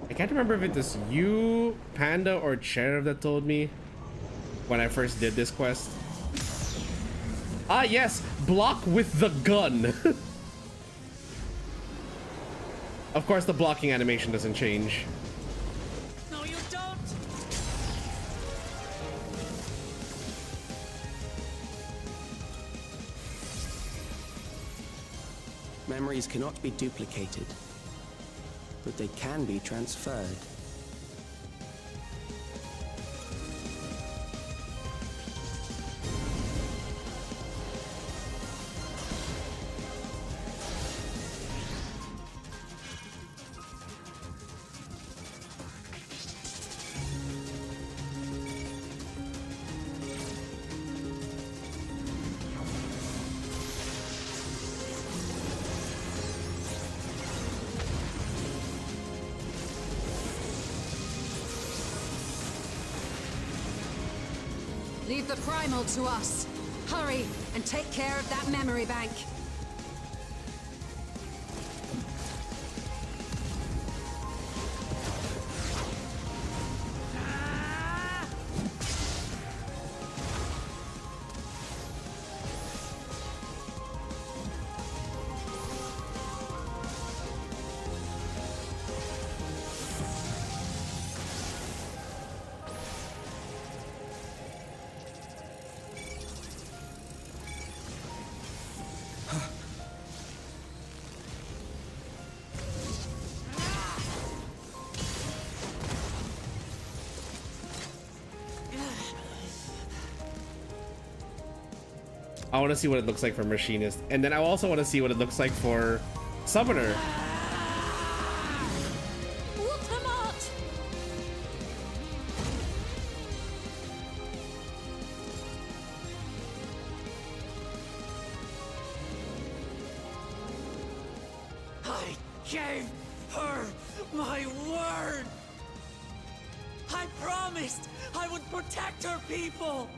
A: I can't remember if it was you, Panda, or Cherub that told me when I first did this quest. Ah, yes! Block with the gun! Of course, the blocking animation doesn't change.
B: No, you don't! Memories cannot be duplicated, but they can be transferred.
D: Leave the primal to us. Hurry and take care of that memory bank.
A: I want to see what it looks like for Machinist, and then I also want to see what it looks like for Summoner.
D: Ultimate!
B: I gave her my word! I promised I would protect her people!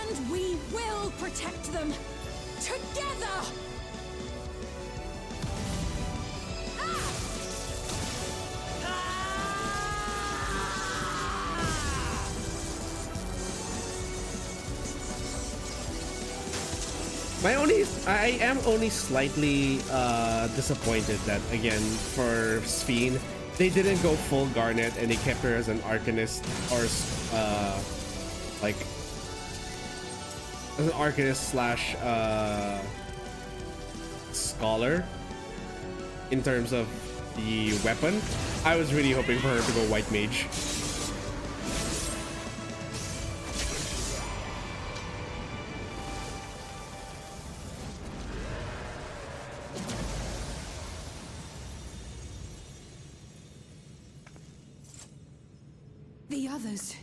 D: And we will protect them! Together!
A: I am only slightly disappointed that again for Sphene they didn't go full Garnet and they kept her as an Arcanist or like as an Arcanist slash Scholar in terms of the weapon. I was really hoping for her to go White Mage.
D: The others.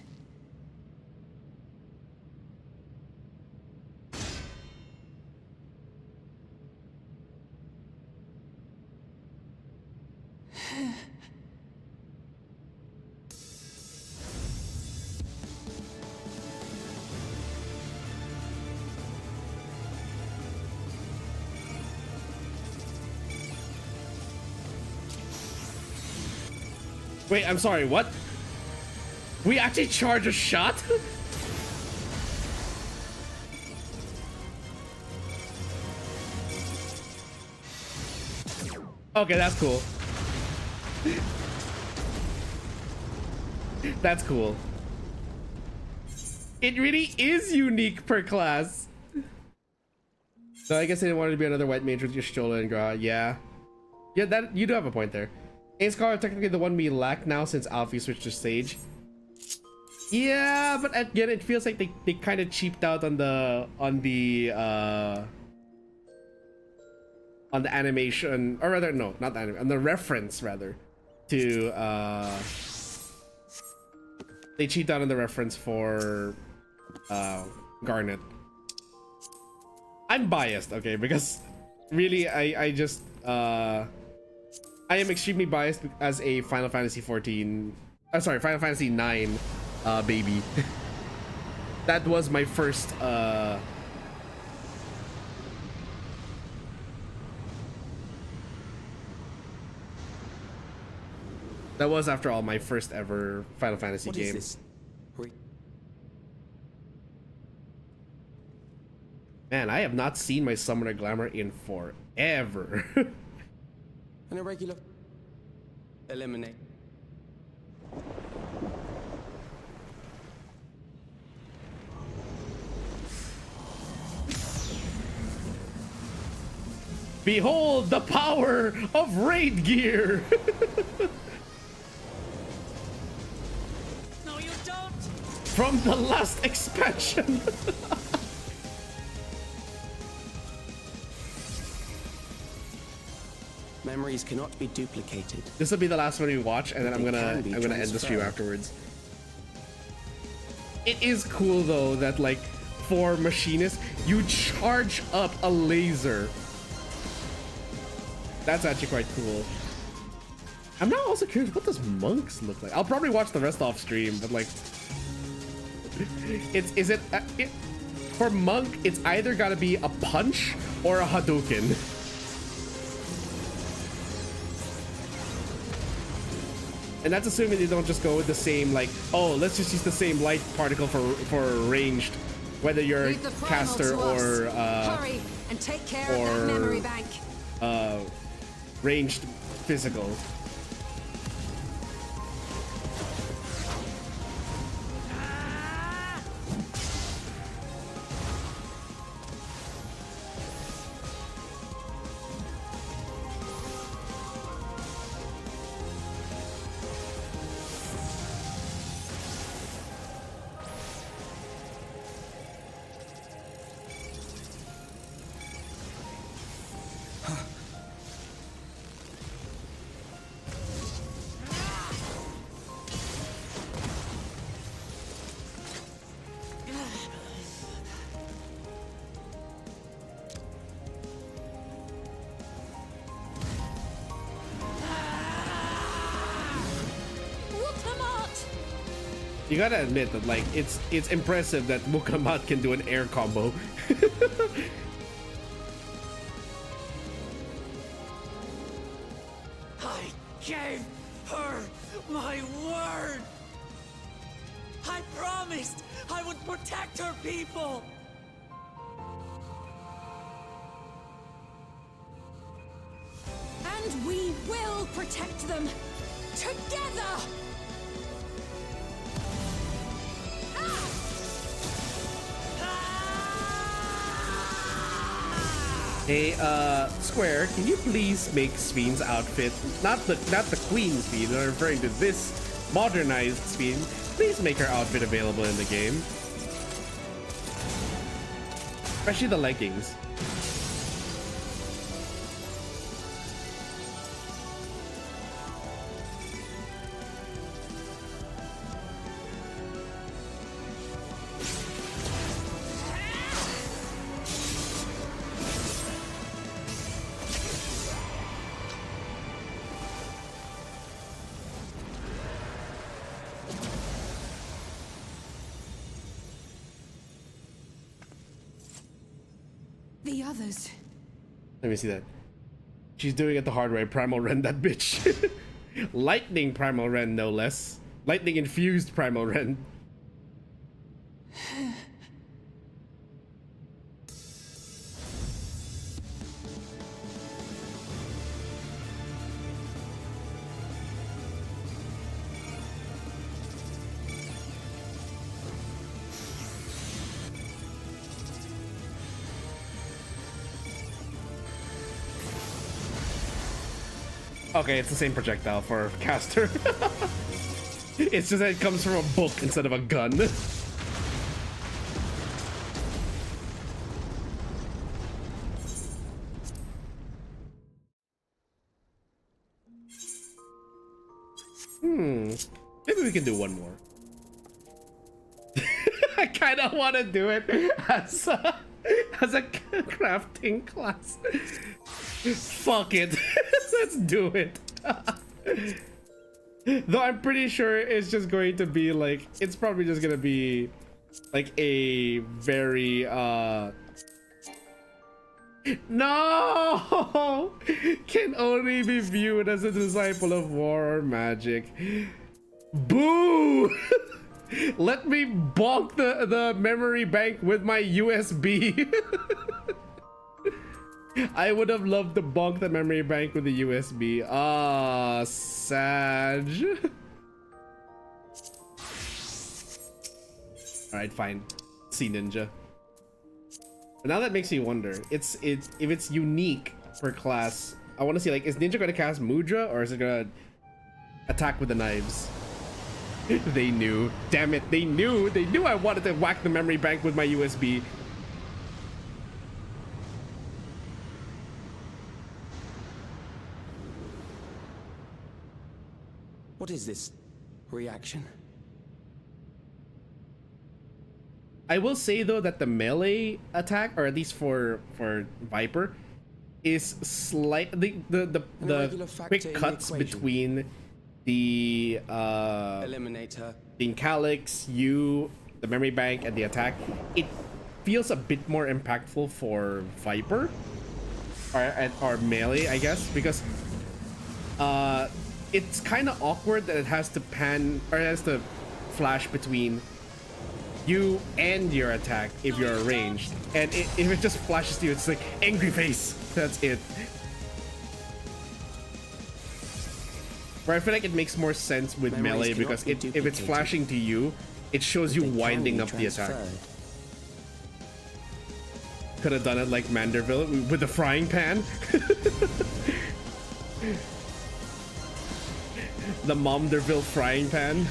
A: Wait, I'm sorry, what? We actually charge a shot? Okay, that's cool. That's cool. It really is unique per class. So I guess they didn't want it to be another white mage with your Stola and Gra. Yeah. Yeah, that you do have a point there. Ace Scholar technically the one we lack now since Alfie switched to Sage. Yeah, but again, it feels like they kind of cheaped out on the animation, or rather, no, not the animation, on the reference rather to they cheaped out on the reference for Garnet. I'm biased, okay, because really I just I am extremely biased as a Final Fantasy 14 sorry, Final Fantasy 9 baby. That was my first that was, after all, my first ever Final Fantasy
B: What
A: game.
B: is this?
A: Man, I have not seen my Summoner Glamour in forever.
B: An irregular. Eliminate.
A: Behold the power of raid gear.
D: No, you don't!
A: From the last expansion.
B: Memories cannot be duplicated.
A: This will be the last one we watch, and then I'm
B: They
A: gonna
B: can be
A: end the stream
B: transferred.
A: afterwards. It is cool though that, like, for Machinist you charge up a laser. That's actually quite cool. I'm now also curious, what does Monks look like? I'll probably watch the rest off stream, but like, for Monk, it's either gotta be a punch or a Hadouken. And that's assuming they don't just go with the same, like, oh, let's just use the same light particle for ranged, whether you're a
D: Leave the primal
A: caster
D: to us.
A: or
D: Hurry and take care of
A: or-
D: that memory bank.
A: ranged physical. You gotta admit that, like, it's impressive that Mukamat can do an air combo.
C: gave her my word. I promised I would protect her people.
D: And we will protect them together.
A: Hey, Square, can you please make Spheen's outfit, not the Queen Spheen, I'm referring to this modernized Spheen, please make her outfit available in the game. Especially the leggings.
D: The others.
A: Let me see that. She's doing it the hard way. Primal Rend that bitch. Lightning Primal Rend, no less. Lightning infused Primal Rend. Okay, it's the same projectile for caster. It's just that it comes from a book instead of a gun. Maybe we can do one more. I kind of want to do it as a crafting class. Fuck it. Let's do it. Though I'm pretty sure it's just going to be like, it's probably just gonna be like a very no, can only be viewed as a disciple of war or magic. Boo. Let me bonk the memory bank with my USB. I would have loved to bonk the memory bank with the USB. Ah, Sag. Alright, fine. See Ninja. But now that makes me wonder. If it's unique per class, I want to see, like, is Ninja gonna cast Mudra or is it gonna attack with the knives? They knew. Damn it, they knew. They knew I wanted to whack the memory bank with my USB.
B: What is this reaction?
A: I will say though that the melee attack, or at least for Viper, is slightly the quick cuts between the
B: Eliminate her.
A: the Calyx, you, the memory bank, and the attack. It feels a bit more impactful for Viper, or melee, I guess, because it's kind of awkward that it has to pan, or it has to flash between you and your attack if you're ranged, and if it just flashes to you, it's like angry face. That's it. But I feel like it makes more sense with melee because if it's flashing to you, it shows you winding up the attack. Could have done it like Manderville with the frying pan. The Momderville frying pan.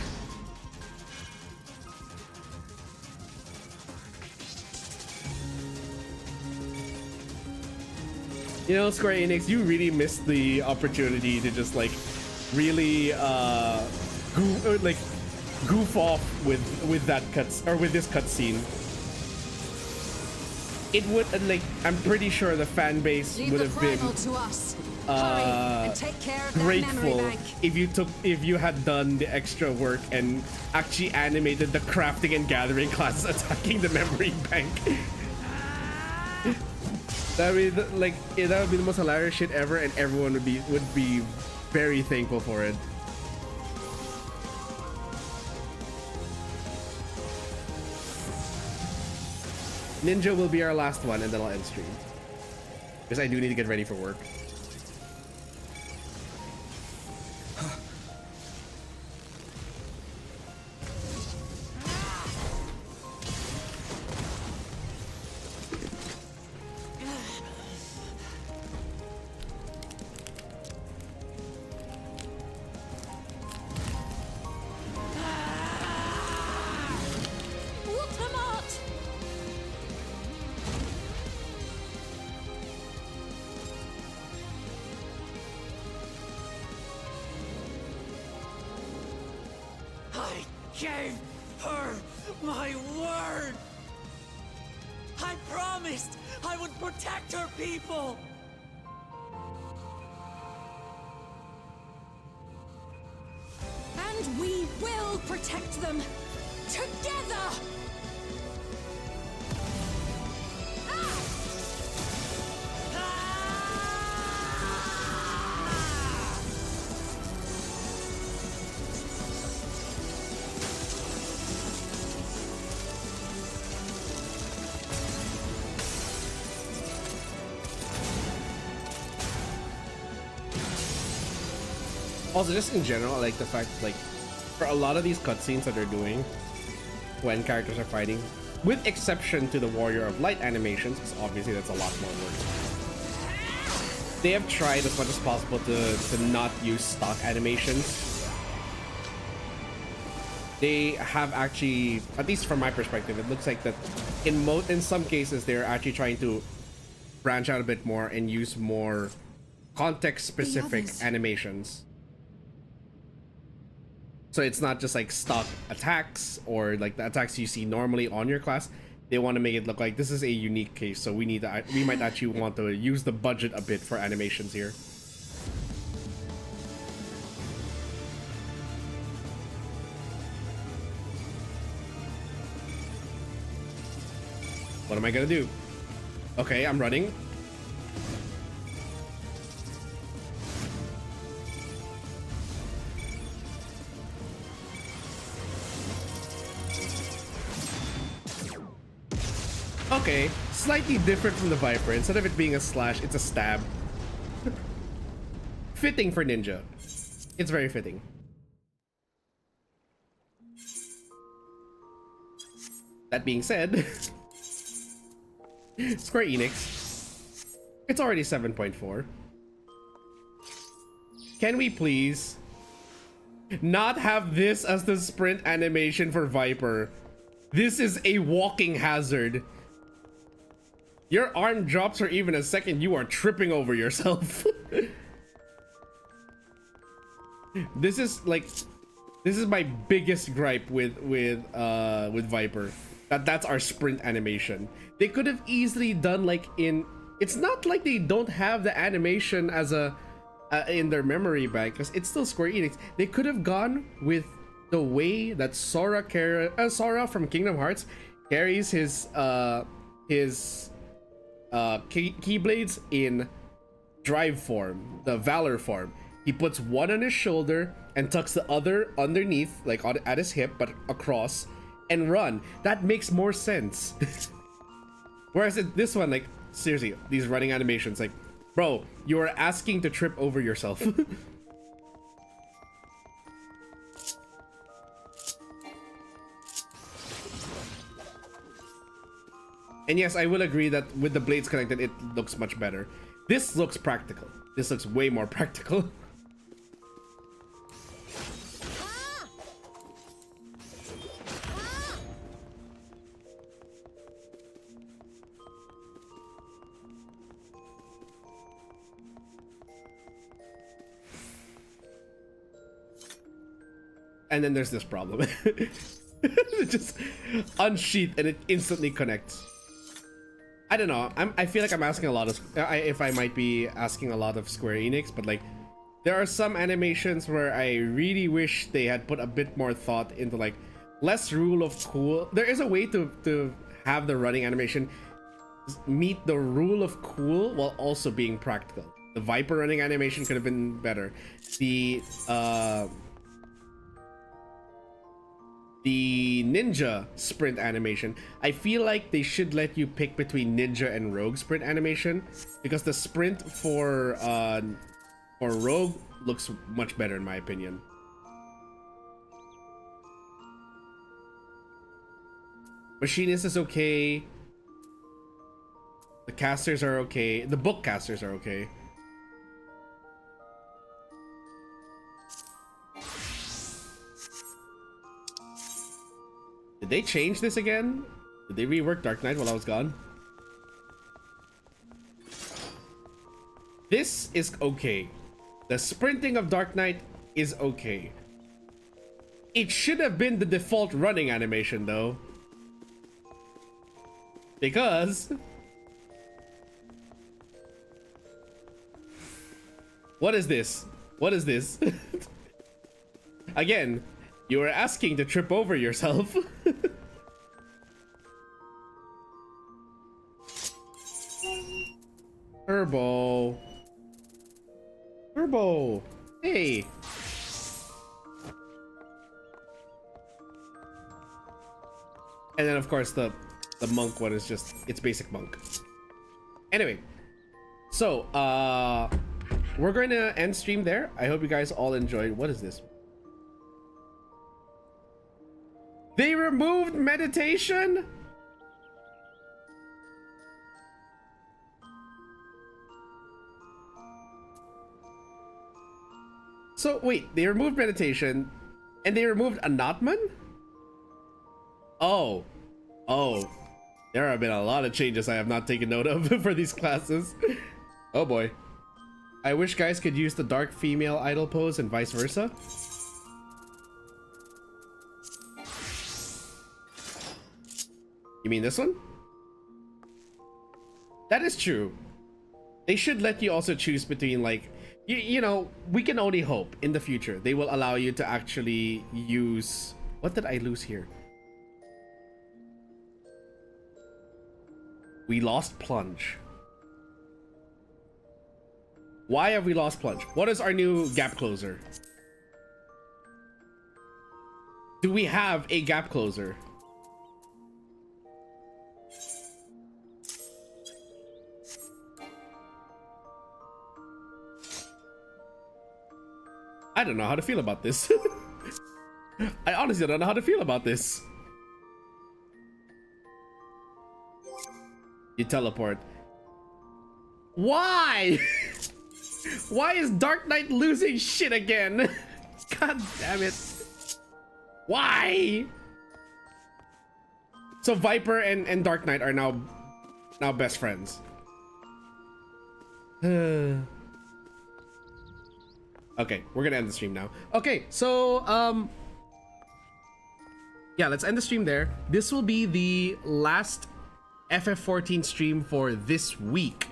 A: You know, Square Enix, you really missed the opportunity to just like really goof off with that with this cutscene. It would like, I'm pretty sure the fan base would have been
D: to us. Hurry and take care of that memory
A: grateful
D: bank.
A: if you had done the extra work and actually animated the crafting and gathering classes attacking the memory bank. That would be that would be the most hilarious shit ever, and everyone would be very thankful for it. Ninja will be our last one, and then I'll end stream. Because I do need to get ready for work.
C: Gave her my word. I promised I would protect her people.
D: And we will protect them together.
A: Also, just in general, I like the fact, like, for a lot of these cutscenes that they're doing when characters are fighting, with exception to the Warrior of Light animations, because obviously that's a lot more work, they have tried as much as possible to not use stock animations. They have actually, at least from my perspective, it looks like that in some cases they're actually trying to branch out a bit more and use more context-specific animations. So it's not just like stock attacks or like the attacks you see normally on your class. They want to make it look like this is a unique case, so we might actually want to use the budget a bit for animations here. What am I gonna do? Okay, I'm running. Okay, slightly different from the Viper. Instead of it being a slash, it's a stab. Fitting for Ninja. It's very fitting. That being said, Square Enix, it's already 7.4. Can we please not have this as the sprint animation for Viper? This is a walking hazard. Your arm drops for even a second, you are tripping over yourself. This is my biggest gripe with Viper. That's our sprint animation. They could have easily done like in. It's not like they don't have the animation as a in their memory bank, because it's still Square Enix. They could have gone with the way that Sora from Kingdom Hearts carries his keyblades in drive form, the Valor form. He puts one on his shoulder and tucks the other underneath, like at his hip, but across, and run. That makes more sense. Whereas this one, like, seriously, these running animations, like, bro, you are asking to trip over yourself. And yes, I will agree that with the blades connected, it looks much better. This looks practical. This looks way more practical. And then there's this problem. It just unsheath and it instantly connects. I don't know. I feel like I'm asking a lot of. If I might be asking a lot of Square Enix, but like, there are some animations where I really wish they had put a bit more thought into like less rule of cool. There is a way to have the running animation meet the rule of cool while also being practical. The Viper running animation could have been better. The ninja sprint animation, I feel like they should let you pick between ninja and rogue sprint animation, because the sprint for rogue looks much better in my opinion. Machinist is okay. The casters are okay. The book casters are okay. Did they change this again? Did they rework Dark Knight while I was gone? This is okay. The sprinting of Dark Knight is okay. It should have been the default running animation though. Because... What is this? What is this? Again, you were asking to trip over yourself. Turbo. Turbo. Hey. And then of course the monk one is just, it's basic monk. Anyway, so we're going to end stream there. I hope you guys all enjoyed. What is this? They removed meditation? So wait, they removed meditation and they removed Anatman? Oh. Oh. There have been a lot of changes I have not taken note of for these classes. Oh boy. I wish guys could use the dark female idol pose and vice versa. You mean this one? That is true. They should let you also choose between, like, you know, we can only hope in the future they will allow you to actually use... What did I lose here? We lost plunge. Why have we lost plunge? What is our new gap closer? Do we have a gap closer? I don't know how to feel about this. I honestly don't know how to feel about this. You teleport. Why? Why is Dark Knight losing shit again? God damn it. Why? So Viper and Dark Knight are now best friends. Okay, we're gonna end the stream now. Okay, so yeah, let's end the stream there. This will be the last FF14 stream for this week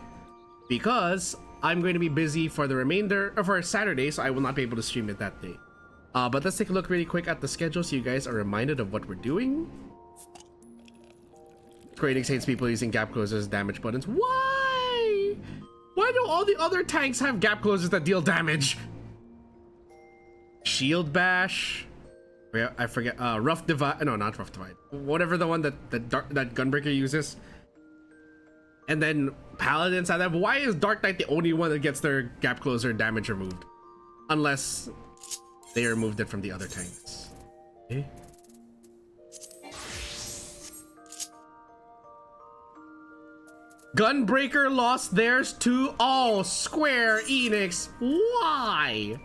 A: because I'm going to be busy for the remainder of our Saturday, so I will not be able to stream it that day. But let's take a look really quick at the schedule so you guys are reminded of what we're doing. Creating Saints people using gap closers, damage buttons. Why? Why do all the other tanks have gap closers that deal damage? Shield bash. I forget. Rough divide. No, not rough divide. Whatever the one that Gunbreaker uses. And then Paladins have that. Why is Dark Knight the only one that gets their gap closer damage removed? Unless they removed it from the other tanks. Okay. Gunbreaker lost theirs to Square Enix. Why?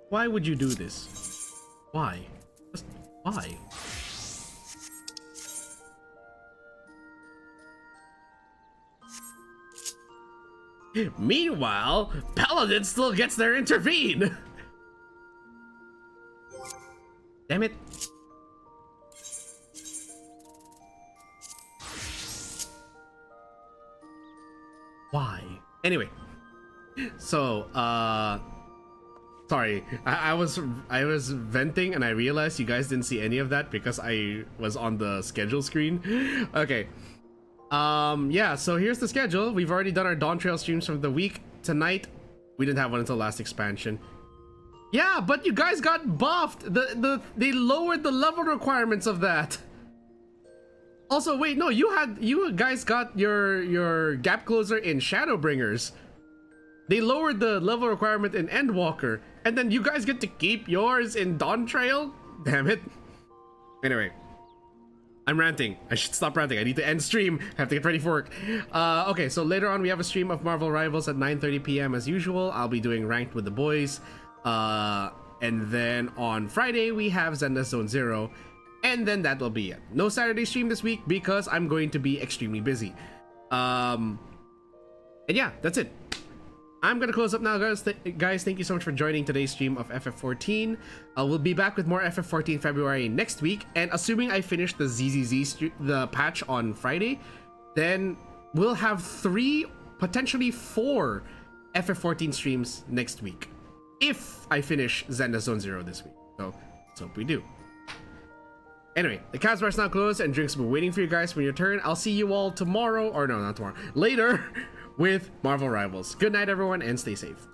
A: Why would you do this? Why? Just why? Meanwhile, Paladin still gets their intervene. Damn it. Why? Anyway, so Sorry, I was venting and I realized you guys didn't see any of that because I was on the schedule screen. Okay. Yeah, so here's the schedule. We've already done our DAWNTRAIL streams from the week. Tonight, we didn't have one until last expansion. Yeah, but you guys got buffed. They lowered the level requirements of that. Also, wait, no, you guys got your gap closer in Shadowbringers. They lowered the level requirement in Endwalker, and then you guys get to keep yours in DAWNTRAIL? Damn it. Anyway, I'm ranting. I should stop ranting. I need to end stream. I have to get ready for work. Okay, so later on we have a stream of Marvel Rivals at 9:30 p.m. as usual. I'll be doing ranked with the boys. And then on Friday we have Zenda Zone Zero, and then that will be it. No Saturday stream this week because I'm going to be extremely busy. And yeah, that's it. I'm gonna close up now, guys. Guys, thank you so much for joining today's stream of FF14. We'll be back with more FF14 February next week, and assuming I finish the the patch on Friday, then we'll have 3, potentially 4 FF14 streams next week, if I finish Zenda Zone Zero this week. So let's hope we do. Anyway, the KAZ bar is now closed, and drinks will be waiting for you guys when your turn. I'll see you all tomorrow, or no, not tomorrow, later. With Marvel Rivals. Good night, everyone, and stay safe.